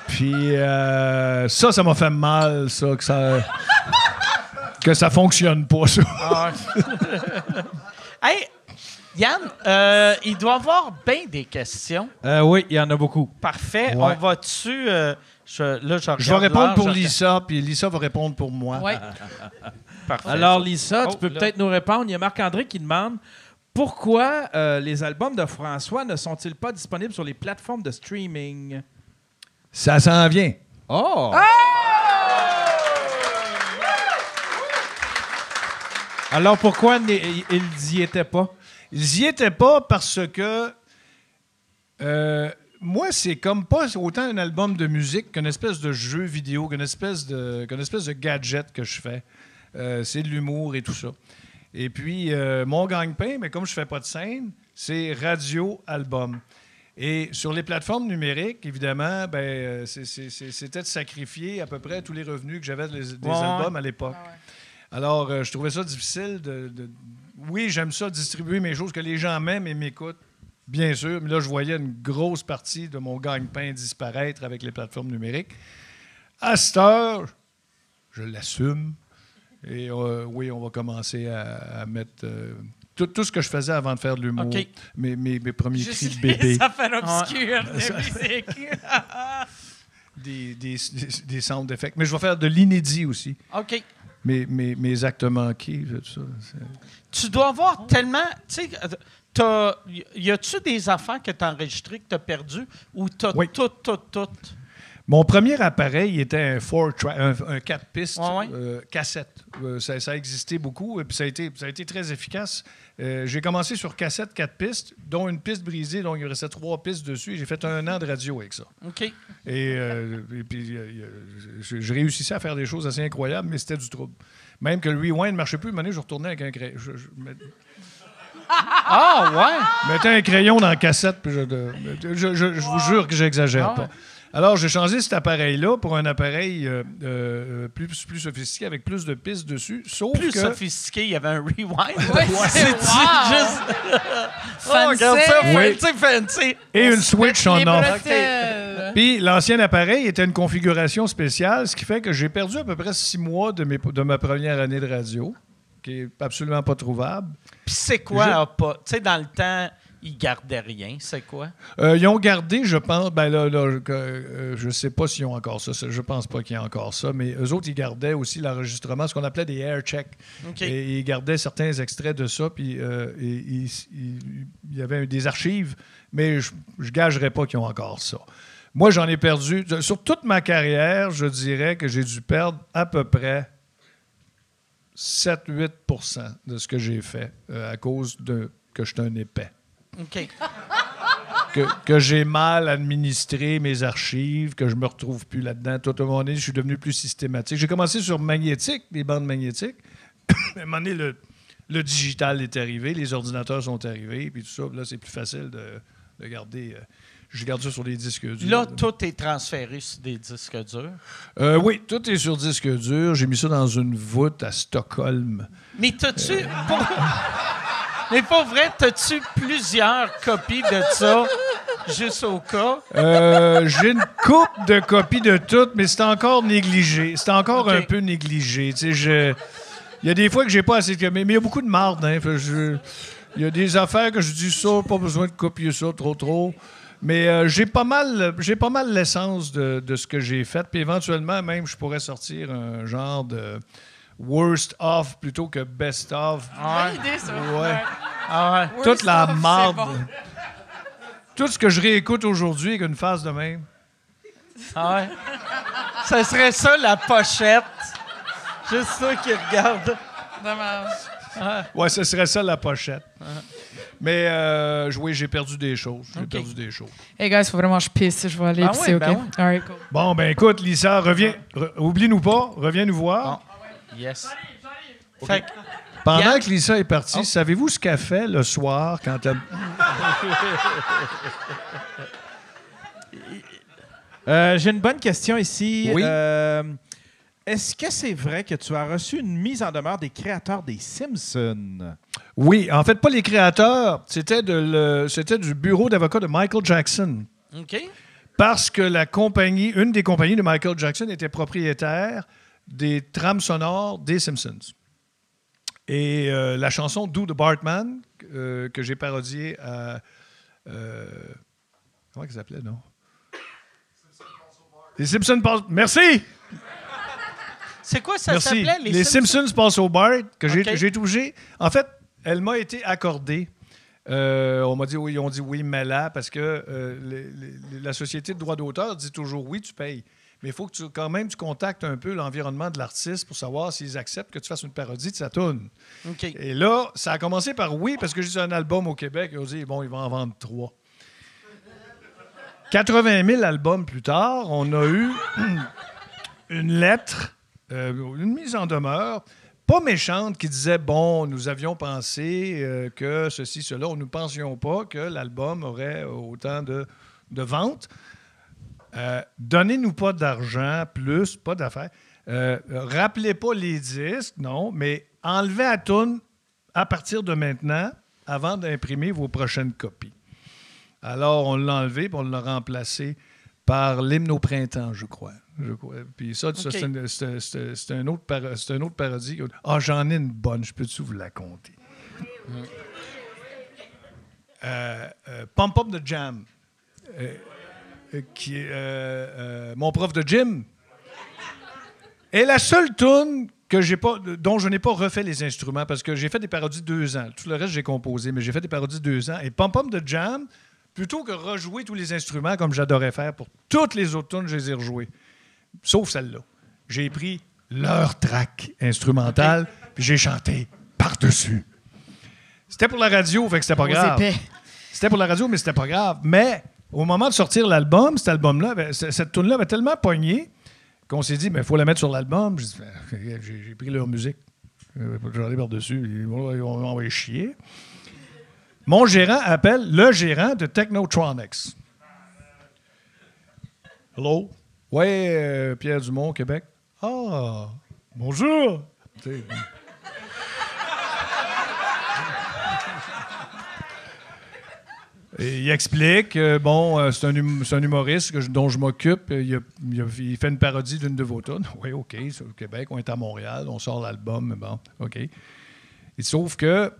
Speaker 3: Puis ça m'a fait mal, ça, que ça fonctionne pas, ça.
Speaker 6: Hey, Yann, il doit y avoir bien des questions.
Speaker 2: Oui, il y en a beaucoup.
Speaker 6: Parfait.
Speaker 3: Ouais.
Speaker 6: On va dessus.
Speaker 3: Je vais répondre pour Lisa, puis Lisa va répondre pour moi.
Speaker 4: Oui.
Speaker 6: Parfait.
Speaker 2: Alors, Lisa, tu peux
Speaker 6: là.
Speaker 2: peut-être nous répondre. Il y a Marc-André qui demande
Speaker 7: Pourquoi les albums de François ne sont-ils pas disponibles sur les plateformes de streaming?
Speaker 3: Ça s'en vient.
Speaker 7: Oh! Alors pourquoi ils n'y étaient pas?
Speaker 3: Ils y étaient pas parce que moi, c'est comme pas autant un album de musique qu'une espèce de jeu vidéo, qu'une espèce de gadget que je fais. C'est de l'humour et tout ça. Et puis, mon gagne-pain, mais comme je fais pas de scène, c'est radio-album. Et sur les plateformes numériques, évidemment, c'était de sacrifier à peu près tous les revenus que j'avais des albums à l'époque.
Speaker 4: Ah ouais.
Speaker 3: Alors, je trouvais ça difficile Oui, j'aime ça, distribuer mes choses que les gens m'aiment et m'écoutent, bien sûr. Mais là, je voyais une grosse partie de mon gagne-pain disparaître avec les plateformes numériques. À cette heure, je l'assume. Et oui, on va commencer à mettre tout ce que je faisais avant de faire de l'humour.
Speaker 6: OK.
Speaker 3: Mes premiers
Speaker 4: Juste
Speaker 3: cris de bébé.
Speaker 4: ça fait obscur de musique.
Speaker 3: Des sound effects. Mais je vais faire de l'inédit aussi.
Speaker 6: OK.
Speaker 3: Mes actes manqués, tout ça.
Speaker 6: Tu dois avoir tellement... Tu sais, y a-tu des affaires que tu as enregistrées que tu as perdues ou tu as
Speaker 3: Oui.
Speaker 6: tout?
Speaker 3: Mon premier appareil était un 4 pistes
Speaker 6: Ouais.
Speaker 3: cassette. Ça a existé beaucoup et puis ça a été très efficace. J'ai commencé sur cassette 4 pistes, dont une piste brisée, donc il restait 3 pistes dessus. Et j'ai fait 1 an de radio avec ça.
Speaker 6: OK.
Speaker 3: Et puis, je réussissais à faire des choses assez incroyables, mais c'était du trouble. Même que le rewind ne marchait plus, une année, je retournais avec un crayon.
Speaker 6: Ah, ouais?
Speaker 3: Je mettais un crayon dans la cassette, puis je vous jure que j'exagère pas. Alors, j'ai changé cet appareil-là pour un appareil plus sophistiqué, avec plus de pistes dessus, sauf
Speaker 6: Plus
Speaker 3: que...
Speaker 6: sophistiqué, il y avait un rewind.
Speaker 4: Ouais, c'est
Speaker 6: C'est juste...
Speaker 4: Fancy.
Speaker 6: regarde ça,
Speaker 3: Oui.
Speaker 6: fancy.
Speaker 3: Et une switch on
Speaker 4: Les
Speaker 3: off.
Speaker 4: bretelles.
Speaker 3: Puis l'ancien appareil était une configuration spéciale, ce qui fait que j'ai perdu à peu près 6 mois de ma première année de radio, qui est absolument pas trouvable.
Speaker 6: Puis c'est quoi, pas? Tu sais, dans le temps, ils gardaient rien. C'est quoi?
Speaker 3: Ils ont gardé, je pense, je sais pas s'ils ont encore ça. Je pense pas qu'il y ait encore ça, mais eux autres, ils gardaient aussi l'enregistrement, ce qu'on appelait des air checks.
Speaker 6: OK.
Speaker 3: Et ils gardaient certains extraits de ça, puis il y avait des archives, mais je gagerais pas qu'ils ont encore ça. Moi, j'en ai perdu. Sur toute ma carrière, je dirais que j'ai dû perdre à peu près 7-8 % de ce que j'ai fait à cause que je suis un épais.
Speaker 6: OK.
Speaker 3: Que j'ai mal administré mes archives, que je me retrouve plus là-dedans. Tout au moment donné, je suis devenu plus systématique. J'ai commencé sur magnétique, les bandes magnétiques. À un moment donné, le digital est arrivé, les ordinateurs sont arrivés, puis tout ça. Là, c'est plus facile de garder... je garde ça sur des disques durs.
Speaker 6: Là, tout est transféré sur des disques durs.
Speaker 3: Oui, tout est sur disque dur. J'ai mis ça dans une voûte à Stockholm.
Speaker 6: Mais t'as-tu... Mais pour vrai, t'as-tu plusieurs copies de ça, juste au cas?
Speaker 3: J'ai une couple de copies de toutes, mais c'est encore négligé. C'est encore
Speaker 6: OK.
Speaker 3: un peu négligé. Tu sais, il y a des fois que j'ai pas assez de... Mais il y a beaucoup de marde. Hein. Il y a des affaires que je dis ça, pas besoin de copier ça trop. Mais j'ai pas mal l'essence de ce que j'ai fait. Puis éventuellement, même, je pourrais sortir un genre de worst of plutôt que best of.
Speaker 4: Bonne idée, ça.
Speaker 3: Ouais.
Speaker 6: Ah ouais.
Speaker 3: Toute la
Speaker 4: Worst of,
Speaker 3: marde.
Speaker 4: c'est bon.
Speaker 3: Tout ce que je réécoute aujourd'hui avec une face de même.
Speaker 6: Ah ouais. Ça serait ça, la pochette. Juste ça qui regarde.
Speaker 4: Dommage.
Speaker 3: Ouais, ce serait ça la pochette. Mais oui, j'ai perdu des choses.
Speaker 4: Hey guys, faut vraiment que je pisse. Je vais aller
Speaker 6: Ah
Speaker 4: pisser,
Speaker 6: ouais, ben
Speaker 4: OK?
Speaker 6: ouais.
Speaker 4: All right, cool.
Speaker 3: Bon, ben écoute, Lisa, reviens. Oublie-nous pas. Reviens nous voir.
Speaker 6: Yes. Fait que,
Speaker 3: Pendant
Speaker 6: Yann-
Speaker 3: que Lisa est partie, savez-vous ce qu'elle fait le soir quand elle...
Speaker 7: J'ai une bonne question ici.
Speaker 3: Oui.
Speaker 7: Est-ce que c'est vrai que tu as reçu une mise en demeure des créateurs des Simpsons?
Speaker 3: Oui, en fait, pas les créateurs. C'était du bureau d'avocat de Michael Jackson.
Speaker 6: OK.
Speaker 3: Parce que une des compagnies de Michael Jackson était propriétaire des trames sonores des Simpsons. Et la chanson Do the Bartman, que j'ai parodiée à... comment elle s'appelait, non? Les Simpsons passent... Merci!
Speaker 6: C'est quoi ça
Speaker 3: Merci.
Speaker 6: s'appelait?
Speaker 3: Les Simpsons passent au Bart, que
Speaker 6: OK.
Speaker 3: j'ai touché. En fait, elle m'a été accordée On m'a dit oui, ils ont dit oui, mais là, parce que la société de droit d'auteur dit toujours oui, tu payes. Mais il faut que quand même tu contactes un peu l'environnement de l'artiste pour savoir s'ils acceptent que tu fasses une parodie de sa toune.
Speaker 6: OK.
Speaker 3: Et là, ça a commencé par oui, parce que j'ai un album au Québec. Ils ont dit, bon, ils vont en vendre 3. 80 000 albums plus tard, on a eu une lettre, une mise en demeure, pas méchante, qui disait, bon, nous avions pensé que ceci, cela. Nous ne pensions pas que l'album aurait autant de ventes. Donnez-nous pas d'argent, plus, pas d'affaires. Rappelez pas les disques, non, mais enlevez la toune à partir de maintenant, avant d'imprimer vos prochaines copies. Alors, on l'a enlevé et on l'a remplacé par l'hymne au printemps, je crois. Puis ça, okay. C'est un autre parodie. Ah, j'en ai une bonne, je peux-tu vous la compter? Pump Up the Jam. Qui est mon prof de gym. Et la seule toune dont je n'ai pas refait les instruments, parce que j'ai fait des parodies 2 ans. Tout le reste, j'ai composé, mais j'ai fait des parodies 2 ans. Et Pump Up the Jam, plutôt que rejouer tous les instruments comme j'adorais faire, pour toutes les autres tunes, je les ai rejouées. Sauf celle-là. J'ai pris leur track instrumental, puis j'ai chanté par-dessus. C'était pour la radio, fait que c'était pas grave. C'était pour la radio, mais c'était pas grave. Mais au moment de sortir l'album, cette tune-là avait tellement pogné qu'on s'est dit, mais il faut la mettre sur l'album. J'ai pris leur musique. J'en ai par-dessus. Ils vont envoyer chier. Mon gérant appelle le gérant de Technotronics. Hello? Ouais, Pierre Dumont, Québec. Ah, bonjour. Et il explique, c'est un humoriste dont je m'occupe. Il fait une parodie d'une de vos tunes. Oui, OK, c'est au Québec, on est à Montréal, on sort l'album, mais bon, OK. Sauf que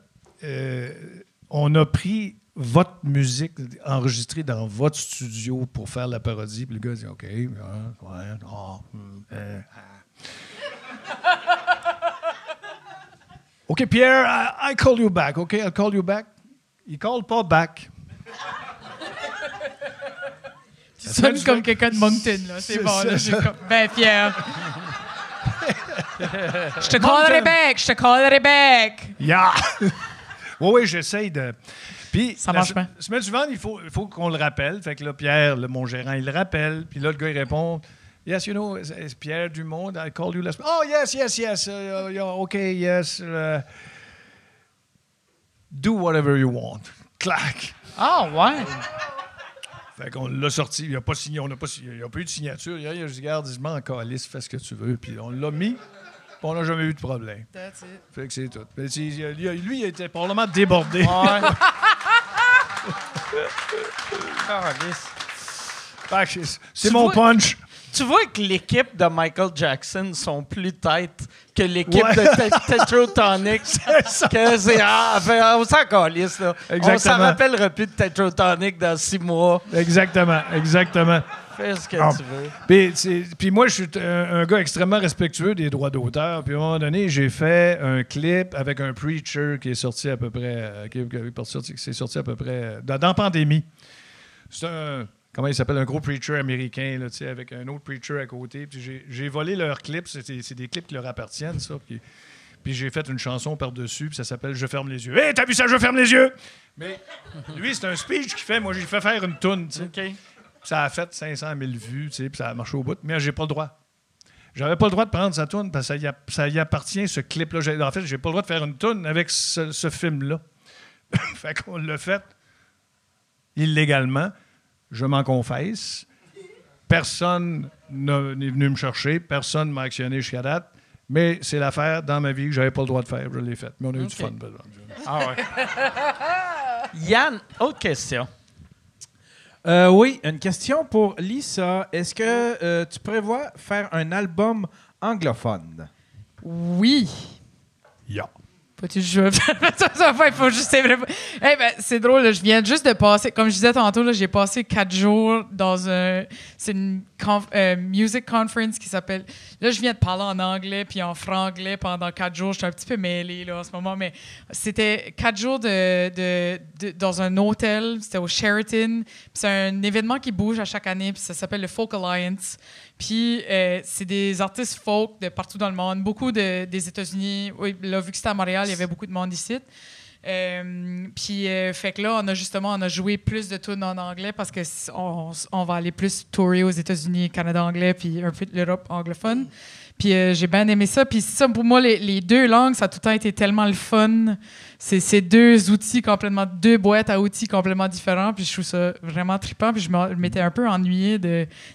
Speaker 3: on a pris votre musique enregistrée dans votre studio pour faire la parodie. Puis le gars dit, OK, OK, Pierre, I call you back. OK, I'll call you back. Il call pas back.
Speaker 4: Tu sonnes comme quelqu'un de Moncton, là. C'est bon, là. Ben, Pierre. Je te callerai back.
Speaker 3: Yeah! Oui, j'essaye de... Puis,
Speaker 4: ça marche pas.
Speaker 3: Semaine suivante, il faut qu'on le rappelle. Fait que là, Pierre, mon gérant, il le rappelle. Puis là, le gars, il répond, yes, you know, it's Pierre Dumont, I called you last... Oh, yes. OK, yes. Do whatever you want. Clac.
Speaker 6: Ah, ouais.
Speaker 3: Fait qu'on l'a sorti. Il n'a pas signé. Il n'y a pas eu de signature. Il a dit, regarde, dis-moi en calice, fais ce que tu veux. Puis on l'a mis. On n'a jamais eu de problème.
Speaker 4: That's it.
Speaker 3: Fait que c'est tout. Mais lui, il était probablement débordé.
Speaker 6: Ouais.
Speaker 3: C'est mon punch.
Speaker 6: Tu vois que l'équipe de Michael Jackson sont plus têtes que l'équipe de Tetrotonic. On s'en calisse, là. On s'en rappellera plus de Tetrotonic dans 6 mois.
Speaker 3: Exactement.
Speaker 6: Fais ce que tu veux.
Speaker 3: Puis moi, je suis un gars extrêmement respectueux des droits d'auteur. Puis à un moment donné, j'ai fait un clip avec un preacher qui est sorti à peu près... qui s'est sorti à peu près... dans Pandémie. C'est comment il s'appelle? Un gros preacher américain, là, avec un autre preacher à côté. Puis j'ai volé leurs clips. C'est des clips qui leur appartiennent, ça. Puis j'ai fait une chanson par-dessus, puis ça s'appelle « Je ferme les yeux ». « Hey, t'as vu ça? Je ferme les yeux! » Mais lui, c'est un speech qu'il fait. Moi, j'ai fait faire une toune, tu sais.
Speaker 6: Okay.
Speaker 3: Ça a fait 500 000 vues, tu sais, puis ça a marché au bout. Mais j'ai pas le droit. J'avais pas le droit de prendre sa toune parce que ça y appartient, ce clip-là. En fait, j'ai pas le droit de faire une toune avec ce film-là. Fait qu'on l'a fait illégalement. Je m'en confesse. Personne n'est venu me chercher. Personne ne m'a actionné jusqu'à date. Mais c'est l'affaire dans ma vie que j'avais pas le droit de faire. Je l'ai faite. Mais on a eu du fun.
Speaker 6: Ah ouais. Yann, autre question.
Speaker 7: Oui, une question pour Lisa. Est-ce que tu prévois faire un album anglophone?
Speaker 4: Oui.
Speaker 3: Yeah.
Speaker 4: Toi, tu joues. Il faut juste. C'est drôle, là, je viens juste de passer. Comme je disais tantôt, là, j'ai passé 4 jours dans un. C'est une music conference qui s'appelle. Là, je viens de parler en anglais puis en franglais pendant 4 jours. Je suis un petit peu mêlée là, en ce moment, mais c'était 4 jours dans un hôtel. C'était au Sheraton. Puis c'est un événement qui bouge à chaque année. Puis ça s'appelle le Folk Alliance. Puis c'est des artistes folk de partout dans le monde, beaucoup des États-Unis. Oui, là, vu que c'était à Montréal, il y avait beaucoup de monde ici. Puis fait que là, on a joué plus de tunes en anglais parce que on va aller plus tourer aux États-Unis, Canada anglais, puis un peu de l'Europe anglophone. Puis j'ai bien aimé ça. Puis ça, pour moi, les 2 langues, ça a tout le temps été tellement le fun. C'est 2 outils complètement, 2 boîtes à outils complètement différents. Puis je trouve ça vraiment trippant. Puis je m'étais un peu ennuyée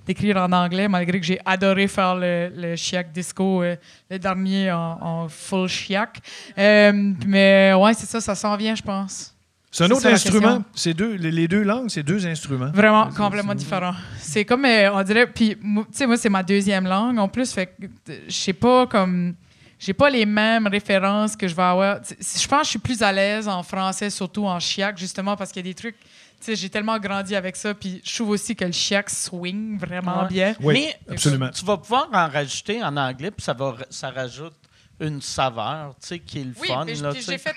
Speaker 4: d'écrire en anglais, malgré que j'ai adoré faire le Chiac Disco, le dernier en full Chiac. Mais ouais, c'est ça s'en vient, je pense.
Speaker 3: C'est un autre instrument. Les 2 langues, c'est 2 instruments.
Speaker 4: Vraiment complètement différent. C'est comme, on dirait, puis tu sais, moi, c'est ma 2e langue en plus, fait que je sais pas comme. J'ai pas les mêmes références que je vais avoir. Je pense que je suis plus à l'aise en français, surtout en chiac, justement, parce qu'il y a des trucs. Tu sais, j'ai tellement grandi avec ça, puis je trouve aussi que le chiac swing vraiment bien.
Speaker 3: Oui,
Speaker 6: mais
Speaker 3: absolument.
Speaker 6: Tu vas pouvoir en rajouter en anglais, puis ça rajoute une saveur, tu sais, qui est le fun.
Speaker 4: Oui,
Speaker 6: là,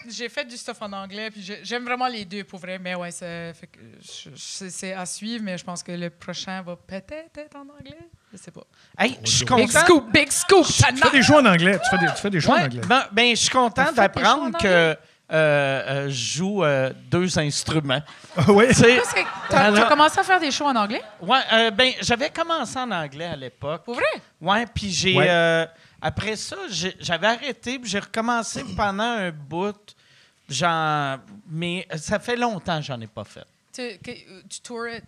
Speaker 4: j'ai fait du stuff en anglais, puis j'aime vraiment les 2 pour vrai, mais ouais, c'est à suivre, mais je pense que le prochain va peut-être être en anglais. Je sais pas.
Speaker 6: Hey, je suis content.
Speaker 4: Big scoop!
Speaker 3: Tu fais des shows en anglais. Tu fais des shows en anglais.
Speaker 6: Ben, je suis content d'apprendre que je joue 2 instruments.
Speaker 3: Oui.
Speaker 4: Tu as commencé à faire des shows en anglais?
Speaker 6: Oui, j'avais commencé en anglais à l'époque.
Speaker 4: Pour vrai?
Speaker 6: Oui, puis j'ai... après ça, j'avais arrêté, puis j'ai recommencé pendant un bout. Mais ça fait longtemps que j'en ai pas fait.
Speaker 4: Tu tourais,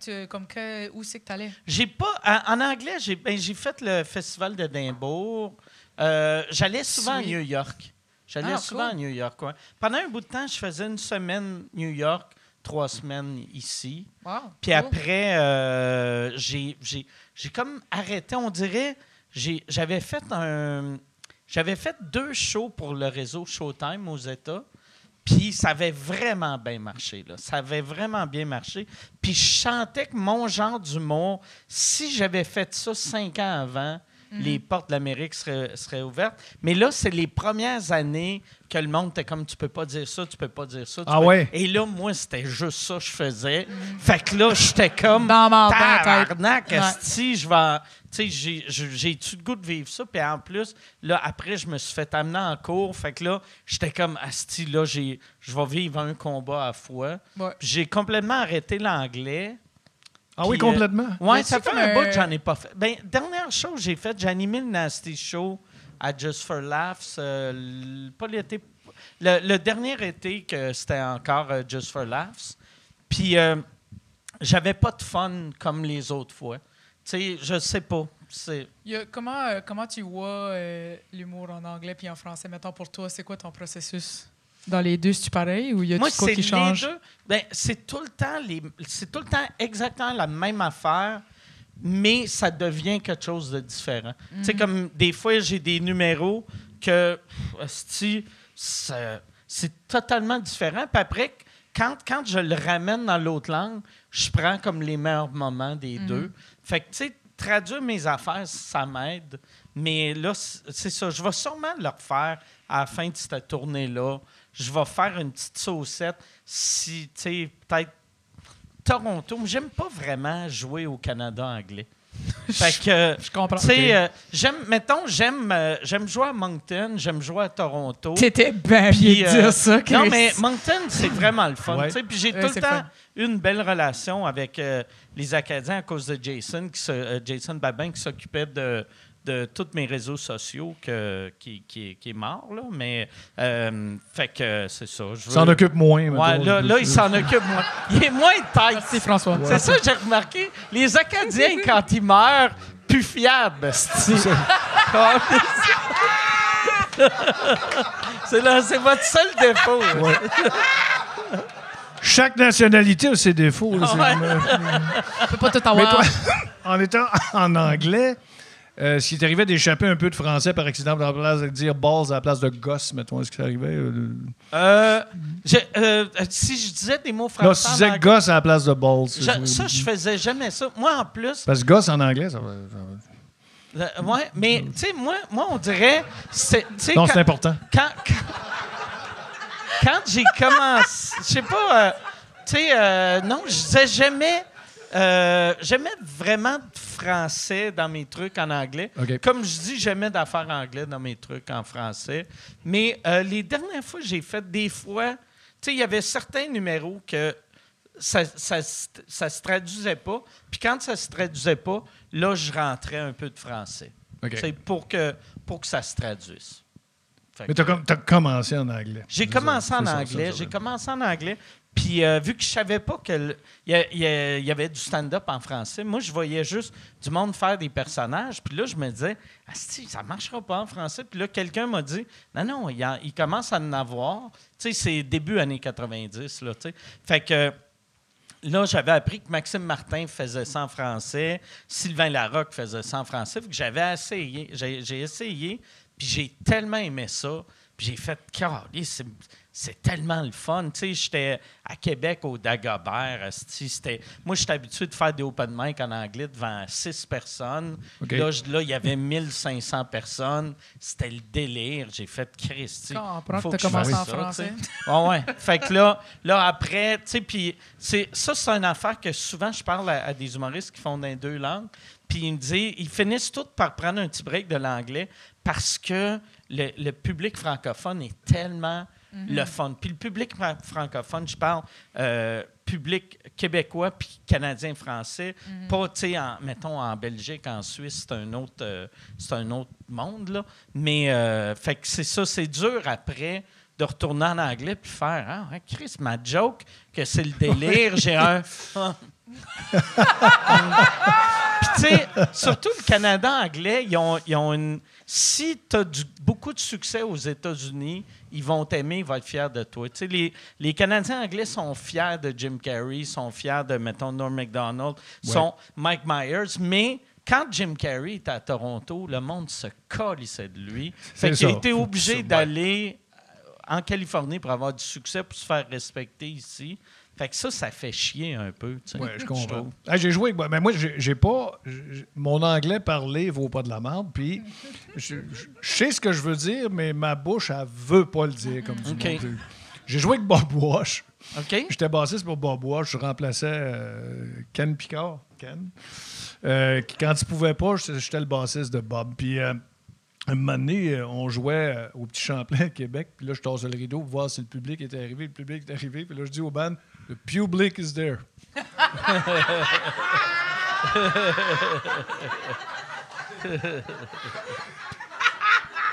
Speaker 4: où c'est que tu allais?
Speaker 6: J'ai pas... En anglais, j'ai fait le Festival d'Édimbourg. J'allais souvent à New York. À New York, ouais. Pendant un bout de temps, je faisais 1 semaine New York, 3 semaines ici.
Speaker 4: Wow,
Speaker 6: puis après, j'ai comme arrêté, on dirait... J'avais fait 2 shows pour le réseau Showtime aux États, puis ça avait vraiment bien marché. Là. Ça avait vraiment bien marché. Puis je sentais que mon genre d'humour, si j'avais fait ça 5 ans avant, les portes de l'Amérique seraient ouvertes. Mais là, c'est les premières années que le monde était comme, tu peux pas dire ça, tu peux pas dire ça.
Speaker 3: Ouais?
Speaker 6: Et là, moi, c'était juste ça que je faisais. Fait que là, j'étais comme,
Speaker 4: dans ma
Speaker 6: tabarnak, esti, je vais... Tu sais, j'ai-tu le goût de vivre ça? Puis en plus, là, après, je me suis fait amener en cours. Fait que là, j'étais comme, asti, là, je vais vivre un combat à la fois.
Speaker 4: Ouais.
Speaker 6: Puis j'ai complètement arrêté l'anglais.
Speaker 3: Ah oui, complètement?
Speaker 6: Oui, ça fait un bout que j'en ai pas fait. Ben, dernière show que j'ai faite, j'ai animé le Nasty Show à Just for Laughs. Pas l'été. Le dernier été que c'était encore Just for Laughs. Puis j'avais pas de fun comme les autres fois. Tu sais, je sais pas.
Speaker 4: Comment tu vois l'humour en anglais puis en français? Mettons, pour toi, c'est quoi ton processus? Dans les 2, c'est-tu pareil ou y a quoi qui change?
Speaker 6: Les 2, ben, c'est tout le temps exactement la même affaire, mais ça devient quelque chose de différent. Tu sais, comme des fois, j'ai des numéros que c'est totalement différent. Puis après, quand je le ramène dans l'autre langue, je prends comme les meilleurs moments des 2. Fait que, tu sais, traduire mes affaires, ça m'aide. Mais là, c'est ça. Je vais sûrement le refaire à la fin de cette tournée-là. Je vais faire une petite saucette. Si, tu sais, peut-être Toronto. Mais j'aime pas vraiment jouer au Canada anglais. Fait que,
Speaker 4: je comprends.
Speaker 6: Tu sais, j'aime jouer à Moncton, j'aime jouer à Toronto.
Speaker 4: T'étais bien bien dire ça, Chris.
Speaker 6: Non, mais Moncton, c'est vraiment le fun.
Speaker 3: Ouais.
Speaker 6: Tu sais, puis j'ai tout le temps une belle relation avec les Acadiens à cause de Jason Babin, qui s'occupait de tous mes réseaux sociaux qui est mort, là. Mais, fait que c'est ça.
Speaker 3: Il s'en occupe moins.
Speaker 6: Ouais, là, il s'en occupe moins. Il est moins tight.
Speaker 4: C'est François.
Speaker 6: C'est ça que j'ai remarqué. Les Acadiens, quand ils meurent, plus fiables. C'est votre seul défaut.
Speaker 3: Ouais. Chaque nationalité a ses défauts. Là,
Speaker 4: On peut pas tout avoir.
Speaker 3: Mais toi, en étant en anglais, s'il t'arrivait d'échapper un peu de français par accident, à la place de dire balls à la place de gosse, mettons, est-ce que ça arrivait?
Speaker 6: Si je disais des mots français.
Speaker 3: Non, si tu disais gosse à la place de balls.
Speaker 6: Ça, je faisais jamais ça. Moi, en plus.
Speaker 3: Parce que gosse en anglais, ça va.
Speaker 6: Ouais, mais, tu sais, moi, on dirait.
Speaker 3: Non, c'est important.
Speaker 6: Quand j'ai commencé. Je sais pas. Tu sais, non, je disais jamais. J'aimais vraiment de français dans mes trucs en anglais.
Speaker 3: Okay.
Speaker 6: Comme je dis, j'aimais d'affaires anglais dans mes trucs en français. Mais les dernières fois, j'ai fait des fois... Tu sais, il y avait certains numéros que ça se traduisait pas. Puis quand ça se traduisait pas, là, je rentrais un peu de français.
Speaker 3: Okay.
Speaker 6: C'est pour que ça se traduise.
Speaker 3: Mais t'as commencé en anglais.
Speaker 6: J'ai commencé en anglais. Puis, vu que je savais pas qu'il y avait du stand-up en français, moi, je voyais juste du monde faire des personnages. Puis là, je me disais, ça marchera pas en français. Puis là, quelqu'un m'a dit, non, il commence à en avoir. Tu sais, c'est début années 90, là, tu sais. Fait que là, j'avais appris que Maxime Martin faisait ça en français, Sylvain Larocque faisait ça en français. Fait que j'avais essayé. J'ai essayé, puis j'ai tellement aimé ça. Puis j'ai fait, c'est tellement le fun. Tu sais, j'étais à Québec au Dagobert. Moi, j'étais habitué de faire des open mic en anglais devant 6 personnes.
Speaker 3: Okay.
Speaker 6: Là, il y avait 1500 personnes. C'était le délire. J'ai fait Christy.
Speaker 4: Comprends que tu as commencé en français.
Speaker 6: Ouais. Fait que là après, tu sais, puis c'est une affaire que souvent je parle à des humoristes qui font dans les 2 langues. Puis ils finissent tous par prendre un petit break de l'anglais parce que le public francophone est tellement le fun. Puis le public francophone, je parle public québécois puis canadien-français, pas, tu sais, mettons, en Belgique, en Suisse, c'est un autre monde, là. Mais, fait que c'est ça, c'est dur après de retourner en anglais puis faire « Ah, Chris, ma joke, que c'est le délire, j'ai un fun. » Puis, tu sais, surtout le Canada anglais, ils ont une... Si tu as beaucoup de succès aux États-Unis, ils vont t'aimer, ils vont être fiers de toi. Tu sais, les Canadiens anglais sont fiers de Jim Carrey, sont fiers de, mettons, Norm Macdonald, sont Mike Myers, mais quand Jim Carrey était à Toronto, le monde se colissait de lui. Fait qu'il était obligé d'aller en Californie pour avoir du succès, pour se faire respecter ici. Fait que ça fait chier un peu.
Speaker 3: Oui, je comprends. J'ai joué avec... Mais moi, j'ai pas... Mon anglais parlé vaut pas de la merde. Puis, je sais ce que je veux dire, mais ma bouche, elle veut pas le dire comme du monde. J'ai joué avec Bob Wash.
Speaker 6: OK.
Speaker 3: J'étais bassiste pour Bob Wash. Je remplaçais Ken Picard. Ken. Quand il pouvait pas, j'étais le bassiste de Bob. Puis... un moment donné, on jouait au Petit Champlain à Québec, puis là, je tassais le rideau pour voir si le public était arrivé. Le public est arrivé, puis là, je dis au band, « The public is there. »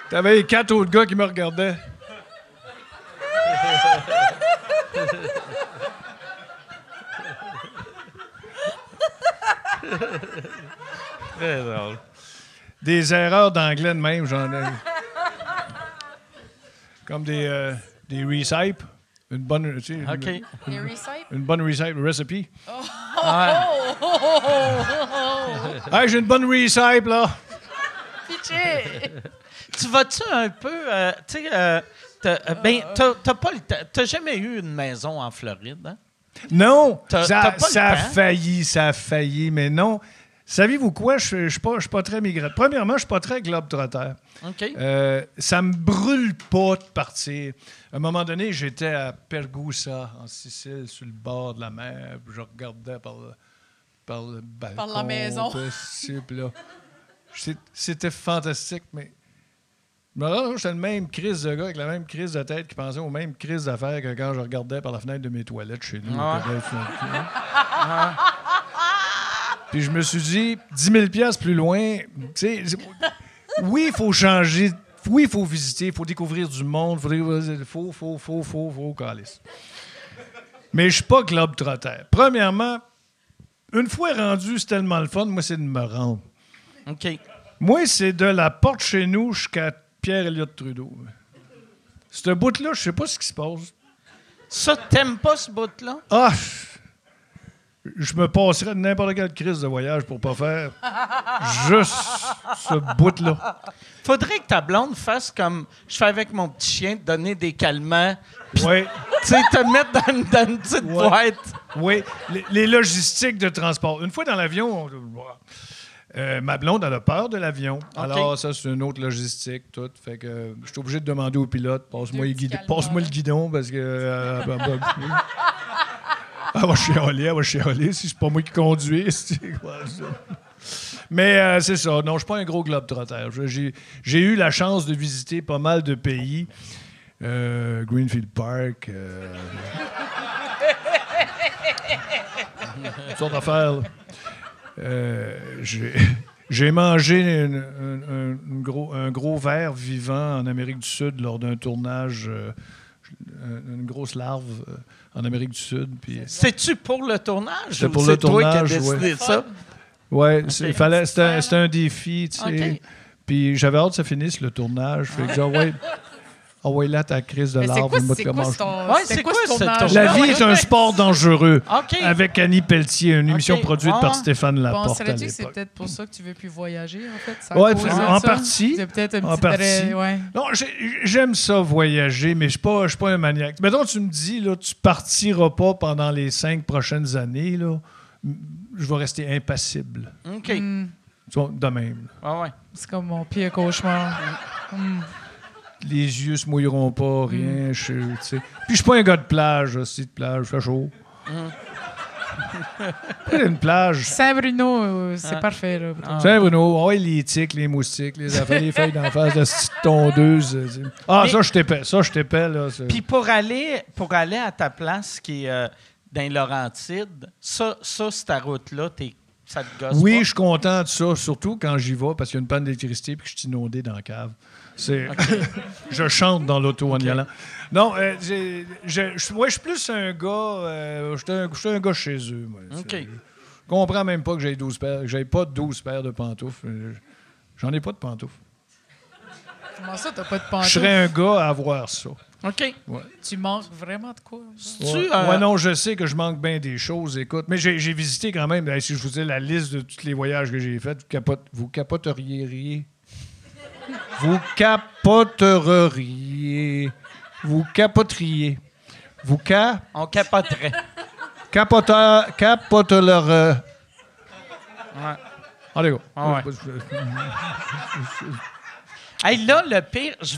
Speaker 3: T'avais 4 autres gars qui me regardaient.
Speaker 6: Très drôle.
Speaker 3: Des erreurs d'anglais de même, j'en ai. Comme des recipes. Une bonne, tu sais,
Speaker 4: Les recipes?
Speaker 3: une bonne recipe, recipe.
Speaker 6: Ouais.
Speaker 3: Hey, j'ai une bonne recipe, là.
Speaker 4: Pitché!
Speaker 6: Tu vas-tu un peu... tu sais, t'as jamais eu une maison en Floride, hein?
Speaker 3: Non!
Speaker 6: T'as
Speaker 3: Ça
Speaker 6: pas le
Speaker 3: a
Speaker 6: temps?
Speaker 3: ça a failli, mais non. Savez-vous quoi? Je suis pas très migrateur. Premièrement, je suis pas très globe-trotter.
Speaker 6: OK.
Speaker 3: Ça me brûle pas de partir. À un moment donné, j'étais à Pergusa, en Sicile, sur le bord de la mer. Puis je regardais par le balcon.
Speaker 4: Par la maison.
Speaker 3: Possible, là. C'était fantastique, mais... Je me rends compte que j'étais le même crise de gars avec la même crise de tête qui pensait aux mêmes crises d'affaires que quand je regardais par la fenêtre de mes toilettes chez nous. Puis je me suis dit, 10 000 $ plus loin, tu sais, oui, il faut changer, oui, il faut visiter, il faut découvrir du monde, il faut, calice. Mais je suis pas globe-trotter. Premièrement, une fois rendu, c'est tellement le fun, moi, c'est de me rendre.
Speaker 6: OK.
Speaker 3: Moi, c'est de la porte chez nous jusqu'à Pierre-Éliott Trudeau. Ce bout-là, je sais pas ce qui se passe.
Speaker 6: Ça, t'aimes pas ce bout-là?
Speaker 3: Ah! je me passerais de n'importe quelle crise de voyage pour pas faire juste ce bout-là.
Speaker 6: Faudrait que ta blonde fasse comme je fais avec mon petit chien, te donner des calmants,
Speaker 3: Oui,
Speaker 6: tu sais, te mettre dans une petite boîte.
Speaker 3: oui. Les logistiques de transport. Une fois dans l'avion, ma blonde, elle a peur de l'avion. Alors, ça, c'est une autre logistique, tout. Fait que je suis obligé de demander au pilote, passe-moi le guidon, parce que... elle va chialer, si c'est pas moi qui conduis. Mais c'est ça. Non, je suis pas un gros globe-trotter. J'ai eu la chance de visiter pas mal de pays. Greenfield Park. Toutes sortes d'affaires. J'ai mangé un gros ver vivant en Amérique du Sud lors d'un tournage, une grosse larve en Amérique du Sud.
Speaker 6: C'est-tu pour le tournage?
Speaker 3: C'était
Speaker 6: Ou
Speaker 3: pour
Speaker 6: c'est
Speaker 3: le
Speaker 6: toi qui as
Speaker 3: tournage,
Speaker 6: décidé de ça?
Speaker 3: Oui, c'était un défi, tu sais.
Speaker 6: OK.
Speaker 3: Puis j'avais hâte que ça finisse, le tournage. Fait que genre, ouais, là, ta crise de
Speaker 4: Mais
Speaker 3: l'arbre.
Speaker 4: c'est quoi
Speaker 6: c'est quoi
Speaker 4: ce
Speaker 6: ce
Speaker 4: tournage?
Speaker 3: La vie est un sport dangereux.
Speaker 6: OK.
Speaker 3: Avec Annie Pelletier, une émission produite par Stéphane Laporte à
Speaker 4: Penserais-tu que c'est
Speaker 3: l'époque.
Speaker 4: peut-être pour ça que tu veux plus voyager, en fait? C'est à
Speaker 3: Ouais,
Speaker 4: cause de
Speaker 3: en
Speaker 4: ça?
Speaker 3: partie.
Speaker 4: C'est peut-être une
Speaker 3: En
Speaker 4: petite...
Speaker 3: partie.
Speaker 4: Ouais.
Speaker 3: Non, j'aime ça voyager, mais je suis pas un maniaque. Mettons, tu me dis, là, tu partiras pas pendant les 5 prochaines années, là, je vais rester impassible.
Speaker 6: OK.
Speaker 4: Hmm.
Speaker 3: Tu vois, de même.
Speaker 6: Ouais.
Speaker 4: C'est comme mon pire cauchemar.
Speaker 3: Les yeux se mouilleront pas, rien. Tu sais. Puis je suis pas un gars de plage, aussi, de plage, il fait chaud. Une plage.
Speaker 4: Saint-Bruno, c'est parfait. Là, pour toi.
Speaker 3: Saint-Bruno, les tiques, les moustiques, les affaires, les feuilles d'en face de cette tondeuse.
Speaker 6: Mais-
Speaker 3: Ça, je t'épais, là.
Speaker 6: Puis pour aller à ta place qui est dans les Laurentides, ça cette route-là, ça te gosse
Speaker 3: Oui,
Speaker 6: pas?
Speaker 3: je suis content de ça, surtout quand j'y vais parce qu'il y a une panne d'électricité et que je suis inondé dans la cave. Je chante dans l'auto en y allant. Non, je suis plus un gars. Je suis un gars chez eux. Moi.
Speaker 6: OK.
Speaker 3: Je comprends même pas que j'ai 12 paires. Que j'aie pas 12 paires de pantoufles. J'en ai pas de pantoufles.
Speaker 4: Comment ça, t'as pas de
Speaker 3: Je
Speaker 4: pantoufles?
Speaker 3: serais un gars à avoir ça.
Speaker 6: OK.
Speaker 4: Tu manques vraiment de quoi?
Speaker 3: Ouais, non, je sais que je manque bien des choses, écoute. Mais j'ai visité quand même, si je vous dis la liste de tous les voyages que j'ai faits, vous capoteriez. Vous capoteriez. Vous capoteriez.
Speaker 6: On capoterait.
Speaker 3: Capoteleur.
Speaker 6: Ouais.
Speaker 3: Allez, go.
Speaker 6: Ouais. Hey, là, le pire, je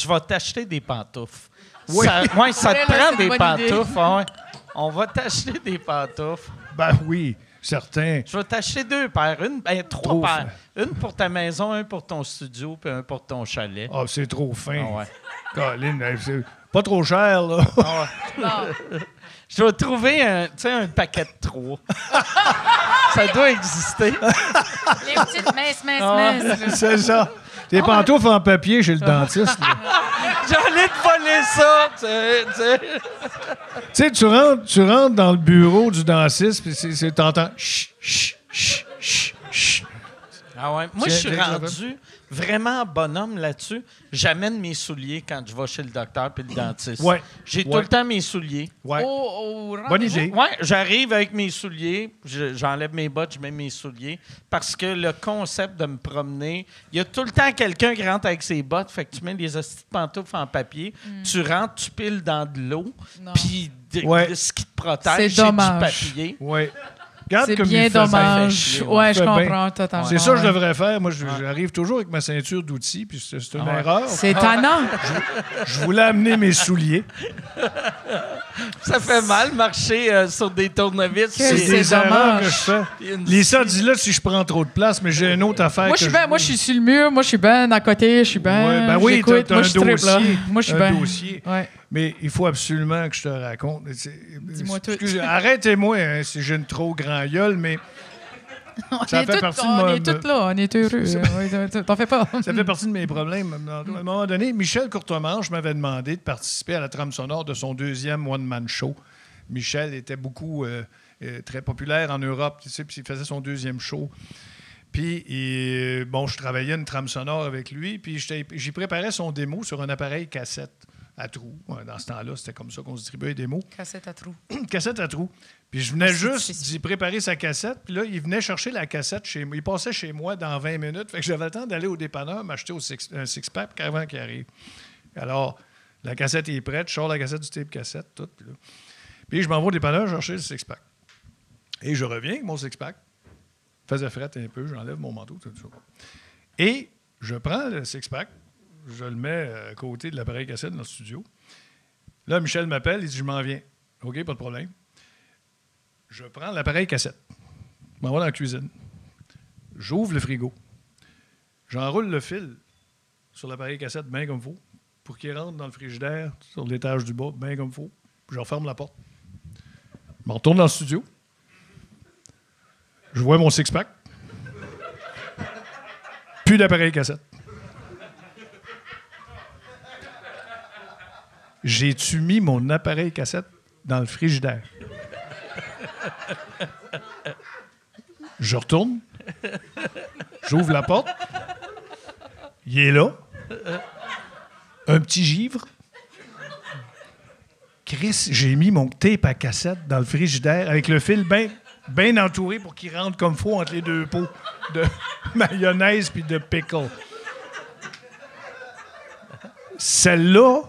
Speaker 6: vais t'acheter des pantoufles.
Speaker 3: Oui.
Speaker 6: Ça te
Speaker 4: Ouais, là,
Speaker 6: prend
Speaker 4: c'est
Speaker 6: des
Speaker 4: une bonne
Speaker 6: pantoufles. Ouais. On va t'acheter des pantoufles.
Speaker 3: Ben oui, certain.
Speaker 6: Je vais t'acheter 2 paires. Trois
Speaker 3: Trop
Speaker 6: paires.
Speaker 3: fin.
Speaker 6: Une pour ta maison, un pour ton studio, puis un pour ton chalet.
Speaker 3: Ah, c'est trop fin.
Speaker 6: Ah ouais.
Speaker 3: Colin, c'est pas trop cher, là.
Speaker 6: Je vais trouver un paquet de 3. Ça doit exister.
Speaker 5: Les petites minces.
Speaker 3: C'est ça. Tes pantoufles en papier chez le dentiste, là.
Speaker 6: J'en ai de voler ça.
Speaker 3: Tu sais, tu rentres dans le bureau du dentiste, puis t'entends chut, chut, chut, chut, chut.
Speaker 6: Ah ouais. Moi, je suis
Speaker 3: Tiens,
Speaker 6: rendu vraiment bonhomme là-dessus. J'amène mes souliers quand je vais chez le docteur puis le dentiste.
Speaker 3: Ouais.
Speaker 6: J'ai tout
Speaker 3: Ouais.
Speaker 6: le temps mes souliers.
Speaker 3: Ouais.
Speaker 4: Au
Speaker 3: Bonne idée.
Speaker 6: Ouais, j'arrive avec mes souliers, j'enlève mes bottes, je mets mes souliers, parce que le concept de me promener, il y a tout le temps quelqu'un qui rentre avec ses bottes, fait que tu mets des hosties de pantoufles en papier, tu rentres, tu piles dans de l'eau,
Speaker 4: Non.
Speaker 6: puis
Speaker 3: Ouais.
Speaker 6: ce qui te protège,
Speaker 4: C'est
Speaker 6: c'est du
Speaker 4: dommage.
Speaker 6: papier.
Speaker 3: Ouais. Regarde
Speaker 4: C'est
Speaker 3: comme
Speaker 4: bien
Speaker 3: il fait ça.
Speaker 4: dommage. Ouais, je
Speaker 3: Fait bien.
Speaker 4: comprends totalement.
Speaker 3: C'est ça que je
Speaker 4: ouais.
Speaker 3: devrais faire. Moi, j'arrive toujours avec ma ceinture d'outils, puis c'est une erreur.
Speaker 4: C'est tannant.
Speaker 3: Je voulais amener mes souliers.
Speaker 6: Ça fait mal marcher sur des tournevis.
Speaker 4: C'est
Speaker 3: C'est des erreurs
Speaker 4: dommage.
Speaker 3: que je fais.
Speaker 6: Une
Speaker 3: Lisa dit là si je prends trop de place, mais j'ai une autre affaire.
Speaker 4: Moi, je suis sur le mur. Moi, je suis bien à côté. Je suis bien.
Speaker 3: Ouais, ben oui,
Speaker 4: j'écoute.
Speaker 3: t'as
Speaker 4: Moi,
Speaker 3: un
Speaker 4: je trippe, là.
Speaker 3: dossier.
Speaker 4: Moi, je suis
Speaker 3: un
Speaker 4: bien.
Speaker 3: dossier.
Speaker 4: Ouais.
Speaker 3: Mais il faut absolument que je te raconte.
Speaker 4: Dis-moi tout.
Speaker 3: Arrêtez-moi si j'ai une trop grand gueule, mais ça fait partie de
Speaker 4: on
Speaker 3: ma-
Speaker 4: est tous là. On est heureux. T'en fais pas.
Speaker 3: Ça fait partie de mes problèmes. À un moment donné, Michel Courtemanche m'avait demandé de participer à la trame sonore de son 2e one-man show. Michel était beaucoup très populaire en Europe, tu sais, puis il faisait son 2e show. Puis, je travaillais une trame sonore avec lui, puis j'y préparais son démo sur un appareil cassette. à trous. Ouais, dans ce temps-là, c'était comme ça qu'on se distribuait des mots.
Speaker 4: Cassette à trous.
Speaker 3: Cassette à trous. Puis je venais juste d'y préparer sa cassette. Puis là, il venait chercher la cassette chez moi. Il passait chez moi dans 20 minutes. Fait que j'avais le temps d'aller au dépanneur, m'acheter un six-pack avant qu'il arrive. Alors, la cassette est prête. Je sors la cassette du tape cassette, tout. Puis je m'en vais au dépanneur chercher le six-pack. Et je reviens avec mon six-pack. Faisait fret un peu. J'enlève mon manteau, tout ça. Et je prends le six-pack. Je le mets à côté de l'appareil cassette dans le studio. Là, Michel m'appelle. Il dit, je m'en viens. OK, pas de problème. Je prends l'appareil cassette. Je m'en vais dans la cuisine. J'ouvre le frigo. J'enroule le fil sur l'appareil cassette bien comme il faut pour qu'il rentre dans le frigidaire sur l'étage du bas bien comme il faut. Puis je referme la porte. Je me retourne dans le studio. Je vois mon six-pack. Plus d'appareil cassette. J'ai-tu mis mon appareil cassette dans le frigidaire? Je retourne. J'ouvre la porte. Il est là. Un petit givre. Chris, j'ai mis mon tape à cassette dans le frigidaire avec le fil bien entouré pour qu'il rentre comme faut entre les deux pots de mayonnaise puis de pickle. Celle-là,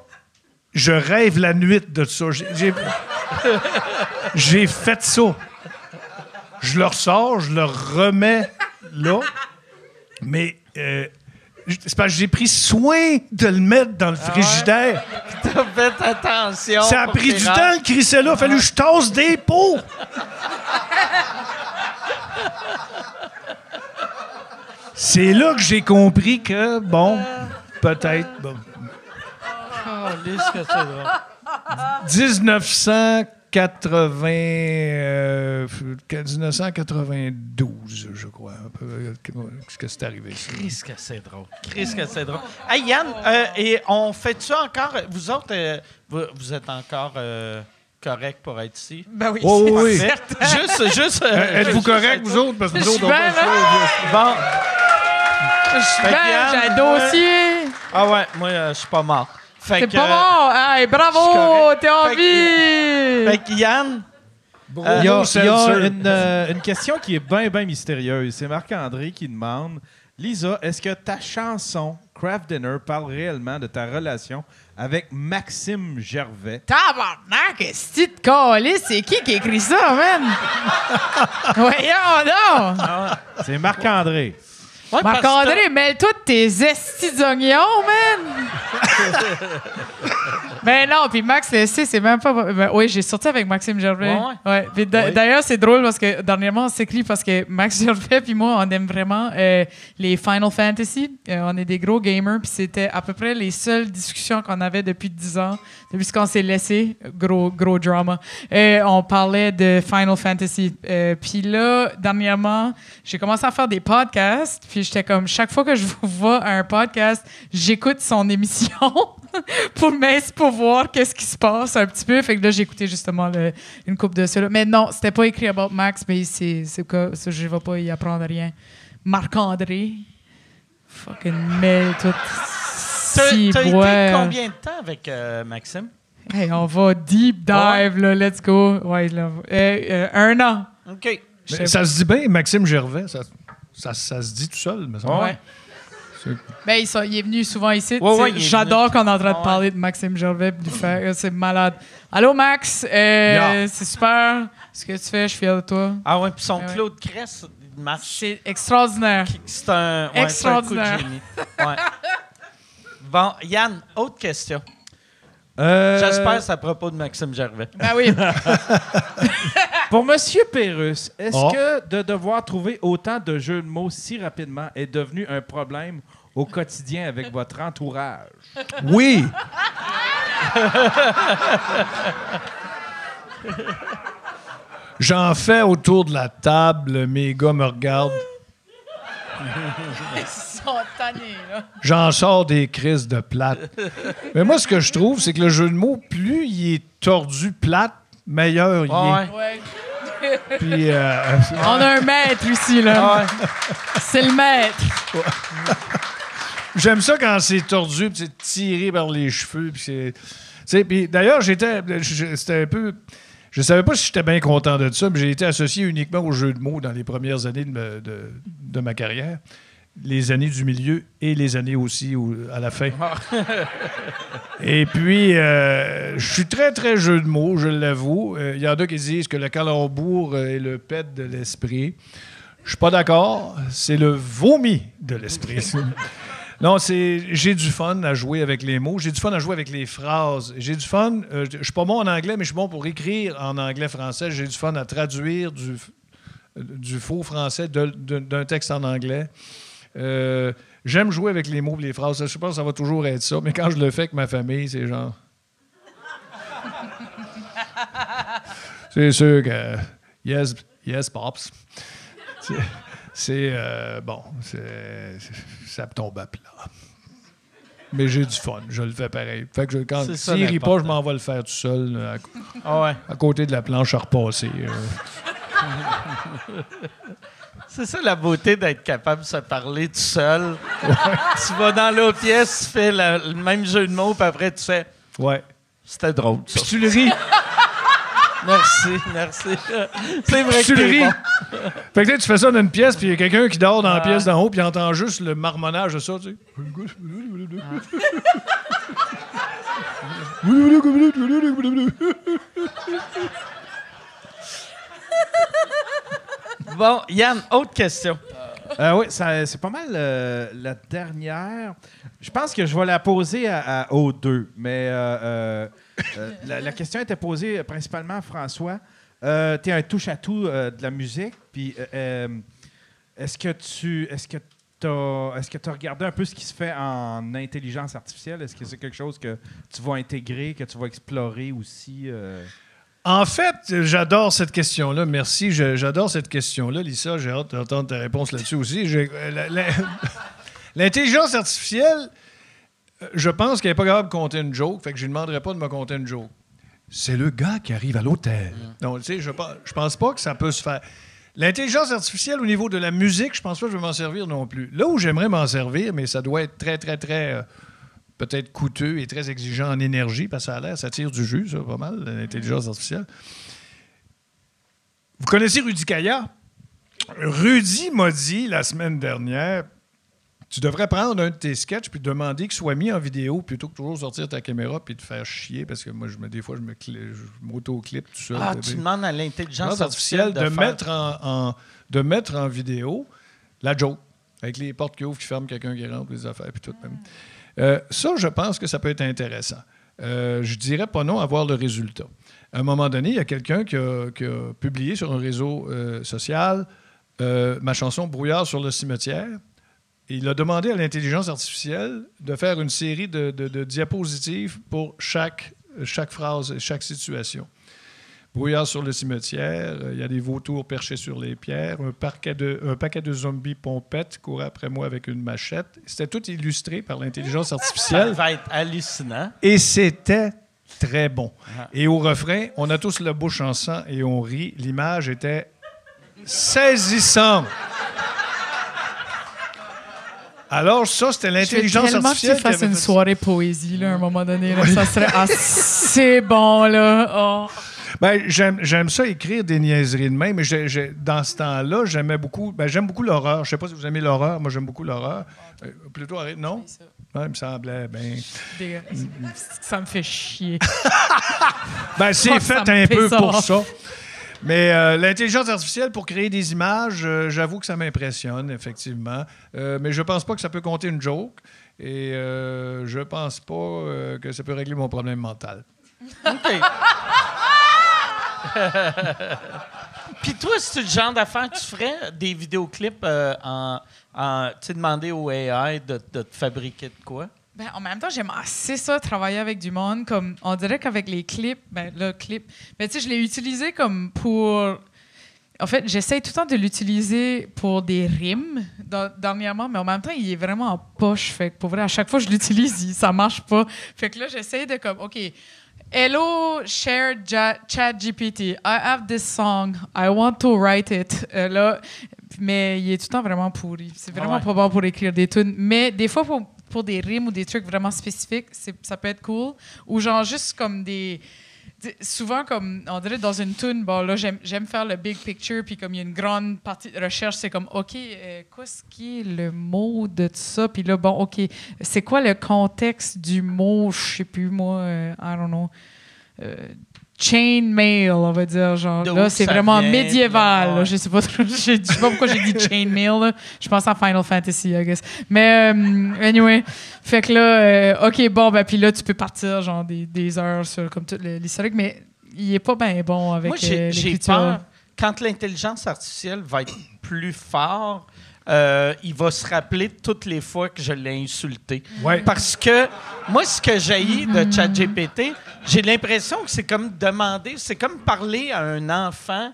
Speaker 3: je rêve la nuit de ça. J'ai fait ça. Je le ressors, je le remets là. Mais c'est parce que j'ai pris soin de le mettre dans le frigidaire.
Speaker 6: T'as fait attention.
Speaker 3: Ça a pris du temps, le crisser là. Il a fallu que je tasse des pots. C'est là que j'ai compris que, bon, peut-être... Bon.
Speaker 6: Oh, lisse que c'est drôle.
Speaker 3: 1992, je crois. Qu'est-ce que c'est arrivé, ça?
Speaker 6: Qu'est-ce que c'est drôle. Qu'est-ce que c'est drôle. Hey, Yann, et on fait-tu encore... Vous autres, vous êtes encore correct pour être ici?
Speaker 4: Ben oui,
Speaker 3: Oh, oui.
Speaker 6: Juste...
Speaker 3: Êtes-vous correct, vous autres? Parce que nous autres, on
Speaker 4: bien,
Speaker 3: pas
Speaker 6: Bon.
Speaker 4: Je suis
Speaker 6: Fait que
Speaker 4: bien,
Speaker 6: Yann,
Speaker 4: j'ai un dossier.
Speaker 6: Ah ouais, moi, je suis pas mort. Fait
Speaker 4: T'es
Speaker 6: que,
Speaker 4: pas mort. Hey,
Speaker 6: je suis
Speaker 4: bravo,
Speaker 6: correct.
Speaker 4: t'es en
Speaker 6: Fait
Speaker 4: vie.
Speaker 6: Fait que Yann...
Speaker 7: Il y a
Speaker 3: seltzer.
Speaker 7: une question qui est bien, bien mystérieuse. C'est Marc-André qui demande, Lisa, est-ce que ta chanson Craft Dinner parle réellement de ta relation avec Maxime Gervais?
Speaker 4: Tabarnak, est-ce que calé, c'est qui écrit ça, man? Voyons donc.
Speaker 7: C'est Marc-André.
Speaker 6: Ouais, parce que
Speaker 4: Marc-André, mêle-toi de tes estis d'oignons, man! Ben non, puis Max Lessé, c'est même pas... Ben, oui, j'ai sorti avec Maxime Gervais. Ouais. Puis d'ailleurs, c'est drôle parce que dernièrement, on s'écrit parce que Max Gervais puis moi, on aime vraiment les Final Fantasy. On est des gros gamers, puis c'était à peu près les seules discussions qu'on avait depuis 10 ans, depuis qu'on s'est laissé. Gros drama. On parlait de Final Fantasy. Puis là, dernièrement, j'ai commencé à faire des podcasts, puis j'étais comme, chaque fois que je vois un podcast, j'écoute son émission pour voir qu'est-ce qui se passe un petit peu. Fait que là, j'ai écouté justement une couple de ceux-là. Mais non, c'était pas écrit about Max, mais c'est que je vais pas y apprendre rien. Marc-André. Fucking mêle tout.
Speaker 6: T'as été combien de temps avec Maxime?
Speaker 4: Hey, on va deep dive, là. Let's go. Ouais, là. 1 an.
Speaker 6: OK.
Speaker 3: Mais ça se dit bien, Maxime Gervais. Ça se dit tout seul, mais ça.
Speaker 4: Ouais. Ben, il est venu souvent ici.
Speaker 6: Ouais,
Speaker 4: J'adore qu'on est en train de parler de Maxime Gervais. C'est malade. Allô, Max. C'est super. Ce que tu fais, je suis fier de toi.
Speaker 6: Ah ouais, puis son
Speaker 4: Ouais.
Speaker 6: Claude Cress marche.
Speaker 4: C'est extraordinaire.
Speaker 6: C'est un coup
Speaker 4: Extraordinaire.
Speaker 6: de génie. Ouais. Bon, Yann, autre question. J'espère que c'est à propos de Maxime Gervais.
Speaker 4: Ben oui.
Speaker 7: Pour Monsieur Pérusse, est-ce
Speaker 3: Oh.
Speaker 7: que de devoir trouver autant de jeux de mots si rapidement est devenu un problème au quotidien avec votre entourage?
Speaker 3: Oui! J'en fais autour de la table, mes gars me regardent.
Speaker 4: Spontané, là.
Speaker 3: J'en sors des crises de plate. Mais moi, ce que je trouve, c'est que le jeu de mots, plus il est tordu plate, meilleur il
Speaker 6: Ouais.
Speaker 4: Ouais.
Speaker 3: est. Puis,
Speaker 4: On a un maître ici, là.
Speaker 6: Ouais.
Speaker 4: C'est le maître.
Speaker 3: J'aime ça quand c'est tordu, puis c'est tiré par les cheveux, puis c'est... Tu sais, puis d'ailleurs, c'était un peu... Je savais pas si j'étais bien content de ça, mais j'ai été associé uniquement au jeu de mots dans les premières années de ma carrière. Les années du milieu et les années aussi à la fin. Et puis, je suis très, très jeu de mots, je l'avoue. Il y en a qui disent que le calembour est le pet de l'esprit. Je suis pas d'accord. C'est le vomi de l'esprit. Non, j'ai du fun à jouer avec les mots. J'ai du fun à jouer avec les phrases. J'ai du fun... je suis pas bon en anglais, mais je suis bon pour écrire en anglais-français. J'ai du fun à traduire du faux français d'un texte en anglais. J'aime jouer avec les mots et les phrases. Je pense que ça va toujours être ça. Mais quand je le fais avec ma famille, c'est genre... C'est sûr que... Yes, pops. Ça me tombe à plat. Mais j'ai du fun. Je le fais pareil. Fait que quand s'il rit pas, je m'en vais le faire tout seul à côté de la planche à repasser.
Speaker 6: C'est ça la beauté d'être capable de se parler tout seul. Tu vas dans l'autre pièce, tu fais le même jeu de mots, puis après tu fais...
Speaker 3: Ouais.
Speaker 6: C'était drôle, ça.
Speaker 3: Puis tu le ris.
Speaker 6: Merci. C'est vrai que
Speaker 3: tu le ris.
Speaker 6: bon.
Speaker 3: Fait que là, tu fais ça dans une pièce, puis il y a quelqu'un qui dort dans la pièce d'en haut, puis il entend juste le marmonnage de ça, tu sais.
Speaker 6: Bon, Yann, autre question.
Speaker 7: Oui, c'est pas mal la dernière. Je pense que je vais la poser aux deux, mais la question était posée principalement à François. Tu es un touche-à-tout de la musique, puis est-ce que tu as regardé un peu ce qui se fait en intelligence artificielle? Est-ce que c'est quelque chose que tu vas intégrer, que tu vas explorer aussi?
Speaker 3: En fait, j'adore cette question-là. Merci. J'adore cette question-là, Lisa. J'ai hâte d'entendre ta réponse là-dessus aussi. L'intelligence artificielle, je pense qu'elle n'est pas capable de compter une joke, fait que je ne lui demanderai pas de me compter une joke. C'est le gars qui arrive à l'hôtel. Donc, tu sais, je pense pas que ça peut se faire. L'intelligence artificielle, au niveau de la musique, je pense pas que je vais m'en servir non plus. Là où j'aimerais m'en servir, mais ça doit être très, très, très... peut-être coûteux et très exigeant en énergie, parce que ça tire du jus, ça, pas mal, l'intelligence artificielle. Vous connaissez Rudy Kaya? Rudy m'a dit la semaine dernière, tu devrais prendre un de tes sketchs puis demander qu'il soit mis en vidéo plutôt que toujours sortir ta caméra puis te faire chier, parce que moi, des fois, je m'auto-clip tout seul.
Speaker 6: Tu demandes à l'intelligence artificielle
Speaker 3: de mettre en vidéo la joke, avec les portes qui ouvrent, qui ferment, quelqu'un qui rentre, les affaires, puis tout. Ça, je pense que ça peut être intéressant. Je dirais pas non à voir le résultat. À un moment donné, il y a quelqu'un qui a publié sur un réseau social ma chanson « Brouillard sur le cimetière ». Et il a demandé à l'intelligence artificielle de faire une série de diapositives pour chaque phrase, chaque situation. Brouillard sur le cimetière, il y a des vautours perchés sur les pierres, un paquet de zombies pompettes couraient après moi avec une machette. C'était tout illustré par l'intelligence artificielle.
Speaker 6: Ça va être hallucinant.
Speaker 3: Et c'était très bon. Et au refrain, on a tous la bouche en sang et on rit. L'image était saisissante. Alors ça, c'était l'intelligence artificielle.
Speaker 4: Tu fasses une soirée poésie, là, à un moment donné. Là, ça serait assez bon, là. Oh.
Speaker 3: Ben, j'aime ça écrire des niaiseries de même, mais dans ce temps-là, j'aime beaucoup l'horreur. Je sais pas si vous aimez l'horreur. Moi, j'aime beaucoup l'horreur. Plutôt, non? Ouais, il me semblait,
Speaker 4: Ça me fait chier.
Speaker 3: Ben, c'est fait un peu pour ça. Mais l'intelligence artificielle, pour créer des images, j'avoue que ça m'impressionne, effectivement. Mais je pense pas que ça peut compter une joke. Et je pense pas que ça peut régler mon problème mental.
Speaker 6: OK. Puis toi, c'est le genre d'affaires que tu ferais des vidéoclips tu sais, demander au AI de te fabriquer de quoi?
Speaker 4: Ben, en même temps, j'aime assez ça, travailler avec du monde. Comme, on dirait qu'avec les clips, tu sais, je l'ai utilisé comme pour... En fait, j'essaie tout le temps de l'utiliser pour des rimes dernièrement, mais en même temps, il est vraiment en poche. Fait que pour vrai, à chaque fois que je l'utilise, ça marche pas. Fait que là, j'essaie de comme, OK, hello, share ChatGPT. I have this song. I want to write it. Mais il est tout le temps vraiment pourri. C'est vraiment pas bon pour écrire des tunes. Mais des fois, pour des rimes ou des trucs vraiment spécifiques, ça peut être cool. Ou genre juste comme souvent, comme on dirait dans une tune, bon là, j'aime faire le big picture, puis comme il y a une grande partie de recherche, c'est comme, OK, qu'est-ce qui est le mot de ça? Puis là, bon, OK, c'est quoi le contexte du mot, je sais plus, moi, I don't know, chainmail, on va dire, genre, là, c'est vraiment médiéval, là, je sais pas pourquoi j'ai dit chainmail, là. Je pense à Final Fantasy, I guess. Mais, anyway, fait que là, OK, bon, ben, puis là, tu peux partir, genre, des heures sur, comme tout l'historique, mais il est pas bien bon avec l'écriture.
Speaker 6: J'ai peur, quand l'intelligence artificielle va être plus fort, il va se rappeler toutes les fois que je l'ai insulté.
Speaker 3: Ouais.
Speaker 6: Parce que moi, ce que j'haïs de ChatGPT, j'ai l'impression que c'est comme demander, c'est comme parler à un enfant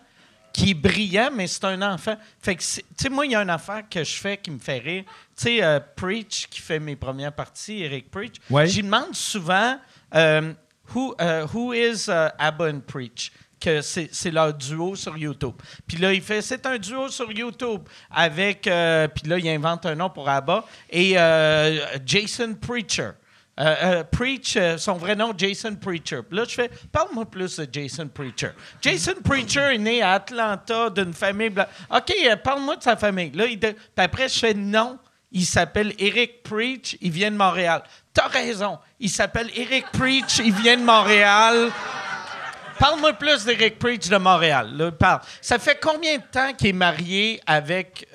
Speaker 6: qui est brillant, mais c'est un enfant. Fait que, tu sais, moi, il y a une affaire que je fais qui me fait rire. Tu sais, Preach, qui fait mes premières parties, Eric Preach, j'y demande souvent who is Abba and Preach? Que c'est leur duo sur YouTube. Puis là, il fait, c'est un duo sur YouTube avec, puis là, il invente un nom pour Abba, et Jason Preacher. Preach, son vrai nom, Jason Preacher. Puis là, je fais, parle-moi plus de Jason Preacher. Jason Preacher est né à Atlanta d'une famille blanche. OK, parle-moi de sa famille. Là, puis après, je fais, non, il s'appelle Eric Preach, il vient de Montréal. T'as raison, il s'appelle Eric Preach, il vient de Montréal. Parle-moi plus d'Eric Preach de Montréal. Là, parle. Ça fait combien de temps qu'il est marié avec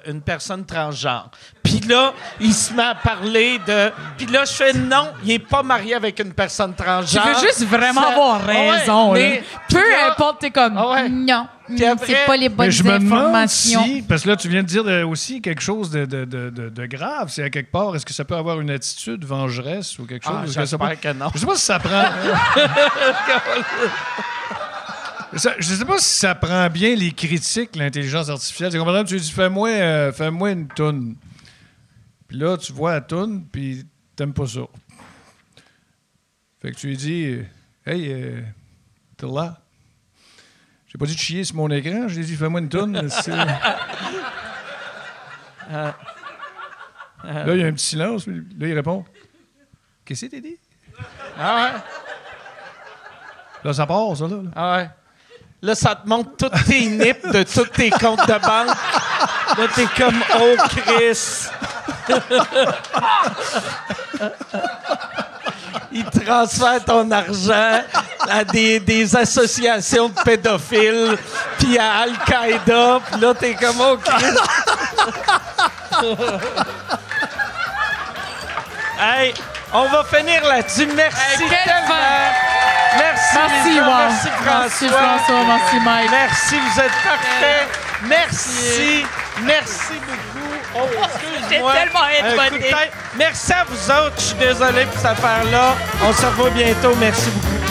Speaker 6: une personne transgenre? Puis là, il se met à parler de... Puis là, je fais non, il n'est pas marié avec une personne transgenre.
Speaker 4: Tu veux juste vraiment avoir raison.
Speaker 6: mais
Speaker 4: peu importe, t'es comme non. C'est pas les bonnes informations.
Speaker 3: Si, parce que là, tu viens de dire aussi quelque chose de grave. C'est à quelque part, est-ce que ça peut avoir une attitude vengeresse ou quelque chose?
Speaker 6: J'espère que non.
Speaker 3: Je sais pas si ça prend... Je sais pas si ça prend bien les critiques, l'intelligence artificielle. C'est comme par exemple, tu lui dis, fais-moi une toune. Puis là, tu vois la toune, puis t'aimes pas ça. Fait que tu lui dis, hey, t'es là. J'ai pas dit de chier sur mon écran, je lui ai dit, fais-moi une toune. Là, il y a un petit silence. Là, il répond, qu'est-ce que t'as dit?
Speaker 6: Ah ouais?
Speaker 3: Là, ça part, ça, là.
Speaker 6: Ah ouais. Là, ça te montre toutes tes nips de tous tes comptes de banque. Là, t'es comme « Oh, Chris! » Il transfère ton argent à des associations de pédophiles, puis à Al-Qaïda, puis là, t'es comme « Oh, Chris! » Hey, on va finir là-dessus. Merci tellement! Merci François.
Speaker 4: Merci François, merci Mike.
Speaker 6: Merci, vous êtes parfaits. Merci beaucoup. Oh, excuse-moi.
Speaker 5: J'ai tellement être
Speaker 6: Merci à vous autres. Je suis désolé pour cette affaire-là. On se revoit bientôt. Merci beaucoup.